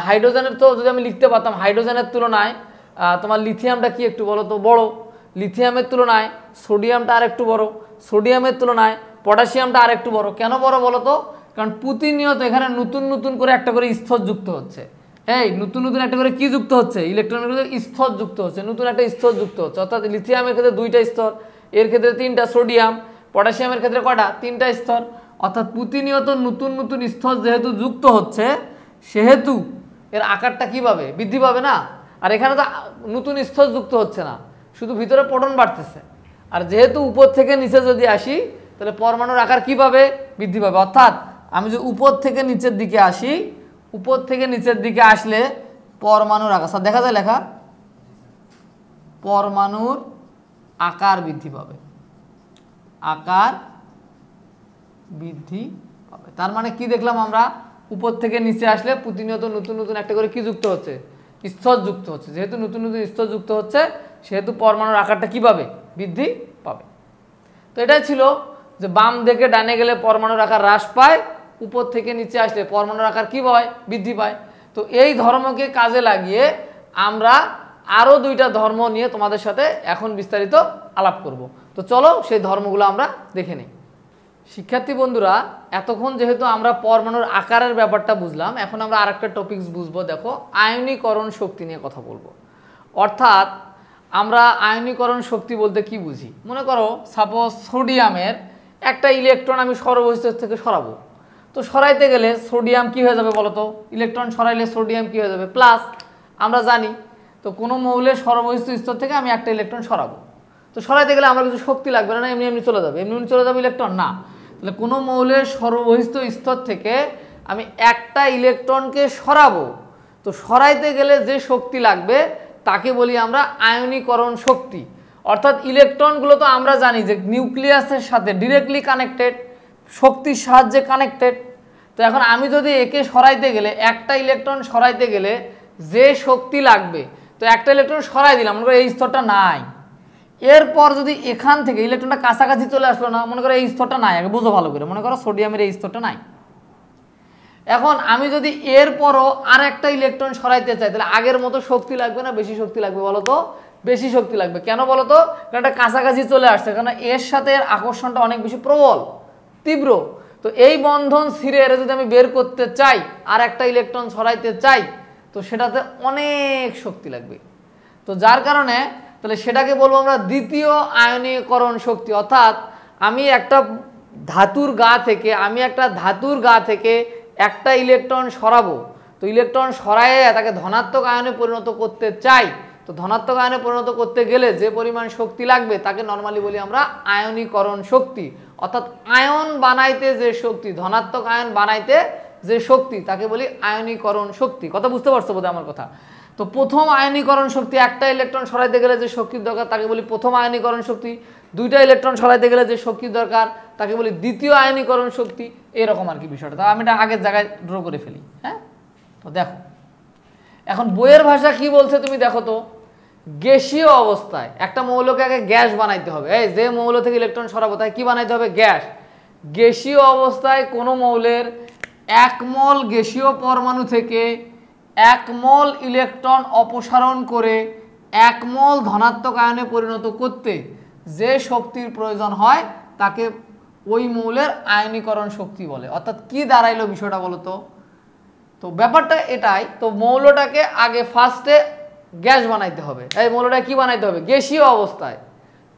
হাইড্রোজেনের তো যদি আমি লিখতে পারতাম, হাইড্রোজেনের তুলনায় তোমার লিথিয়ামটা কি একটু বলো তো, বড়। লিথিয়ামের তুলনায় সোডিয়ামটা আর একটু বড়, সোডিয়ামের তুলনায় পটাশিয়ামটা আর একটু বড়। কেন বড় বলো তো? কারণ প্রতিনিয়ত এখানে নতুন নতুন করে একটা করে স্তর যুক্ত হচ্ছে। এই নতুন নতুন একটা করে কি যুক্ত হচ্ছে? ইলেকট্রনের ক্ষেত্রে স্তর যুক্ত হচ্ছে, নতুন একটা স্তর যুক্ত হচ্ছে। অর্থাৎ লিথিয়ামের ক্ষেত্রে 2টা স্তর, এর ক্ষেত্রে 3টা, সোডিয়াম পটাশিয়ামের ক্ষেত্রে কয়টা? 3টা স্তর। অর্থাৎ প্রতিনিয়ত নতুন নতুন স্তর যেহেতু যুক্ত হচ্ছে, সেহেতু এর আকারটা কী পাবে? বৃদ্ধি পাবে না। আর এখানে তো নতুন স্তর যুক্ত হচ্ছে না, শুধু ভিতরে প্রোটন বাড়তেছে। আর যেহেতু উপর থেকে নিচে যদি আসি, তাহলে পরমাণুর আকার কী পাবে? বৃদ্ধি পাবে। অর্থাৎ আমি যদি উপর থেকে নিচের দিকে আসি, উপর থেকে নিচের দিকে আসলে পরমাণুর আকার, স্যার দেখা যায় লেখা, পরমাণুর আকার বৃদ্ধি পাবে, আকার বৃদ্ধি পাবে। তার মানে কি দেখলাম আমরা? উপর থেকে নিচে আসলে প্রতিনিয়ত নতুন নতুন একটা করে কি যুক্ত হচ্ছে? স্তর যুক্ত হচ্ছে। যেহেতু নতুন নতুন স্তর যুক্ত হচ্ছে, সেহেতু পরমাণুর আকারটা কি পাবে? বৃদ্ধি পাবে। তো এটাই ছিল যে বাম দিকে ডানে গেলে পরমাণুর আকার হ্রাস পায়, উপর থেকে নিচে আসলে পরমাণুর আকার কি হয়? বৃদ্ধি পায়। তো এই ধর্মকে কাজে লাগিয়ে আমরা আরও 2টা ধর্ম নিয়ে তোমাদের সাথে এখন বিস্তারিত আলাপ করব। তো চলো সেই ধর্মগুলো আমরা দেখে নিই। শিক্ষার্থী বন্ধুরা, এতক্ষণ যেহেতু আমরা পরমাণুর আকারের ব্যাপারটা বুঝলাম, এখন আমরা আরেকটা টপিকস বুঝবো। দেখো, আয়নীকরণ শক্তি নিয়ে কথা বলবো। অর্থাৎ আমরা আয়নীকরণ শক্তি বলতে কি বুঝি? মনে করো সাপোজ সোডিয়ামের একটা ইলেকট্রন আমি সরবস্থিত থেকে সরাবো, তো সরাইতে গেলে সোডিয়াম কি হয়ে যাবে বলো তো? ইলেকট্রন সরাইলে সোডিয়াম কি হয়ে যাবে? প্লাস। আমরা জানি তো কোনো মৌলের সরবস্থিত স্তর থেকে আমি একটা ইলেকট্রন সরাবো, তো সরাইতে গেলে আমার কিছু শক্তি লাগবে না, এমনি এমনি চলে যাবে, এমনি এমনি চলে যাবে ইলেকট্রন না। তাহলে কোনো মৌলের সর্ববহিস্থ স্তর থেকে আমি একটা ইলেকট্রনকে সরাবো, তো সরাইতে গেলে যে শক্তি লাগবে তাকে বলি আমরা আয়নীকরণ শক্তি। অর্থাৎ ইলেকট্রনগুলো তো আমরা জানি যে নিউক্লিয়াসের সাথে ডিরেক্টলি কানেক্টেড, শক্তির সাহায্যে কানেক্টেড। তো এখন আমি যদি একে সরাইতে গেলে, একটা ইলেকট্রন সরাইতে গেলে যে শক্তি লাগবে, তো একটা ইলেকট্রন সরাই দিলাম, মনে করো এই স্তরটা নাই, এরপর যদি এখান থেকে ইলেকট্রনটা কাছাকাছি চলে আসলো না, মনে করো এই স্তরটা নাই, আগে বুঝো ভালো করে, মনে করো সোডিয়ামের এই স্তরটা নাই। এখন আমি যদি এরপরও আর একটা ইলেকট্রন সরাইতে চাই, তাহলে আগের মতো শক্তি লাগবে না বেশি শক্তি লাগবে বলো তো? বেশি শক্তি লাগবে। কেন বলো তো? কারণ এটা কাছাকাছি চলে আসছে, কারণ এর সাথে এর আকর্ষণটা অনেক বেশি প্রবল, তীব্র। তো এই বন্ধন ছিঁড়ে এর যদি আমি বের করতে চাই, আর একটা ইলেকট্রন সরাইতে চাই, তো সেটাতে অনেক শক্তি লাগবে। তো যার কারণে তাহলে সেটাকে বলবো আমরা দ্বিতীয় আয়নীকরণ শক্তি। অর্থাৎ আমি একটা ধাতুর গা থেকে একটা ইলেকট্রন সরাবো, তো ইলেকট্রন সরাইয়ে তাকে ধনাত্মক আয়নে পরিণত করতে চাই, তো ধনাত্মক আয়নে পরিণত করতে গেলে যে পরিমাণ শক্তি লাগবে তাকে নর্মালি বলি আমরা আয়নীকরণ শক্তি। অর্থাৎ আয়ন বানাইতে যে শক্তি, ধনাত্মক আয়ন বানাইতে যে শক্তি, তাকে বলি আয়নীকরণ শক্তি। কথা বুঝতে পারছো বোধহয় আমার কথা? তো প্রথম আয়নীকরণ শক্তি, একটা ইলেকট্রন সরাইতে গেলে যে শক্তির দরকার তাকে বলি প্রথম আয়নীকরণ শক্তি। 2টা ইলেকট্রন সরাইতে গেলে যে শক্তির দরকার তাকে বলি দ্বিতীয় আয়নীকরণ শক্তি। এরকম আর কি বিষয়টা। তা আমি এটা আগের জায়গায় ড্র করে ফেলি। হ্যাঁ, তো দেখো এখন বইয়ের ভাষা কি বলছে তুমি দেখো তো। গ্যাসীয় অবস্থায় একটা মৌলকে আগে গ্যাস বানাইতে হবে। এই যে মৌল থেকে ইলেকট্রন সরাবো তাই কি বানাইতে হবে? গ্যাস। গ্যাসীয় অবস্থায় কোনো মৌলের 1 মোল গ্যাসীয় পরমাণু থেকে 1 মোল ইলেকট্রন অপসারণ করে 1 মোল ধনাত্মক আয়নে পরিণত করতে যে শক্তির প্রয়োজন হয় তাকে ওই মৌলের আয়নীকরণ শক্তি বলে। অর্থাৎ কি দাঁড়াইলো বিষয়টা বলো তো? তো ব্যাপারটা এটাই। তো মৌলটাকে আগে ফার্স্টে গ্যাস বানাইতে হবে। এই মৌলটা কি বানাইতে হবে? গ্যাসীয় অবস্থায়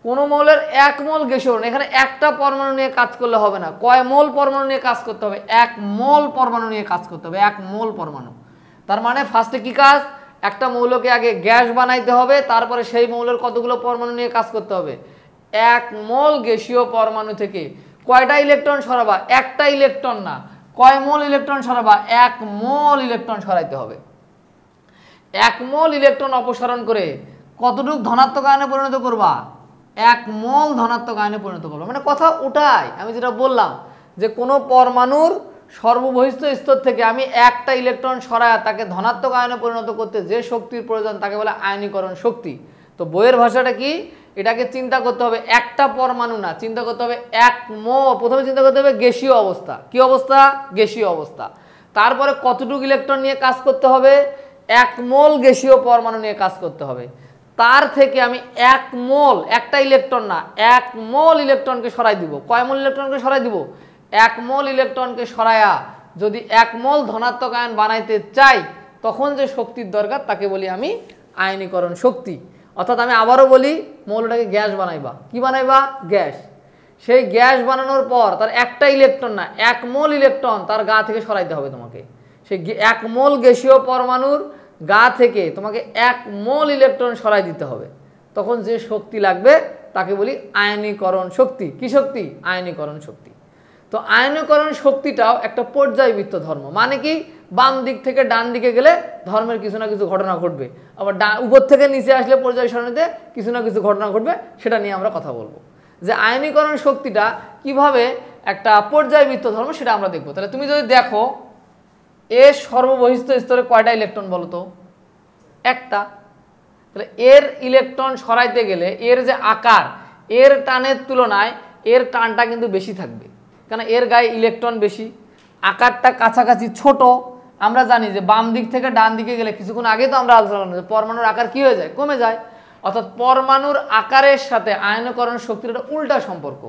কোনো মৌলের 1 মোল গ্যাসীয়, এখানে একটা পরমাণু নিয়ে কাজ করলে হবে না, কয় মোল পরমাণু নিয়ে কাজ করতে হবে? 1 মোল পরমাণু নিয়ে কাজ করতে হবে, 1 মোল পরমাণু। তার মানে ফার্স্টে কি কাজ? একটা মৌলকে আগে গ্যাস বানাইতে হবে, তারপরে সেই মৌলের কতগুলো পরমাণু নিয়ে কাজ করতে হবে? 1 মোল গ্যাসীয় পরমাণু থেকে কয়টা ইলেকট্রন সরাবা? একটা ইলেকট্রন না, কয় মোল ইলেকট্রন সরাবা? 1 মোল ইলেকট্রন সরাইতে হবে। 1 মোল ইলেকট্রন অপসারণ করে কতটুকু ধনাত্মক আয়নে পরিণত করবা? 1 মোল ধনাত্মক আয়নে পরিণত করবা। মানে কথা ওটাই আমি যেটা বললাম যে কোনো পরমাণুর সর্ববহিস্থ স্তর থেকে আমি একটা ইলেকট্রন সরায় তাকে ধনাত্মক আয়নে পরিণত করতে যে শক্তির প্রয়োজন তাকে বলে আয়নীকরণ শক্তি। তো বইয়ের ভাষাটা কি? এটাকে চিন্তা করতে হবে একটা পরমাণু না, চিন্তা করতে হবে 1 মোল। প্রথমে চিন্তা করতে হবে গ্যাসীয় অবস্থা। কি অবস্থা? গ্যাসীয় অবস্থা। তারপরে কতটুকু ইলেকট্রন নিয়ে কাজ করতে হবে? 1 মোল গ্যাসীয় পরমাণু নিয়ে কাজ করতে হবে। তার থেকে আমি 1 মোল, একটা ইলেকট্রন না, 1 মোল ইলেকট্রনকে সরাই দিব। কয় মোল ইলেকট্রনকে সরাই দিব? 1 মোল ইলেকট্রনকে সরায়া যদি 1 মোল ধনাত্মক আয়ন বানাইতে চাই, তখন যে শক্তির দরকার তাকে বলি আমি আয়নীকরণ শক্তি। অর্থাৎ আমি আবারও বলি, মৌলটাকে গ্যাস বানাইবা। কি বানাইবা? গ্যাস। সেই গ্যাস বানানোর পর তার একটা ইলেকট্রন না, 1 মোল ইলেকট্রন তার গা থেকে সরাইতে হবে তোমাকে। সেই 1 মোল গ্যাসীয় পরমাণুর গা থেকে তোমাকে 1 মোল ইলেকট্রন সরাই দিতে হবে। তখন যে শক্তি লাগবে তাকে বলি আয়নীকরণ শক্তি। কি শক্তি? আয়নীকরণ শক্তি। তো আয়নীকরণ শক্তিটাও একটা পর্যায়বৃত্ত ধর্ম। মানে কি? বাম দিক থেকে ডান দিকে গেলে ধর্মের কিছু না কিছু ঘটনা ঘটবে, আবার উপর থেকে নিচে আসলে পর্যায় সারণীতে কিছু না কিছু ঘটনা ঘটবে। সেটা নিয়ে আমরা কথা বলবো, যে আয়নীকরণ শক্তিটা কিভাবে একটা পর্যায়বৃত্ত ধর্ম, সেটা আমরা দেখবো। তাহলে তুমি যদি দেখো, এর সর্ববহিস্থ স্তরে কয়টা ইলেকট্রন বলো তো? একটা। তাহলে এর ইলেকট্রন সরাইতে গেলে এর যে আকার, এর টানের তুলনায় এর টানটা কিন্তু বেশি থাকবে, কারণ এর গায়ে ইলেকট্রন বেশি, আকারটা কাছাকাছি ছোট। আমরা জানি যে বাম দিক থেকে ডান দিকে গেলে, কিছুক্ষণ আগে তো আমরা আলোচনা করলাম যে পরমাণুর আকার কি হয়ে যায়? কমে যায়। অর্থাৎ পরমাণুর আকারের সাথে আয়নীকরণ শক্তির একটা উল্টা সম্পর্ক।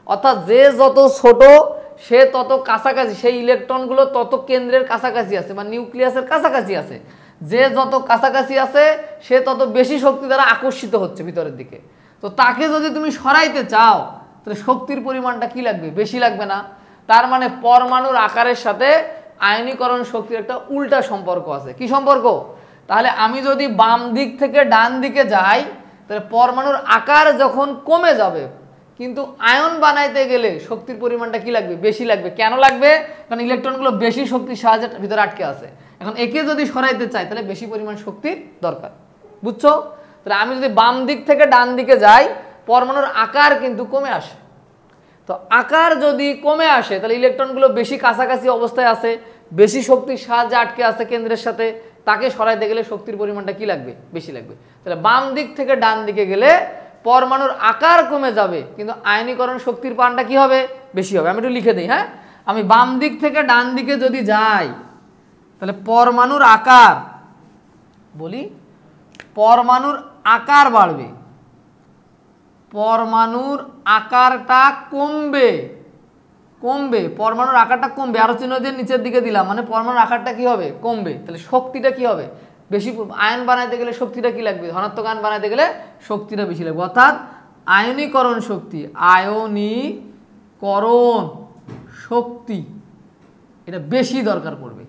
অর্থাৎ যে যত ছোট সে তত কাছাকাছি, সেই ইলেকট্রনগুলো তত কেন্দ্রের কাছাকাছি আছে বা নিউক্লিয়াসের কাছাকাছি আছে। যে যত কাছাকাছি আছে সে তত বেশি শক্তি দ্বারা আকর্ষিত হচ্ছে ভিতরের দিকে। তো তাকে যদি তুমি সরাইতে চাও, তাহলে শক্তির পরিমাণটা কি লাগবে? বেশি লাগবে না? তার মানে পরমাণুর আকারের সাথে আয়নীকরণ শক্তির একটা উল্টা সম্পর্ক আছে। কি সম্পর্ক? তাহলে আমি যদি বাম দিক থেকে ডান দিকে যাই, তাহলে পরমাণুর আকার যখন কমে যাবে, কিন্তু আয়ন বানাইতে গেলে শক্তির পরিমাণটা কি লাগবে? বেশি লাগবে। কেন লাগবে? কারণ ইলেকট্রনগুলো বেশি শক্তির সাহায্যে ভিতরে আটকে আছে। এখন একে যদি সরাইতে চাই, তাহলে বেশি পরিমাণ শক্তির দরকার। বুঝছো? তাহলে আমি যদি বাম দিক থেকে ডান দিকে যাই, পরমাণুর আকার কিন্তু কমে আসে। তো আকার যদি কমে আসে, তাহলে ইলেকট্রনগুলো বেশি কাছাকাছি অবস্থায় আছে, বেশি শক্তির সাহায্যে আটকে আছে কেন্দ্রের সাথে, তাকে সরাইতে গেলে শক্তির পরিমাণটা কি লাগবে? বেশি লাগবে। তাহলে বাম দিক থেকে ডান দিকে গেলে পরমাণুর আকার কমে যাবে, কিন্তু আয়নীকরণ শক্তির পানটা কি হবে? বেশি হবে। আমি একটু লিখে দিই। হ্যাঁ, আমি বাম দিক থেকে ডান দিকে যদি যাই, তাহলে পরমাণুর আকার, বলি পরমাণুর আকার বাড়বে, পরমাণুর আকারটা কমবে। কমবে, পরমাণুর আকারটা কমবে। আরো চিহ্ন দিয়ে নিচের দিকে দিলাম, মানে পরমাণুর আকারটা কি হবে? কমবে। তাহলে শক্তিটা কি হবে? বেশি। আয়ন বানাইতে গেলে শক্তিটা কি লাগবে? ধনাত্মক আয়ন বানাইতে গেলে শক্তিটা বেশি লাগবে। অর্থাৎ আয়নীকরণ শক্তি, আয়নীকরণ শক্তি এটা বেশি দরকার পড়বে।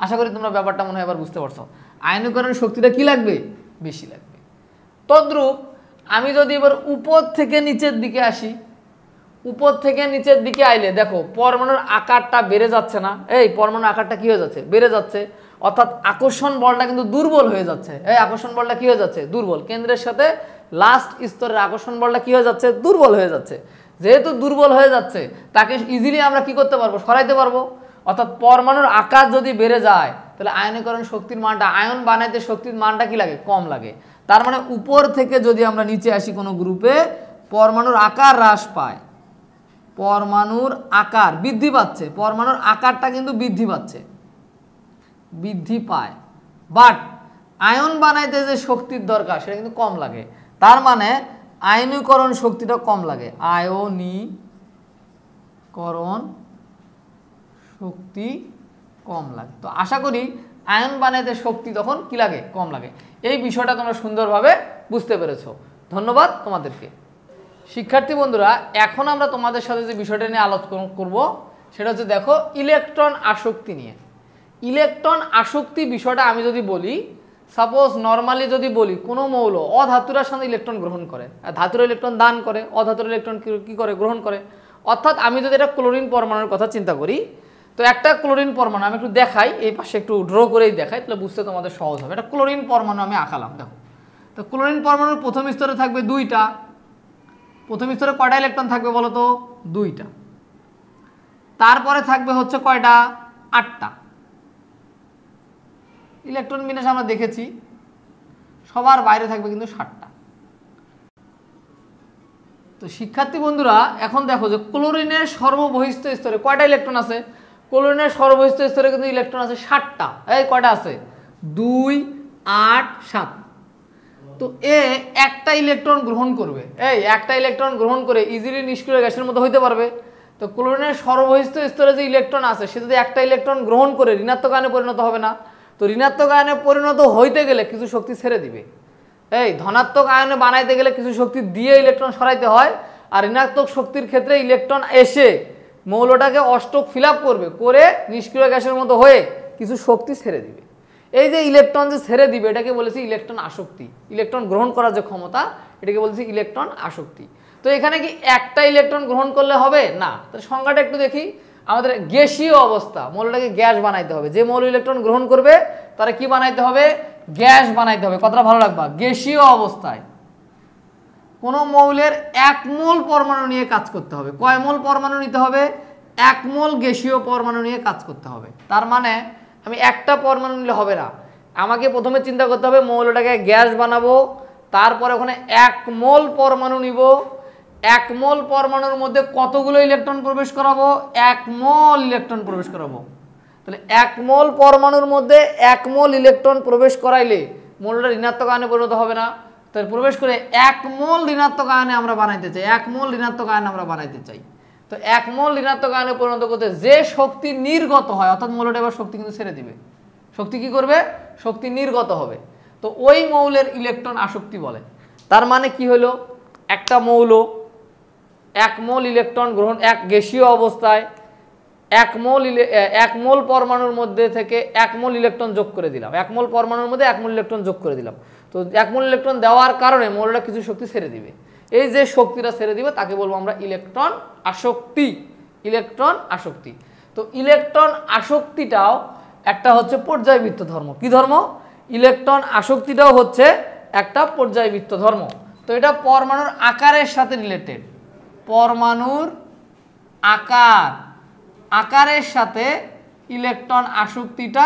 আশা করি তোমরা ব্যাপারটা মনে হয় এবার বুঝতে পারছো। আয়নীকরণ শক্তিটা কি লাগবে? বেশি লাগবে। তদ্রূপ আমি যদি এবার উপর থেকে নিচের দিকে আসি, উপর থেকে নিচের দিকে আইলে দেখো পরমাণুর আকারটা বেড়ে যাচ্ছে না? এই পরমাণুর আকারটা কি হয়ে যাচ্ছে? বেড়ে যাচ্ছে। অর্থাৎ আকর্ষণ বলটা কিন্তু দুর্বল হয়ে যাচ্ছে। এই আকর্ষণ বলটা কি হয়ে যাচ্ছে? দুর্বল। কেন্দ্রের সাথে লাস্ট স্তরের আকর্ষণ বলটা কি হয়ে যাচ্ছে? দুর্বল হয়ে যাচ্ছে। যেহেতু দুর্বল হয়ে যাচ্ছে, তাকে ইজিলি আমরা কি করতে পারবো? সরাইতে পারবো। অর্থাৎ পরমাণুর আকার যদি বেড়ে যায়, তাহলে আয়নীকরণ শক্তির মানটা, আয়ন বানাইতে শক্তির মানটা কি লাগে? কম লাগে। তার মানে উপর থেকে যদি আমরা নিচে আসি কোনো গ্রুপে, পরমাণুর আকার হ্রাস পায়, পরমাণুর আকার বৃদ্ধি পাচ্ছে, পরমাণুর আকারটা কিন্তু বৃদ্ধি পাচ্ছে, বৃদ্ধি পায়, বাট আয়ন বানাইতে যে শক্তির দরকার সেটা কিন্তু কম লাগে। তার মানে আয়নীকরণ শক্তিটা কম লাগে, আয়নীকরণ শক্তি কম লাগে। তো আশা করি আয়ন বানাইতে শক্তি তখন কি লাগে? কম লাগে। এই বিষয়টা তোমরা সুন্দরভাবে বুঝতে পেরেছো। ধন্যবাদ তোমাদেরকে। শিক্ষার্থী বন্ধুরা, এখন আমরা তোমাদের সাথে যে বিষয়টা নিয়ে আলোচনা করব সেটা হচ্ছে, দেখো, ইলেকট্রন আসক্তি নিয়ে। ইলেকট্রন আসক্তি বিষয়টা আমি যদি বলি, সাপোজ নর্মালি যদি বলি, কোনো মৌল অধাতুরার সাথে ইলেকট্রন গ্রহণ করে, আর ধাতুর ইলেকট্রন দান করে, অধাতুর ইলেকট্রন কি করে? গ্রহণ করে। অর্থাৎ আমি যদি এটা ক্লোরিন পরমাণুর কথা চিন্তা করি, তো একটা ক্লোরিন পরমাণু আমি একটু দেখাই, এই পাশে একটু ড্র করেই দেখাই, তাহলে বুঝতে তোমাদের সহজ হবে। এটা ক্লোরিন পরমাণু আমি আঁকালাম। দেখো, তো ক্লোরিন পরমাণুর প্রথম স্তরে থাকবে 2টা। প্রথম স্তরে কয়টা ইলেকট্রন থাকবে বলো তো? 2টা। তারপরে থাকবে হচ্ছে কয়টা? 8টা। ইলেকট্রন বিন্যাস আমরা দেখেছি, সবার বাইরে থাকবে কিন্তু 7টা। তো শিক্ষার্থী বন্ধুরা, এখন দেখো যে ক্লোরিনের সর্ববহিস্থ স্তরে কয়টা ইলেকট্রন আছে? ক্লোরিনের সর্ববহিস্থ স্তরে কিন্তু ইলেকট্রন আছে 7টা। এই কয়টা আছে? 2, 8 7। তো এ একটা ইলেকট্রন গ্রহণ করবে, এই একটা ইলেকট্রন গ্রহণ করে ইজিলি নিষ্ক্রিয় গ্যাসের মতো হইতে পারবে। তো ক্লোরিনের সর্ববহিষ্ঠ স্তরে যে ইলেকট্রন আছে সে যদি একটা ইলেকট্রন গ্রহণ করে ঋণাত্মক আয়নে পরিণত হবে না। তো ঋণাত্মক আয়নে পরিণত হইতে গেলে কিছু শক্তি ছেড়ে দিবে। এই ধনাত্মক আয়নে বানাইতে গেলে কিছু শক্তি দিয়ে ইলেকট্রন সরাইতে হয়, আর ঋণাত্মক শক্তির ক্ষেত্রে ইলেকট্রন এসে মৌলটাকে অষ্টক ফিল আপ করবে, করে নিষ্ক্রিয় গ্যাসের মতো হয়ে কিছু শক্তি ছেড়ে দিবে। এই যে ইলেকট্রন যে ছেড়ে দিবে এটাকে বলেছি ইলেকট্রন আসক্তি। ইলেকট্রন গ্রহণ করার যে ক্ষমতা এটাকে বলছি ইলেকট্রন আসক্তি। তো এখানে কি একটা ইলেকট্রন গ্রহণ করলে হবে না? তাহলে সংজ্ঞাটা একটু দেখি। আমাদের গ্যাসীয় অবস্থা, মৌলটাকে গ্যাস বানাইতে হবে। যে মৌল ইলেকট্রন গ্রহণ করবে তারা কি বানাইতে হবে? গ্যাস বানাইতে হবে। কথাটা ভালো রাখবা, গ্যাসীয় অবস্থায় কোন মৌলের 1 মোল পরমাণু নিয়ে কাজ করতে হবে। কয় মোল পরমাণু নিতে হবে? 1 মোল গ্যাসীয় পরমাণু নিয়ে কাজ করতে হবে। তার মানে আমি একটা পরমাণু নিলে হবে না, আমাকে প্রথমে চিন্তা করতে হবে মৌলটাকে গ্যাস বানাবো, তারপরে ওখানে 1 মোল পরমাণু নিব। 1 মোল পরমাণুর মধ্যে কতগুলো ইলেকট্রন প্রবেশ করাবো? 1 মোল ইলেকট্রন প্রবেশ করাবো। তাহলে 1 মোল পরমাণুর মধ্যে 1 মোল ইলেকট্রন প্রবেশ করাইলে মৌলটা ঋণাত্মক আয়নে পরিণত হবে না। তাহলে প্রবেশ করে 1 মোল ঋণাত্মক আয়নে আমরা বানাইতে চাই, 1 মোল ঋণাত্মক আয়নে আমরা বানাইতে চাই। তো 1 মোল ঋণাত্মক আয়নে পরিণত করতে যে শক্তি নির্গত হয়, অর্থাৎ মৌলটা এবার শক্তি কিন্তু ছেড়ে দিবে। শক্তি কি করবে? শক্তি নির্গত হবে। তো ওই মৌলের ইলেকট্রন আসক্তি বলে। তার মানে কি হলো? একটা মৌল 1 মোল ইলেকট্রন গ্রহণ, এক গ্যাসীয় অবস্থায় 1 মোল পরমাণুর মধ্যে থেকে 1 মোল ইলেকট্রন যোগ করে দিলাম। 1 মোল পরমাণুর মধ্যে 1 মোল ইলেকট্রন যোগ করে দিলাম। তো 1 মোল ইলেকট্রন দেওয়ার কারণে মৌলটা কিছু শক্তি ছেড়ে দিবে। এই যে শক্তিটা ছেড়ে দিবে তাকে বলবো আমরা ইলেকট্রন আসক্তি। ইলেকট্রন আসক্তি। তো ইলেকট্রন আসক্তিটাও একটা হচ্ছে পর্যায়বৃত্ত ধর্ম। কি ধর্ম? ইলেকট্রন আসক্তিটাও হচ্ছে একটা পর্যায়বৃত্ত ধর্ম। তো এটা পরমাণুর আকারের সাথে রিলেটেড। পরমাণুর আকারের সাথে ইলেকট্রন আসক্তিটা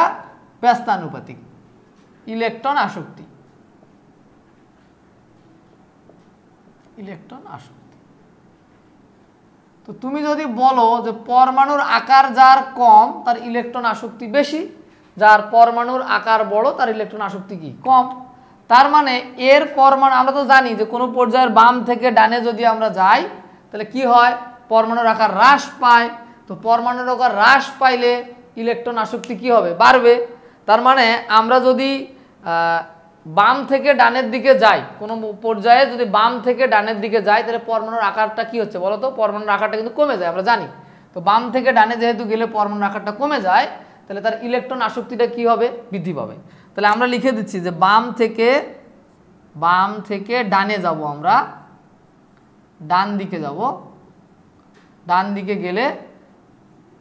ব্যস্তানুপাতিক। ইলেকট্রন আসক্তি, ইলেকট্রন আসক্তি। তো তুমি যদি বলো যে পরমাণুর আকার যার কম তার ইলেকট্রন আসক্তি বেশি, যার পরমাণুর আকার বড় তার ইলেকট্রন আসক্তি কি? কম। তার মানে এর পরমাণু, আমরা তো জানি যে কোনো পর্যায়ের বাম থেকে ডানে যদি আমরা যাই তাহলে কি হয়? পরমাণুর আকার হ্রাস পায়। তো পরমাণুর আকার হ্রাস পাইলে ইলেকট্রন আসক্তি কি হবে? বাড়বে। তার মানে আমরা যদি বাম থেকে ডানের দিকে যাই, কোনো পর্যায়ে যদি বাম থেকে ডানের দিকে যাই তাহলে পরমাণুর আকারটা কি হচ্ছে বলো তো? পরমাণুর আকারটা কিন্তু কমে যায়, আমরা জানি। তো বাম থেকে ডানে যেহেতু গেলে পরমাণুর আকারটা কমে যায়, তাহলে তার ইলেকট্রন আসক্তিটা কি হবে? বৃদ্ধি পাবে। তাহলে আমরা লিখে দিচ্ছি যে বাম থেকে ডানে যাব, আমরা ডান দিকে যাব। ডান দিকে গেলে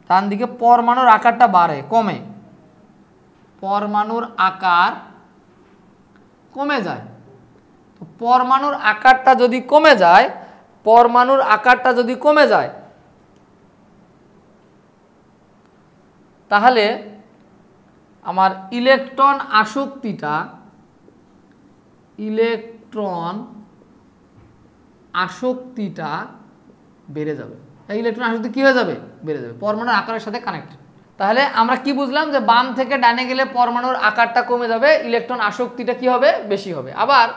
ডান দিকে পরমাণুর আকারটা বাড়ে, কমে। পরমাণুর আকার কমে যায়। তো পরমাণুর আকারটা যদি কমে যায়, তাহলে আমার ইলেকট্রন আসক্তিটা বেড়ে যাবে। ইলেকট্রন আসক্তি কি হয়ে যাবে? বেড়ে যাবে, পরমাণুর আকারের সাথে কানেক্টেড। তাহলে আমরা কি বুঝলাম? যে বাম থেকে ডানে গেলে পরমাণুর আকারটা কমে যাবে, ইলেকট্রন আসক্তিটা কি হবে? বেশি হবে। আবার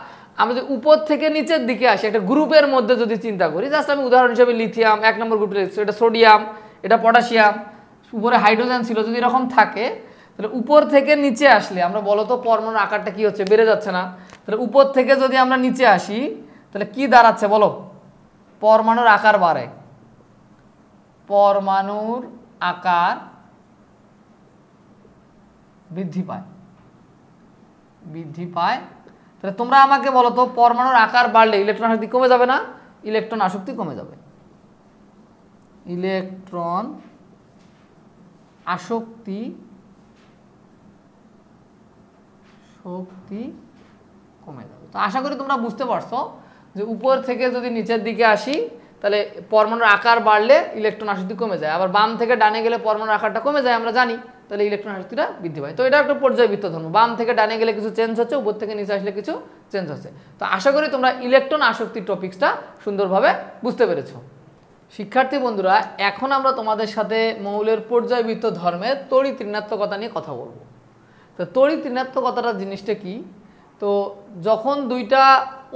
আমরা যদি উপর থেকে নিচের দিকে আসি, একটা গ্রুপের মধ্যে যদি চিন্তা করি, জাস্ট আমি উদাহরণ হিসেবে লিথিয়াম 1 নম্বর গ্রুপে লিখছি, এটা সোডিয়াম, এটা পটাশিয়াম, উপরে হাইড্রোজেন ছিল, যদি এরকম থাকে তাহলে উপর থেকে নিচে আসলে আমরা বলো তো পরমাণুর আকারটা কি হচ্ছে? বেড়ে যাচ্ছে না? তাহলে উপর থেকে যদি আমরা নিচে আসি তাহলে কি দাঁড়াচ্ছে বলো? পরমাণুর আকার বাড়ে, পরমাণুর আকার বৃদ্ধি পায়। তাহলে তোমরা আমাকে বলো তো পরমাণুর আকার বাড়লে ইলেকট্রন আসক্তি কমে যাবে না? ইলেকট্রন আসক্তি কমে যাবে। ইলেকট্রন আসক্তি কমে যাবে। তো আশা করি তোমরা বুঝতে পারছো যে উপর থেকে যদি নিচের দিকে আসি তাহলে পরমাণুর আকার বাড়লে ইলেকট্রন আসক্তি কমে যায়, আবার বাম থেকে ডানে গেলে পরমাণুর আকারটা কমে যায়, আমরা জানি। তাহলে ইলেকট্রন আসক্তিটা বৃদ্ধি পায়। তো এটা একটা পর্যায়বৃত্ত ধর্ম। বাম থেকে ডানে গেলে কিছু চেঞ্জ হচ্ছে, উপর থেকে নিচে আসলে কিছু চেঞ্জ হচ্ছে। তো আশা করি তোমরা ইলেকট্রন আসক্তির টপিকসটা সুন্দরভাবে বুঝতে পেরেছো। শিক্ষার্থী বন্ধুরা, এখন আমরা তোমাদের সাথে মৌলের পর্যায়বৃত্ত ধর্মের তড়িৎ ঋণাত্মকতা নিয়ে কথা বলবো। তো তড়িৎ ঋণাত্মকতাটা জিনিসটা কি? তো যখন দুইটা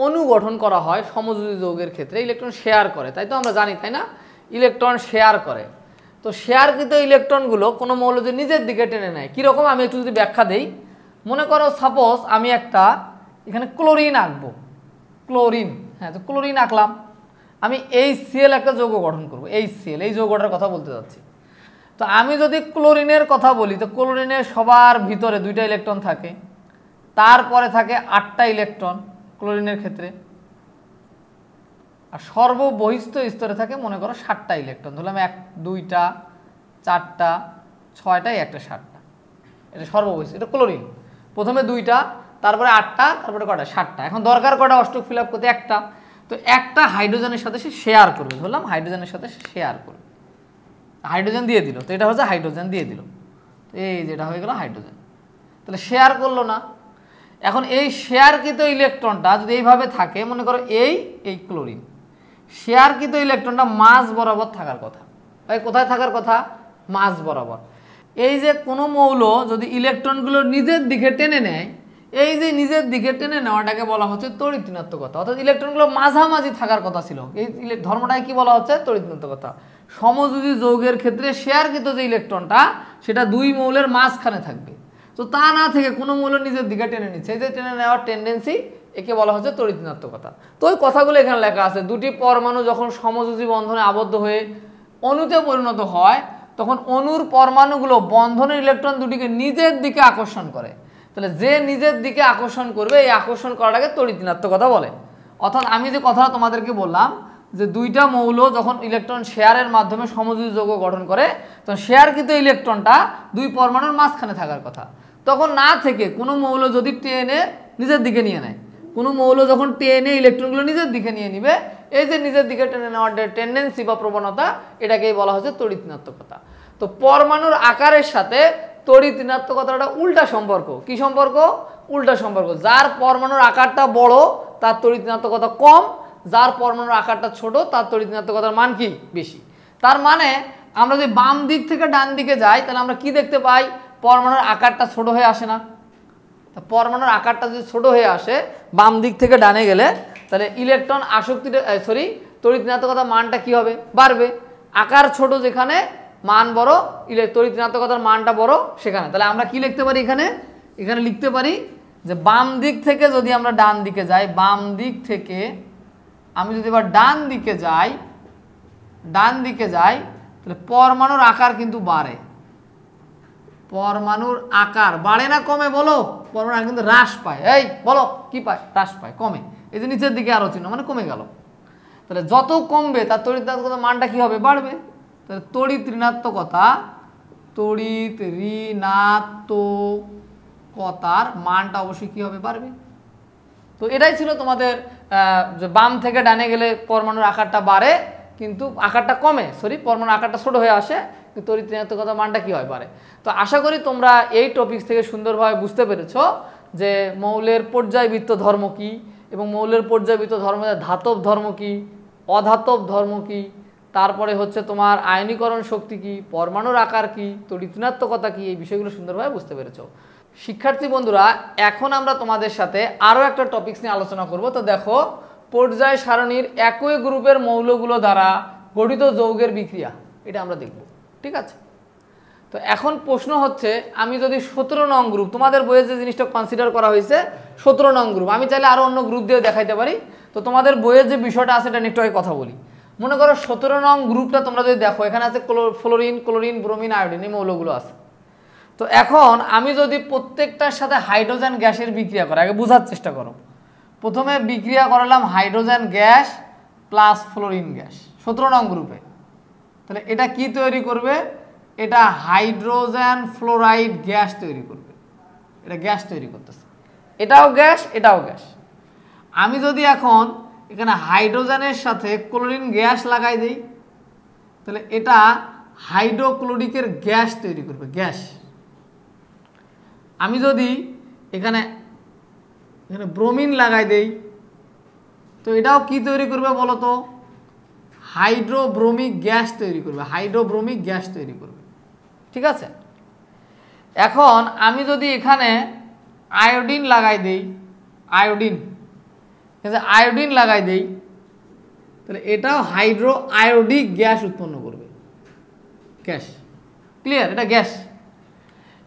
অণু গঠন করা হয় সমযোজী যৌগের ক্ষেত্রে ইলেকট্রন শেয়ার করে, তাই তো আমরা জানি, তাই না? ইলেকট্রন শেয়ার করে। তো শেয়ারকৃত ইলেকট্রনগুলো কোনো মৌল যে নিজের দিকে টেনে নেয় কীরকম, আমি একটু যদি ব্যাখ্যা দেই। মনে করো সাপোজ আমি একটা এখানে ক্লোরিন আঁকবো, ক্লোরিন, হ্যাঁ, তো ক্লোরিন আঁকলাম। আমি HCl একটা যৌগ গঠন করব, HCl, এই যৌগটার কথা বলতে যাচ্ছি। তো আমি যদি ক্লোরিনের কথা বলি, তো ক্লোরিনের সবার ভিতরে 2টা ইলেকট্রন থাকে, তারপরে থাকে 8টা ইলেকট্রন ক্লোরিনের ক্ষেত্রে, আর সর্ববহিস্থ স্তরে থাকে মনে করো 7টা ইলেকট্রন। ধরলাম 1, 2টা, 4টা, 6টা, একটা 7টা, এটা সর্ববহিস্থ, এটা ক্লোরিন। প্রথমে 2টা, তারপরে 8টা, তারপরে কটা, 7টা। এখন দরকার কটা অষ্টক ফিল আপ করতে? একটা। তো একটা হাইড্রোজেনের সাথে সে শেয়ার করবে, ধরলাম হাইড্রোজেনের সাথে শেয়ার করবে, হাইড্রোজেন দিয়ে দিল, তো এটা হচ্ছে হাইড্রোজেন দিয়ে দিল, এই যেটা হয়ে গেল হাইড্রোজেন। তাহলে শেয়ার করলো না। এখন এই শেয়ারকৃত ইলেকট্রনটা যদি এইভাবে থাকে, মনে করো এই ক্লোরিন, শেয়ারকৃত ইলেকট্রনটা মাঝ বরাবর থাকার কথা। এই কোথায় থাকার কথা? মাঝ বরাবর। এই যে কোনো মৌল যদি ইলেকট্রনগুলো নিজের দিকে টেনে নেয়, এই যে নিজের দিকে টেনে নেওয়াটাকে বলা হচ্ছে তড়িৎ ঋণাত্মকতা। অর্থাৎ ইলেকট্রনগুলো মাঝামাঝি থাকার কথা ছিল, এই ধর্মটাকে কি বলা হচ্ছে? তড়িৎ ঋণাত্মকতা। সমযোজী যৌগের ক্ষেত্রে শেয়ারকৃত যে ইলেকট্রনটা সেটা দুই মৌলের মাঝখানে থাকবে। তো তা না থেকে কোনো মৌল নিজের দিকে টেনে নিচ্ছে, এই যে টেনে নেওয়ার টেন্ডেন্সি, একে বলা হচ্ছে তড়িৎ ঋণাত্মকতা। তো ওই কথাগুলো এখানে লেখা আছে। দুটি পরমাণু যখন সমযোজী বন্ধনে আবদ্ধ হয়ে অণুতে পরিণত হয়, তখন অণুর পরমাণুগুলো বন্ধনের ইলেকট্রন দুটিকে নিজের দিকে আকর্ষণ করে। তাহলে যে নিজের দিকে আকর্ষণ করবে, এই আকর্ষণ করাটাকে তড়িৎ ঋণাত্মকতা বলে। অর্থাৎ আমি যে কথাটা তোমাদেরকে বললাম যে দুইটা মৌল যখন ইলেকট্রন শেয়ারের মাধ্যমে সমযোজী যৌগ গঠন করে, তখন শেয়ারকৃত ইলেকট্রনটা দুই পরমাণুর মাঝখানে থাকার কথা। তখন না থেকে কোনো মৌল যদি টেনে নিজের দিকে নিয়ে নেয়, কোনো মৌল যখন টেনে ইলেকট্রনগুলো নিজের দিকে নিয়ে নিবে, এই যে নিজের দিকে টেনে নেওয়ার টেন্ডেন্সি বা প্রবণতা, এটাকেই বলা হচ্ছে তড়িৎ ঋণাত্মকতা। তো পরমাণুর আকারের সাথে তড়িৎ ঋণাত্মকতার একটা উল্টা সম্পর্ক। কি সম্পর্ক? উল্টা সম্পর্ক। যার পরমাণুর আকারটা বড় তার তড়িৎ ঋণাত্মকতা কম, যার পরমাণুর আকারটা ছোট তার তড়িৎ ঋণাত্মকতার মান কি? বেশি। তার মানে আমরা যদি বাম দিক থেকে ডান দিকে যাই, তাহলে আমরা কি দেখতে পাই? পরমাণুর আকারটা ছোট হয়ে আসে না? পরমাণুর আকারটা যদি ছোট হয়ে আসে বাম দিক থেকে ডানে গেলে, তাহলে ইলেকট্রন আসক্তিটা তড়িৎ ঋণাত্মকতার মানটা কি হবে? বাড়বে। আকার ছোট যেখানে, মান বড়, তড়িৎ ঋণাত্মকতার মানটা বড় সেখানে। তাহলে আমরা কি লিখতে পারি এখানে? এখানে লিখতে পারি যে বাম দিক থেকে যদি আমরা ডান দিকে যাই, বাম দিক থেকে আমি যদি এবার ডান দিকে যাই, তাহলে পরমাণুর আকার কিন্তু বাড়ে। পরমাণুর আকার বাড়ে না কমে? বলো। পরমাণুর আকার কিন্তু হ্রাস পায়। এই বলো, কি পায়? হ্রাস পায়, কমে। এই যে নিচের দিকে আরো চিহ্ন, মানে কমে গেল। তাহলে যত কমবে তার তড়িৎ ঋণাত্মকতার মানটা কি হবে? বাড়বে। তাহলে তড়িৎ ঋণাত্মকতার মানটা অবশ্যই কি হবে? বাড়বে। তো এটাই ছিল তোমাদের যে বাম থেকে ডানে গেলে পরমাণুর আকারটা বাড়ে কিন্তু আকারটা কমে, পরমাণুর আকারটা ছোট হয়ে আসে, কিন্তু তড়িৎ ঋণাত্মকতার মানটা কি হয়? বাড়ে। তো আশা করি তোমরা এই টপিকস থেকে সুন্দরভাবে বুঝতে পেরেছো যে মৌলের পর্যায়বৃত্ত ধর্ম কি, এবং মৌলের পর্যায়বৃত্ত ধর্ম ধাতব ধর্ম কি, অধাতব ধর্ম কি, তারপরে হচ্ছে তোমার আয়নীকরণ শক্তি কি, পরমাণুর আকার কি, তড়িৎ ঋণাত্মকতা কি, এই বিষয়গুলো সুন্দরভাবে বুঝতে পেরেছো। শিক্ষার্থী বন্ধুরা, এখন আমরা তোমাদের সাথে আরও একটা টপিকস নিয়ে আলোচনা করব। তো দেখো, পর্যায় সারণীর একই গ্রুপের মৌলগুলো দ্বারা গঠিত যৌগের বিক্রিয়া, এটা আমরা দেখব। ঠিক আছে? তো এখন প্রশ্ন হচ্ছে, আমি যদি 17 নং গ্রুপ, তোমাদের বইয়ে যে জিনিসটা কনসিডার করা হয়েছে 17 নং গ্রুপ, আমি চাইলে আরও অন্য গ্রুপ দিয়ে দেখাইতে পারি। তো তোমাদের বইয়ের যে বিষয়টা আছে এটা নিয়ে একটু কথা বলি। মনে করো 17 নং গ্রুপটা তোমরা যদি দেখো, এখানে আছে ফ্লোরিন, ক্লোরিন, ব্রোমিন, আয়োডিন, এই মৌলগুলো আছে। তো এখন আমি যদি প্রত্যেকটার সাথে হাইড্রোজেন গ্যাসের বিক্রিয়া করি, আগে বোঝার চেষ্টা করো। প্রথমে বিক্রিয়া করালাম hydrogen gas plus fluorine gas 17 নং গ্রুপে, তাহলে এটা কি তৈরি করবে? এটা হাইড্রোজেন ফ্লোরাইড গ্যাস তৈরি করবে। এটা গ্যাস তৈরি করতেছে, এটাও গ্যাস, এটাও গ্যাস। আমি যদি এখন এখানে হাইড্রোজেনের সাথে ক্লোরিন গ্যাস লাগাই দিই, তাহলে এটা হাইড্রোক্লোরিকের গ্যাস তৈরি করবে, গ্যাস। আমি যদি এখানে ব্রোমিন লাগাই দেই, তো এটাও কি তৈরি করবে বলো তো? হাইড্রোব্রোমিক গ্যাস তৈরি করবে, হাইড্রোব্রোমিক গ্যাস তৈরি করবে। ঠিক আছে? এখন আমি যদি এখানে আয়োডিন লাগাই দেই, আয়োডিন লাগাই দেই, তাহলে এটাও হাইড্রো আয়োডিক গ্যাস উৎপন্ন করবে, গ্যাস। ক্লিয়ার? এটা গ্যাস।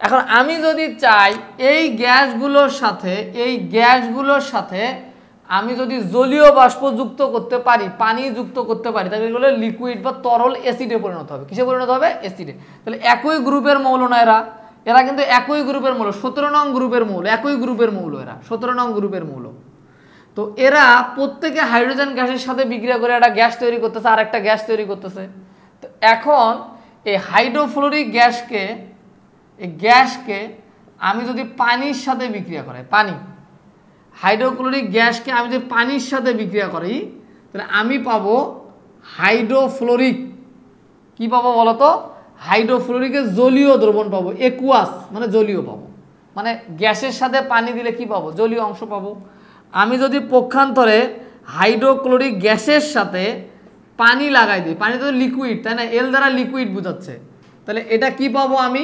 এখন আমি যদি চাই এই গ্যাসগুলোর সাথে আমি যদি জলীয় বাষ্প যুক্ত করতে পারি, পানি যুক্ত করতে পারি, তাহলে এগুলো লিকুইড বা তরল অ্যাসিডে পরিণত হবে। কিসে পরিণত হবে? অ্যাসিডে। তাহলে একই গ্রুপের মৌল না এরা কিন্তু একই গ্রুপের মৌল, 17 নং গ্রুপের মৌল, একই গ্রুপের মৌল, এরা 17 নং গ্রুপের মৌল। তো এরা প্রত্যেকে হাইড্রোজেন গ্যাসের সাথে বিক্রিয়া করে একটা গ্যাস তৈরি করতেছে, আর একটা গ্যাস তৈরি করতেছে। তো এখন এই হাইড্রোফ্লোরিক গ্যাসকে আমি যদি পানির সাথে বিক্রিয়া করাই, হাইড্রোক্লোরিক গ্যাসকে আমি যদি পানির সাথে বিক্রিয়া করি, তাহলে আমি পাবো হাইড্রোফ্লোরিক, কি পাবো বলতো? হাইড্রোফ্লোরিকের জলীয় দ্রবণ পাবো, একুয়াস মানে জলীয় পাবো। মানে গ্যাসের সাথে পানি দিলে কি পাবো? জলীয় অংশ পাবো। আমি যদি পক্ষান্তরে হাইড্রোক্লোরিক গ্যাসের সাথে পানি লাগাই দিই, পানি তো লিকুইড, তাই না? এল দ্বারা লিকুইড বোঝাচ্ছে, তাহলে এটা কি পাবো? আমি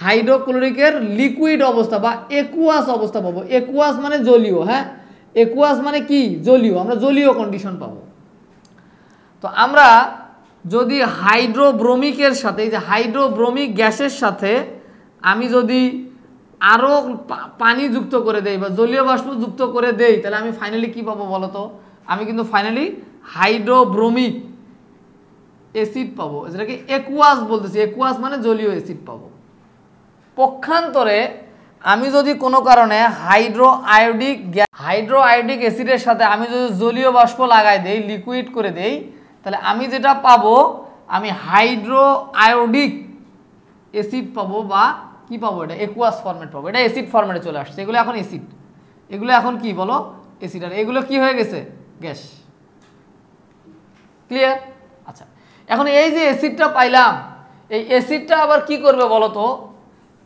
হাইড্রোক্লোরিকের লিকুইড অবস্থা বা একুয়াস অবস্থা পাবো। একুয়াস মানে জলীয়, হ্যাঁ, একুয়াস মানে কি? জলীয়। আমরা জলীয় কন্ডিশন পাবো। তো আমরা যদি হাইড্রোব্রোমিকের সাথে, এই যে হাইড্রোব্রোমিক গ্যাসের সাথে আমি যদি আরও পানি যুক্ত করে দেই বা জলীয় বাষ্প যুক্ত করে দেই, তাহলে আমি ফাইনালি কি পাবো বলতো? আমি কিন্তু ফাইনালি হাইড্রোব্রোমিক অ্যাসিড পাবো, যেটাকে একুয়াস বলতেছি। একুয়াস মানে জলীয় অ্যাসিড পাবো। পক্ষান্তরে আমি যদি কোনো কারণে হাইড্রো আয়োডিক অ্যাসিডের সাথে আমি যদি জলীয় বাষ্প লাগাই দেই, লিকুইড করে দেই, তাহলে আমি যেটা পাবো, আমি হাইড্রো আয়োডিক অ্যাসিড পাবো, বা কি পাবো? এটা একুয়াস ফরম্যাট পাবো। এটা অ্যাসিড ফরম্যাটে চলে আসছে। এগুলো এখন অ্যাসিড, এগুলো এখন কি বলো? অ্যাসিড। আর এগুলো কি হয়ে গেছে? গ্যাস। ক্লিয়ার? আচ্ছা, এখন এই যে অ্যাসিডটা পাইলাম, এই অ্যাসিডটা আবার কি করবে বলো তো?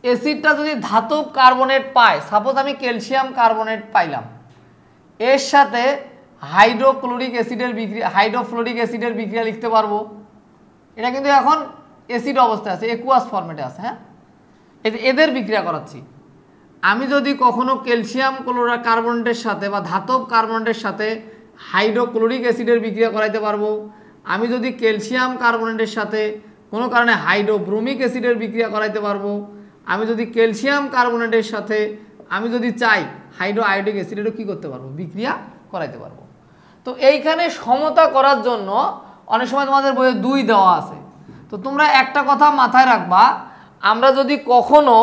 অ্যাসিডটা যদি ধাতব কার্বনেট পায়, সাপোজ আমি ক্যালসিয়াম কার্বনেট পাইলাম, এর সাথে হাইড্রোফ্লোরিক অ্যাসিডের বিক্রিয়া লিখতে পারবো। এটা কিন্তু এখন অ্যাসিড অবস্থায় আছে, একুয়াস ফরম্যাটে আছে, হ্যাঁ। এদের বিক্রিয়া করাচ্ছি। আমি যদি কখনো ক্যালসিয়াম কার্বনেটের সাথে বা ধাতব কার্বনেটের সাথে হাইড্রোক্লোরিক অ্যাসিডের বিক্রিয়া করাইতে পারবো। আমি যদি ক্যালসিয়াম কার্বনেটের সাথে কোনো কারণে হাইড্রোব্রোমিক অ্যাসিডের বিক্রিয়া করাইতে পারবো। আমি যদি ক্যালসিয়াম কার্বনেটের সাথে আমি যদি চাই হাইড্রো আয়োডিক অ্যাসিডেরও কী করতে পারবো? বিক্রিয়া করাইতে পারবো। তো এইখানে সমতা করার জন্য অনেক সময় তোমাদের বইয়ে 2 দেওয়া আছে। তো তোমরা একটা কথা মাথায় রাখবা, আমরা যদি কখনো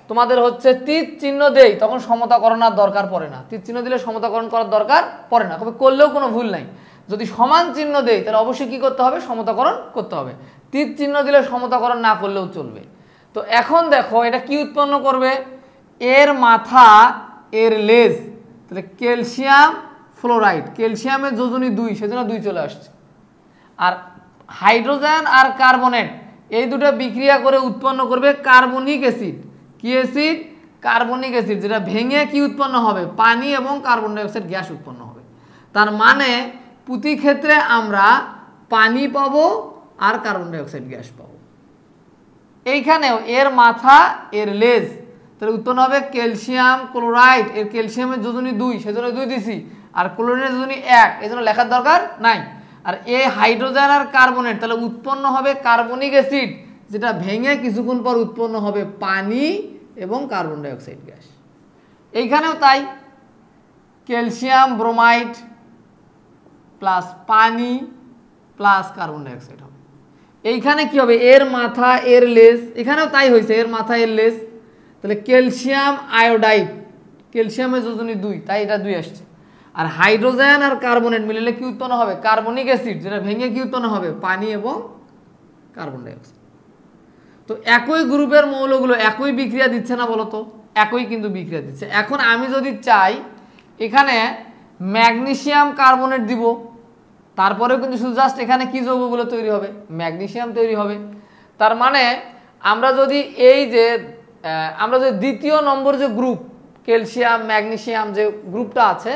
তোমাদের হচ্ছে তীর চিহ্ন দেই, তখন সমতাকরণের দরকার পড়ে না। তীর চিহ্ন দিলে সমতাকরণ করার দরকার পড়ে না, তবে করলেও কোনো ভুল নাই। যদি সমান চিহ্ন দেই, তাহলে অবশ্যই কী করতে হবে? সমতাকরণ করতে হবে। তীর চিহ্ন দিলে সমতাকরণ না করলেও চলবে। তো এখন দেখো এটা কি উৎপন্ন করবে? এর মাথা, এর লেজ, তাহলে ক্যালসিয়াম ফ্লোরাইড, ক্যালসিয়ামের যোজনী 2, সেজন্য 2 চলে আসছে। আর হাইড্রোজেন আর কার্বনেট এই দুটো বিক্রিয়া করে উৎপন্ন করবে কার্বনিক অ্যাসিড। কি অ্যাসিড? কার্বনিক অ্যাসিড, যেটা ভেঙে কি উৎপন্ন হবে? পানি এবং কার্বন ডাইঅক্সাইড গ্যাস উৎপন্ন হবে। তার মানে প্রতি ক্ষেত্রে আমরা পানি পাবো আর কার্বন ডাইঅক্সাইড গ্যাস পাবো। এইখানেও এর মাথা, এর লেজ, তাহলে উৎপন্ন হবে ক্যালসিয়াম ক্লোরাইড, এর ক্যালসিয়ামের যোজনী 2, সেজন্য 2 দিছি। আর ক্লোরিনের যোজনী 1, এই জন্য লেখার দরকার নাই। আর এই হাইড্রোজেন আর কার্বনেট, তাহলে উৎপন্ন হবে কার্বনিক অ্যাসিড, যেটা ভেঙে কিছুক্ষণ পর উৎপন্ন হবে পানি এবং কার্বন ডাইঅক্সাইড গ্যাস। এইখানেও তাই, ক্যালসিয়াম ব্রোমাইড প্লাস পানি প্লাস কার্বন ডাইঅক্সাইড হবে। এইখানে কি হবে? এর মাথা, এর লেজ, এখানেও তাই হয়েছে, এর মাথা, এর লেজ, তাহলে ক্যালসিয়াম আয়োডাইড, ক্যালসিয়ামের যোজনী 2, তাই এটা 2 আসছে। আর হাইড্রোজেন আর কার্বনেট মিললে কি উৎপন্ন হবে? কার্বনিক অ্যাসিড, যেটা ভেঙে কি উৎপন্ন হবে? পানি এবং কার্বন ডাইঅক্সাইড। তো একই গ্রুপের মৌলগুলো একই বিক্রিয়া দিচ্ছে না বলো তো? একই কিন্তু বিক্রিয়া দিচ্ছে। এখন আমি যদি চাই এখানে ম্যাগনেসিয়াম কার্বনেট দিব, তারপরেও কিন্তু শুধু জাস্ট এখানে কি যৌগগুলো তৈরি হবে? ম্যাগনেসিয়াম তৈরি হবে। তার মানে আমরা যদি দ্বিতীয় নম্বর যে গ্রুপ ক্যালসিয়াম ম্যাগনেসিয়াম যে গ্রুপটা আছে,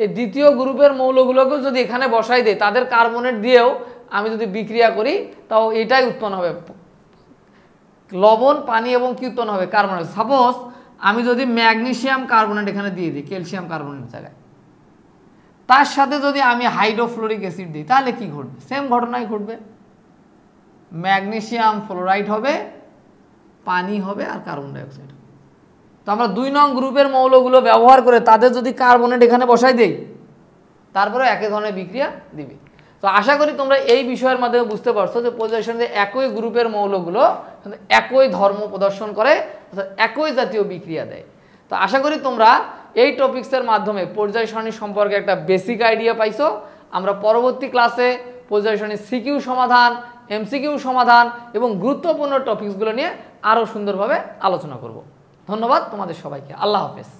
এই দ্বিতীয় গ্রুপের মৌলগুলোকেও যদি এখানে বসাই দেই, তাদের কার্বনেট দিয়েও আমি যদি বিক্রিয়া করি, তাও এটাই উৎপন্ন হবে, লবণ পানি এবং কি উৎপন্ন হবে? কার্বনেট। সাপোজ আমি যদি ম্যাগনেসিয়াম কার্বনেট এখানে দিয়ে দিই ক্যালসিয়াম কার্বনেট জায়গায়, তার সাথে যদি আমি হাইড্রোফ্লোরিক অ্যাসিড দিই তাহলে কি ঘটবে? সেম ঘটনাই ঘটবে। ম্যাগনেসিয়াম ফ্লোরাইড হবে, পানি হবে আর কার্বন ডাইঅক্সাইড। তো আমরা 2 নং গ্রুপের মৌলগুলো ব্যবহার করে তাদের যদি কার্বনেট এখানে বসাই দেই তারপরে একই ধরনের বিক্রিয়া দিবে। তো আশা করি তোমরা এই বিষয়ের মাধ্যমে বুঝতে পারছো যে পর্যায়সারণীতে একই গ্রুপের মৌলগুলো একই ধর্ম প্রদর্শন করে, অর্থাৎ একই জাতীয় বিক্রিয়া দেয়। তো আশা করি তোমরা এই টপিক্সের মাধ্যমে পর্যায় সারণী সম্পর্কে একটা বেসিক আইডিয়া পাইছো। আমরা পরবর্তী ক্লাসে পর্যায় সারণীর সিকিউ সমাধান, এমসিকিউ সমাধান এবং গুরুত্বপূর্ণ টপিকসগুলো নিয়ে আরও সুন্দরভাবে আলোচনা করব। ধন্যবাদ তোমাদের সবাইকে। আল্লাহ হাফেজ।